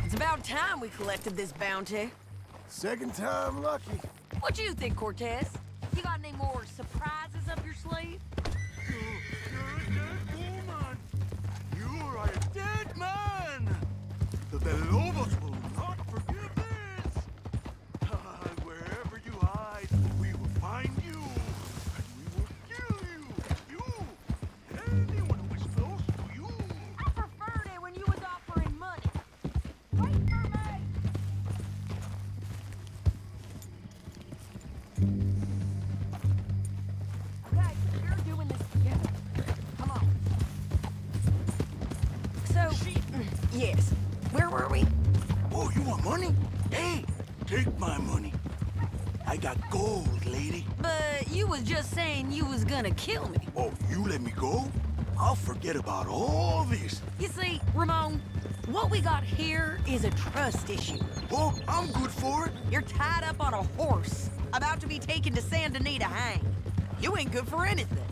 [SPEAKER 8] It's about time we collected this bounty.
[SPEAKER 1] Second time lucky.
[SPEAKER 8] What you think, Cortez? You got any more surprises up your sleeve?
[SPEAKER 10] You're a dead woman. You are a dead man. The Lobos will not forgive this. Wherever you hide, we will find you. And we will kill you. You. Anyone who is close to you.
[SPEAKER 8] I preferred it when you was offering money. Wait for me! Okay, we're doing this together. Come on. So, yes. Where were we?
[SPEAKER 10] Oh, you want money? Hey, take my money. I got gold, lady.
[SPEAKER 8] But you was just saying you was gonna kill me.
[SPEAKER 10] Oh, you let me go? I'll forget about all this.
[SPEAKER 8] You see, Ramon, what we got here is a trust issue.
[SPEAKER 10] Oh, I'm good for it.
[SPEAKER 8] You're tied up on a horse, about to be taken to Saint Denis to hang. You ain't good for anything.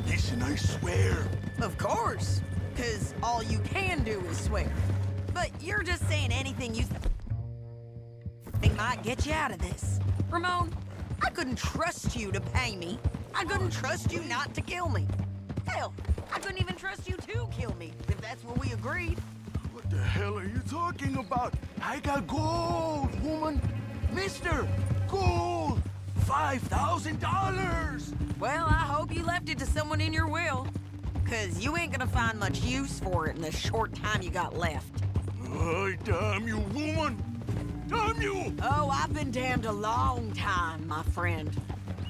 [SPEAKER 10] Listen, I swear.
[SPEAKER 8] Of course, because all you can do is swear. But you're just saying anything you think might get you out of this. Ramon, I couldn't trust you to pay me. I couldn't trust you not to kill me. Hell, I couldn't even trust you to kill me, if that's what we agreed.
[SPEAKER 10] What the hell are you talking about? I got gold, woman. Mister, gold. $5,000.
[SPEAKER 8] Well, I hope you left it to someone in your will. Because you ain't gonna find much use for it in the short time you got left.
[SPEAKER 10] Oh, damn you, woman. Damn you!
[SPEAKER 8] Oh, I've been damned a long time, my friend.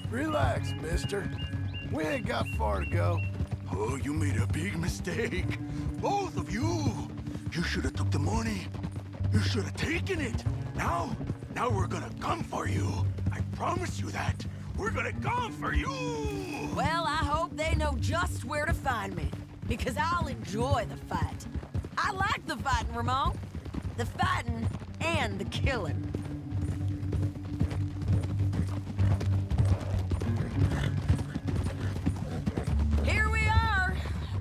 [SPEAKER 1] Relax, mister. We ain't got far to go.
[SPEAKER 10] Oh, you made a big mistake. Both of you. You should have took the money. You should have taken it. Now we're gonna come for you. I promise you that. We're gonna come for you.
[SPEAKER 8] Well, I hope they know just where to find me. Because I'll enjoy the fight. I like the fighting, Ramon. The fighting and the killing. Here we are,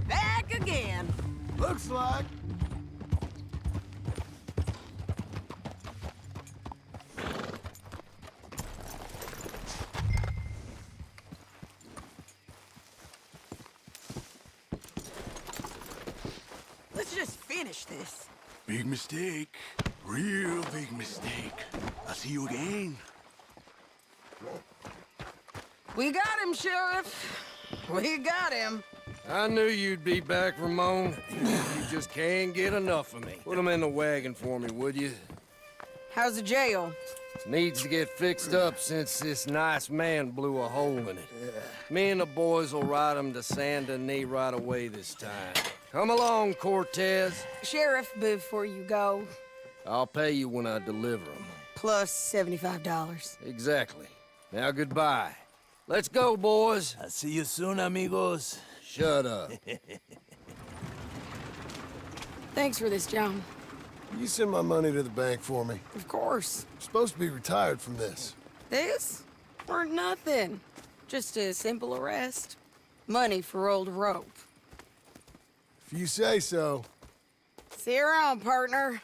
[SPEAKER 8] back again.
[SPEAKER 1] Looks like.
[SPEAKER 8] Let's just finish this.
[SPEAKER 10] Big mistake. Real big mistake. I'll see you again.
[SPEAKER 8] We got him, Sheriff. We got him.
[SPEAKER 11] I knew you'd be back, Ramon. You just can't get enough of me. Put him in the wagon for me, would you?
[SPEAKER 8] How's the jail?
[SPEAKER 11] Needs to get fixed up since this nice man blew a hole in it. Me and the boys will ride him to Saint Denis right away this time. Come along, Cortez.
[SPEAKER 8] Sheriff, before you go,
[SPEAKER 11] I'll pay you when I deliver him.
[SPEAKER 8] plus $75.
[SPEAKER 11] Exactly. Now goodbye. Let's go, boys.
[SPEAKER 3] I'll see you soon, amigos.
[SPEAKER 11] Shut up.
[SPEAKER 8] Thanks for this, John.
[SPEAKER 1] You send my money to the bank for me.
[SPEAKER 8] Of course.
[SPEAKER 1] I'm supposed to be retired from this.
[SPEAKER 8] This? Weren't nothing. Just a simple arrest. Money for old rope.
[SPEAKER 1] If you say so.
[SPEAKER 8] See you around, partner.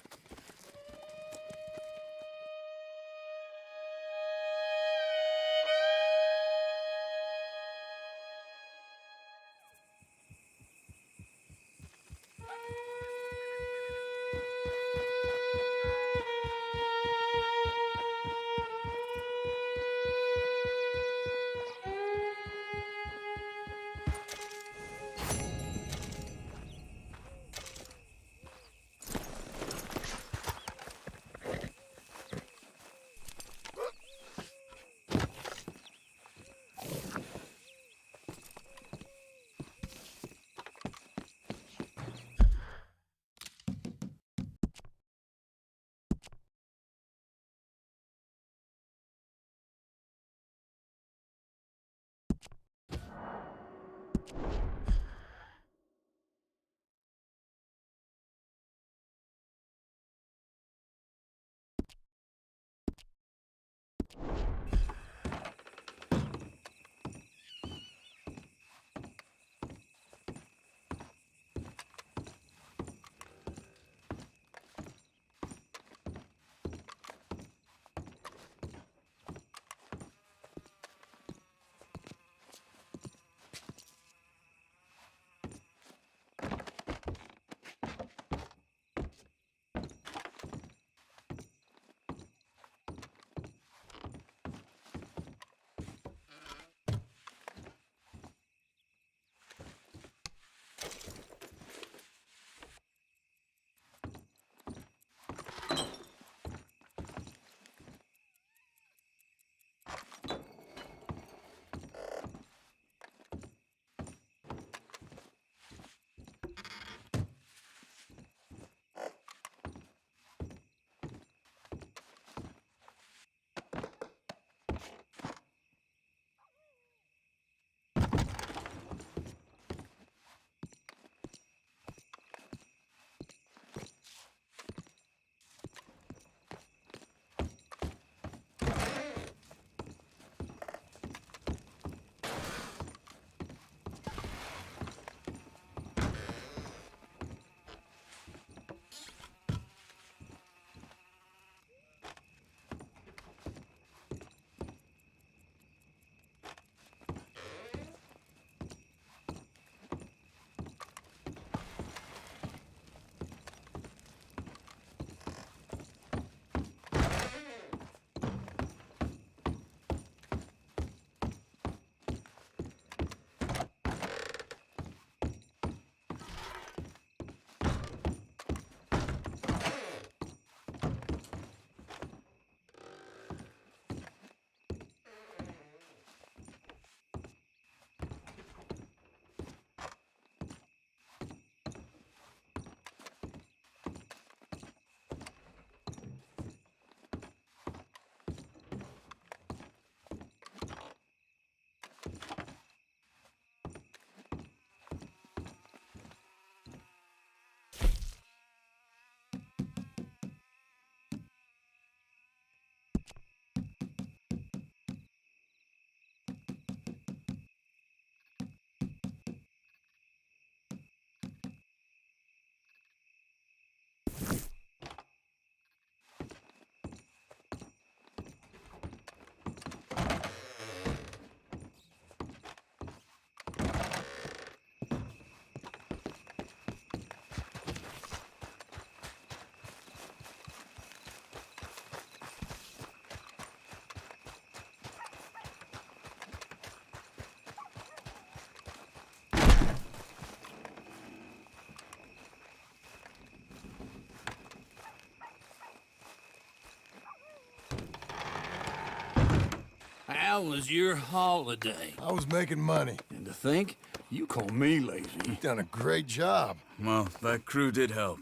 [SPEAKER 5] How was your holiday?
[SPEAKER 1] I was making money.
[SPEAKER 5] And to think, you call me lazy.
[SPEAKER 1] You've done a great job.
[SPEAKER 14] Well, that crew did help.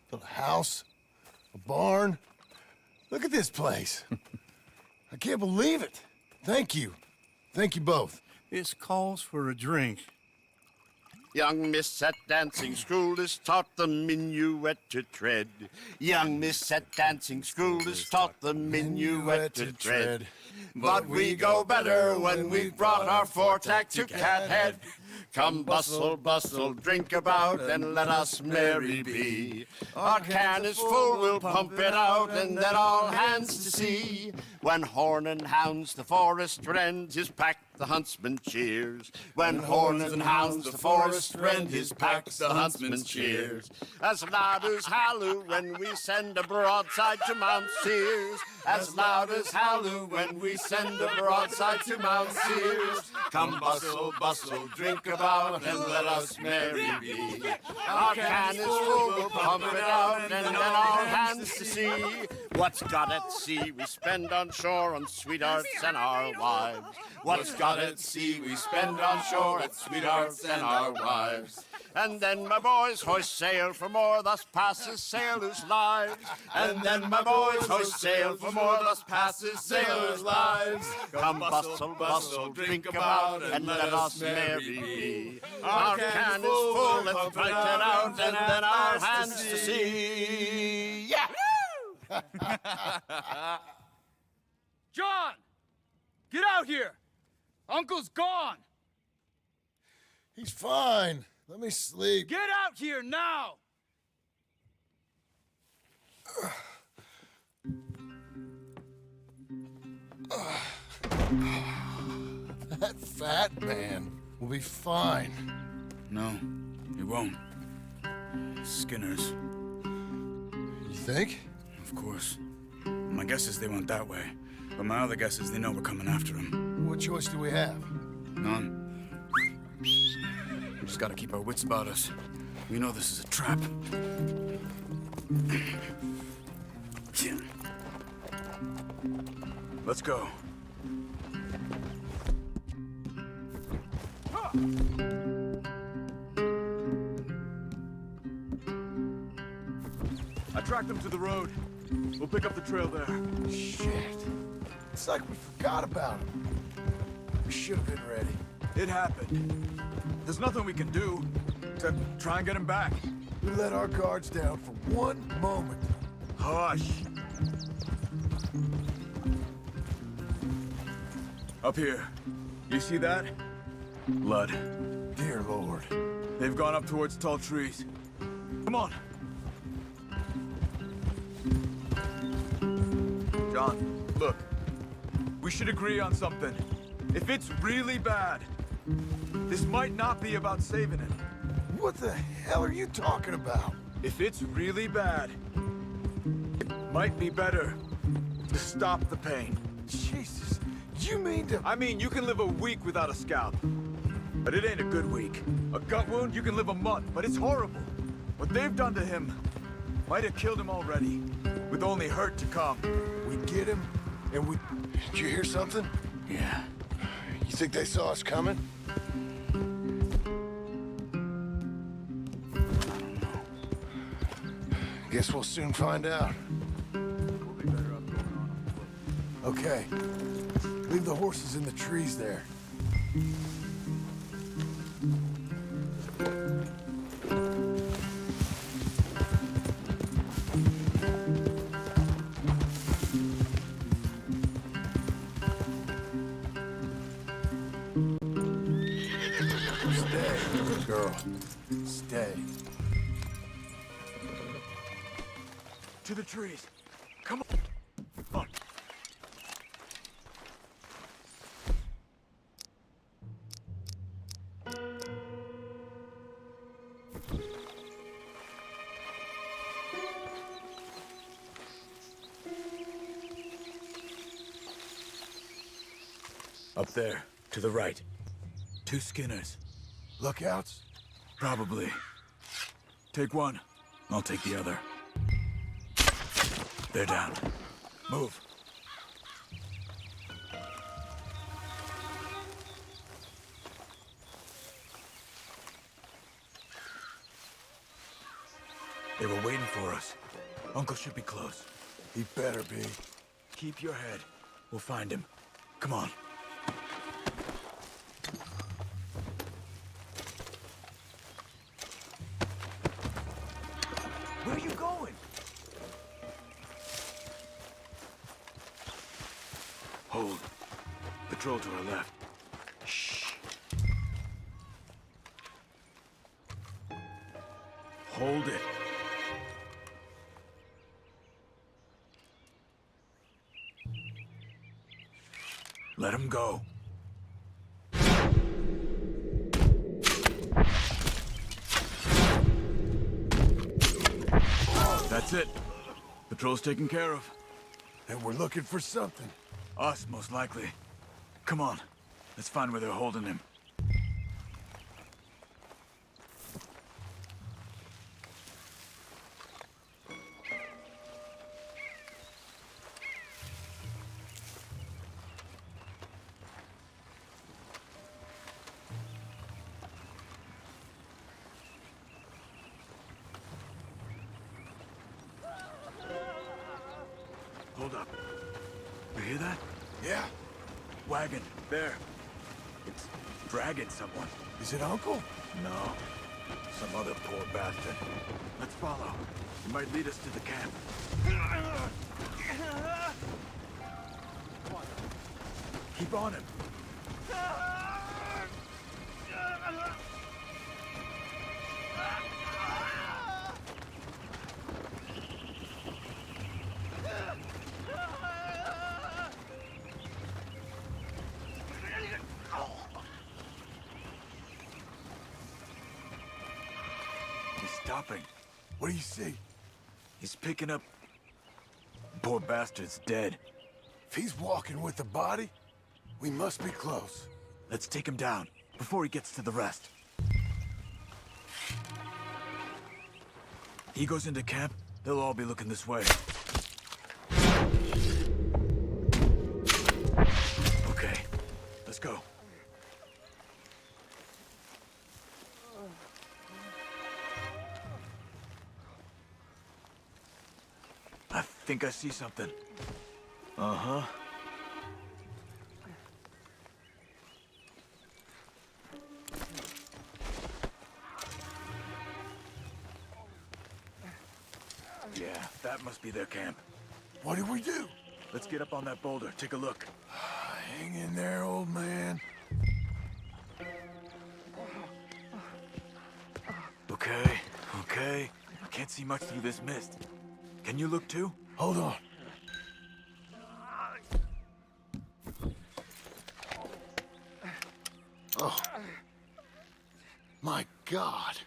[SPEAKER 1] Built a house, a barn. Look at this place. I can't believe it. Thank you. Thank you both.
[SPEAKER 6] This calls for a drink.
[SPEAKER 15] Young miss at dancing school is taught the minuet to tread. Young miss at dancing school is taught the minuet to tread. But we go better when we've brought our four-tack to Cathead. Come bustle, bustle, drink about, and let us merry be. Our can is full, we'll pump it out, and then all hands to see. When horn and hounds the forest rend, his pack the huntsman cheers. When horn and hounds the forest rend, his pack the huntsman cheers. As loud as halloo when we send a broadside to Mount Sears. As loud as halloo when we send a broadside to Mount Sears. Come bustle, bustle, drink about, and let us merry be. Our can is full, we'll pump it out, and then all hands to sea. What's got at sea we spend on shore on sweethearts and our wives. What's got at sea we spend on shore at sweethearts and our wives. And then my boys hoist sail for more, thus passes sailors' lives. And then my boys hoist sail for more, thus passes sailors' lives. Come bustle, bustle, drink about, and let us merry be. Our can is full, let's fight it out, and then our hands to sea. Yeah!
[SPEAKER 12] John! Get out here! Uncle's gone!
[SPEAKER 1] He's fine. Let me sleep.
[SPEAKER 12] Get out here now!
[SPEAKER 1] That fat man will be fine.
[SPEAKER 14] No, he won't. Skinner's.
[SPEAKER 1] You think?
[SPEAKER 14] Of course. My guess is they went that way. But my other guess is they know we're coming after them.
[SPEAKER 1] What choice do we have?
[SPEAKER 14] None. We just gotta keep our wits about us. We know this is a trap. Let's go.
[SPEAKER 16] I tracked them to the road. We'll pick up the trail there.
[SPEAKER 1] Shit. It's like we forgot about him. We should have been ready.
[SPEAKER 16] It happened. There's nothing we can do except try and get him back.
[SPEAKER 1] We let our guards down for one moment.
[SPEAKER 16] Hush. Up here. You see that? Blood.
[SPEAKER 1] Dear Lord.
[SPEAKER 16] They've gone up towards tall trees. Come on. John, look. We should agree on something. If it's really bad, this might not be about saving it.
[SPEAKER 1] What the hell are you talking about?
[SPEAKER 16] If it's really bad, it might be better to stop the pain.
[SPEAKER 1] Jesus, you mean to...
[SPEAKER 16] I mean, you can live a week without a scalp, but it ain't a good week. A gut wound, you can live a month, but it's horrible. What they've done to him might have killed him already, with only hurt to come.
[SPEAKER 1] We get him, and we... Did you hear something?
[SPEAKER 14] Yeah.
[SPEAKER 1] You think they saw us coming? Guess we'll soon find out.
[SPEAKER 16] We'll be better off going on foot.
[SPEAKER 1] Okay. Leave the horses in the trees there. Stay, good girl. Stay.
[SPEAKER 16] To the trees. Come on. Come on. Up there, to the right. 2 Skinners.
[SPEAKER 1] Lookouts?
[SPEAKER 16] Probably. Take one. I'll take the other. They're down. Move. They were waiting for us. Uncle should be close.
[SPEAKER 1] He better be.
[SPEAKER 16] Keep your head. We'll find him. Come on. Hold. Patrol to our left. Shh. Hold it. Let him go. That's it. Patrol's taken care of.
[SPEAKER 1] And we're looking for something.
[SPEAKER 16] Us, most likely. Come on. Let's find where they're holding him. Hold up. You hear that?
[SPEAKER 1] Yeah.
[SPEAKER 16] Wagon, there. It's dragging someone.
[SPEAKER 1] Is it Uncle?
[SPEAKER 16] No. Some other poor bastard. Let's follow. It might lead us to the camp. Keep on him. He's stopping.
[SPEAKER 1] What do you see?
[SPEAKER 16] He's picking up... Poor bastard's dead.
[SPEAKER 1] If he's walking with the body, we must be close.
[SPEAKER 16] Let's take him down, before he gets to the rest. He goes into camp, they'll all be looking this way. Okay, let's go. I think I see something. Uh-huh. Yeah, that must be their camp.
[SPEAKER 1] What do we do?
[SPEAKER 16] Let's get up on that boulder, take a look.
[SPEAKER 1] Hang in there, old man.
[SPEAKER 16] Okay, okay. Can't see much through this mist. Can you look too?
[SPEAKER 1] Hold on. Oh. My God.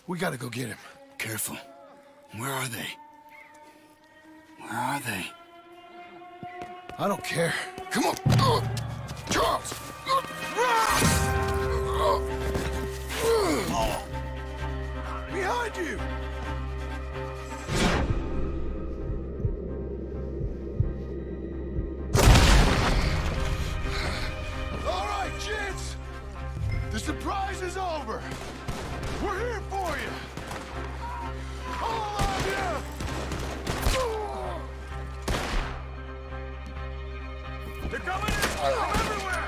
[SPEAKER 1] We gotta go get him.
[SPEAKER 6] Careful. Where are they? Where are they?
[SPEAKER 1] I don't care. Come on. Charles! Behind you! All right, gents. The surprise is over. We're here for you. All of you!
[SPEAKER 16] They're coming in from everywhere!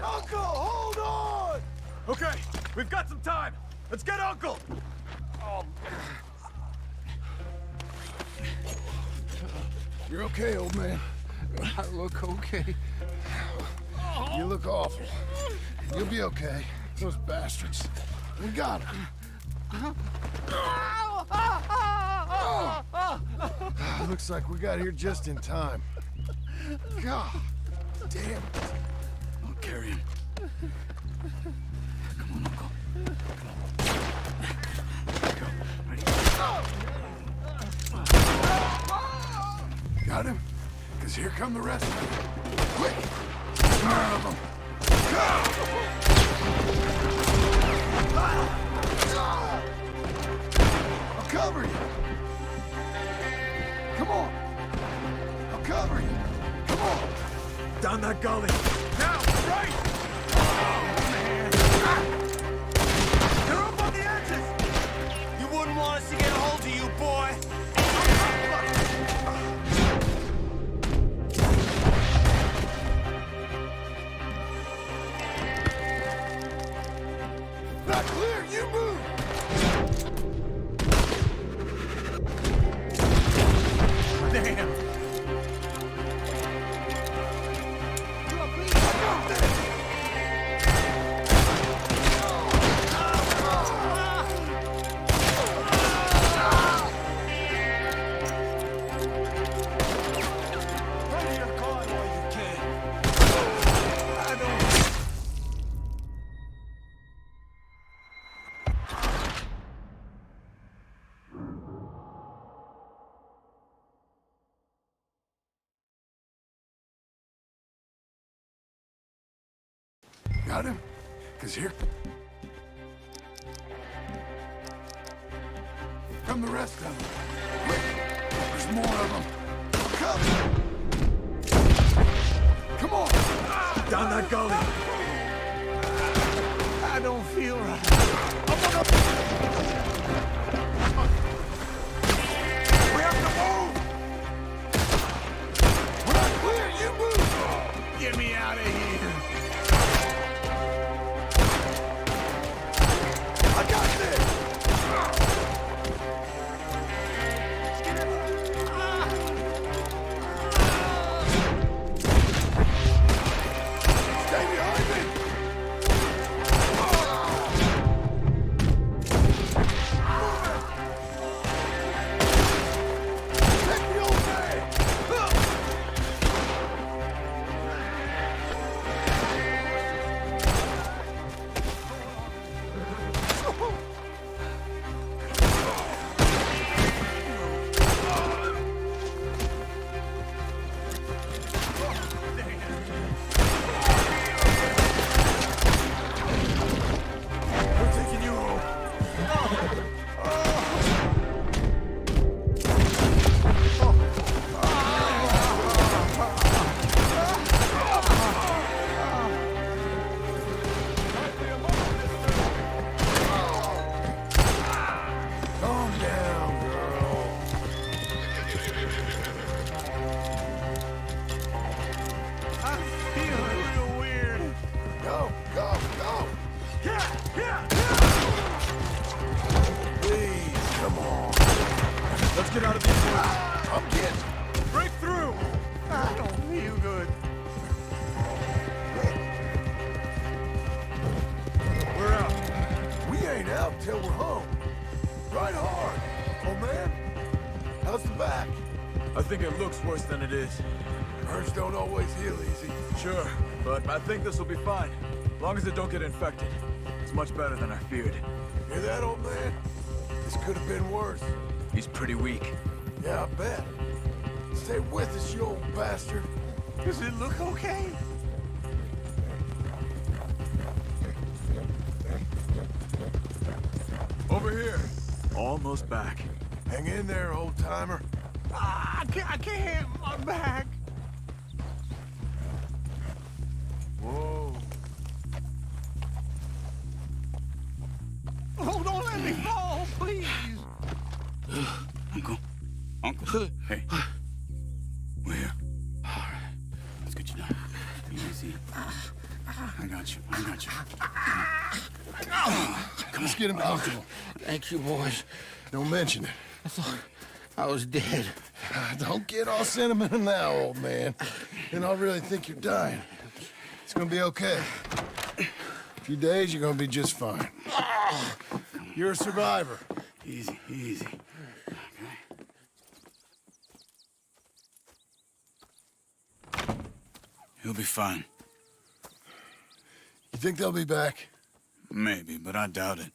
[SPEAKER 1] Uncle, hold on!
[SPEAKER 16] Okay, we've got some time. Let's get Uncle!
[SPEAKER 1] You're okay, old man.
[SPEAKER 22] I look okay.
[SPEAKER 1] You look awful. You'll be okay. Those bastards. We got him. Looks like we got here just in time. God damn it.
[SPEAKER 6] I'll carry him. Come on, Uncle.
[SPEAKER 1] Got him? Because here come the rest of them. Quick! More of them. I'll cover you. Come on. I'll cover you. Come on.
[SPEAKER 16] Down that gully. Now, right! You're up on the edges!
[SPEAKER 10] You wouldn't want us to get a hold of you, boy.
[SPEAKER 1] Not clear, you move!
[SPEAKER 16] Damn!
[SPEAKER 1] Got him? Cause here come the rest of them. Quick, there's more of them. Come! Come on!
[SPEAKER 16] Down that gully!
[SPEAKER 6] I don't feel right.
[SPEAKER 1] We have to move! We're not clear, you move!
[SPEAKER 6] Get me out of here.
[SPEAKER 1] I got this! Stay behind me! Take the old man!
[SPEAKER 16] We're taking you home.
[SPEAKER 1] Calm down, girl.
[SPEAKER 6] I feel real weird.
[SPEAKER 1] Go, go, go!
[SPEAKER 16] Yeah!
[SPEAKER 1] Please, come on.
[SPEAKER 16] Let's get out of these woods.
[SPEAKER 1] I'm getting.
[SPEAKER 16] Break through!
[SPEAKER 6] I don't feel good.
[SPEAKER 16] We're out.
[SPEAKER 1] We ain't out till we're home. Ride hard, old man. How's the back?
[SPEAKER 16] I think it looks worse than it is.
[SPEAKER 1] Burns don't always heal easy.
[SPEAKER 16] Sure, but I think this will be fine. As long as it don't get infected. It's much better than I feared.
[SPEAKER 1] Hear that, old man? This could have been worse.
[SPEAKER 16] He's pretty weak.
[SPEAKER 1] Yeah, I bet. Stay with us, you old bastard.
[SPEAKER 6] Does it look okay?
[SPEAKER 16] Over here. Almost back.
[SPEAKER 1] Hang in there, old-timer.
[SPEAKER 6] I can't. My back.
[SPEAKER 1] Whoa.
[SPEAKER 6] Oh, don't let me fall, please.
[SPEAKER 14] Uncle. Hey. We're here. All right. Let's get you down. Easy. I got you.
[SPEAKER 1] Let's get him comfortable.
[SPEAKER 6] Thank you, boys.
[SPEAKER 1] Don't mention it.
[SPEAKER 6] I thought I was dead.
[SPEAKER 1] Don't get all sentimental now, old man. And I'll really think you're dying. It's gonna be okay. A few days, you're gonna be just fine. You're a survivor.
[SPEAKER 14] Easy. He'll be fine.
[SPEAKER 1] You think they'll be back?
[SPEAKER 14] Maybe, but I doubt it.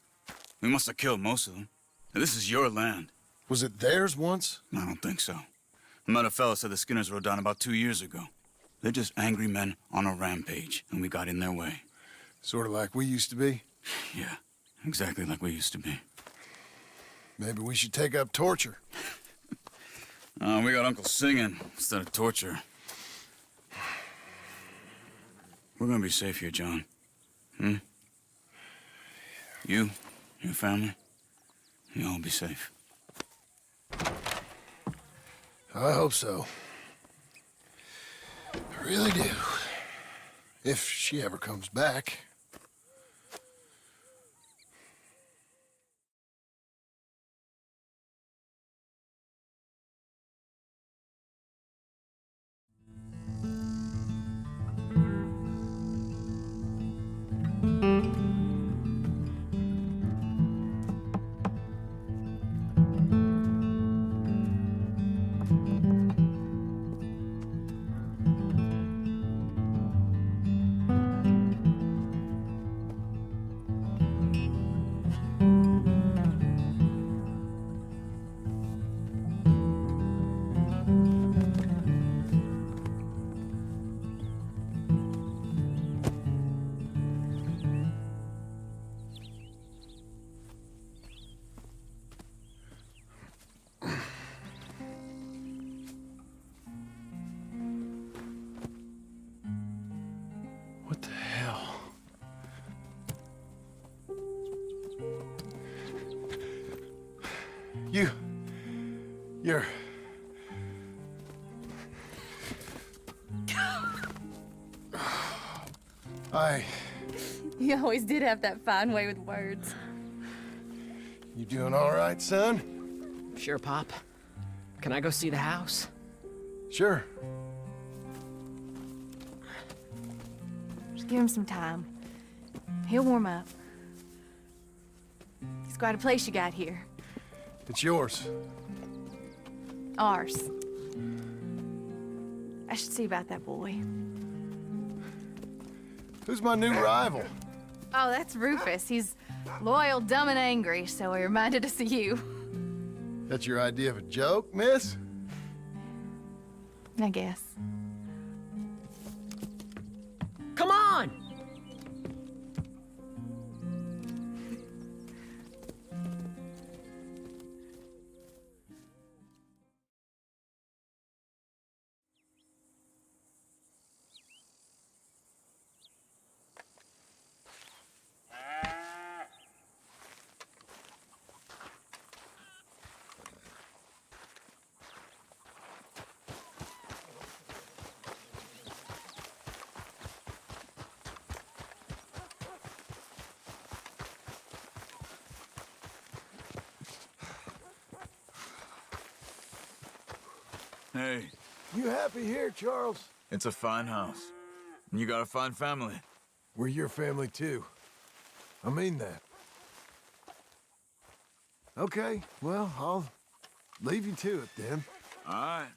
[SPEAKER 14] We must have killed most of them. This is your land.
[SPEAKER 1] Was it theirs once?
[SPEAKER 14] I don't think so. I met a fella said the Skinners rode down about 2 years ago. They're just angry men on a rampage, and we got in their way.
[SPEAKER 1] Sort of like we used to be?
[SPEAKER 14] Yeah, exactly like we used to be.
[SPEAKER 1] Maybe we should take up torture.
[SPEAKER 14] We got Uncle singing instead of torture. We're gonna be safe here, John. Hmm? You, your family, you'll all be safe.
[SPEAKER 1] I hope so. I really do. If she ever comes back. What the hell? You're...
[SPEAKER 7] You always did have that fine way with words.
[SPEAKER 1] You doing all right, son?
[SPEAKER 4] Sure, Pop. Can I go see the house?
[SPEAKER 1] Sure.
[SPEAKER 7] Just give him some time. He'll warm up. It's quite a place you got here.
[SPEAKER 1] It's yours.
[SPEAKER 7] Ours. I should see about that boy.
[SPEAKER 1] Who's my new rival?
[SPEAKER 7] Oh, that's Rufus. He's loyal, dumb, and angry, so he reminded us of you.
[SPEAKER 1] That's your idea of a joke, miss?
[SPEAKER 7] I guess.
[SPEAKER 4] Come on!
[SPEAKER 16] Hey.
[SPEAKER 1] You happy here, Charles?
[SPEAKER 16] It's a fine house. And you got a fine family.
[SPEAKER 1] We're your family, too. I mean that. Okay, well, I'll leave you to it, then.
[SPEAKER 16] All right.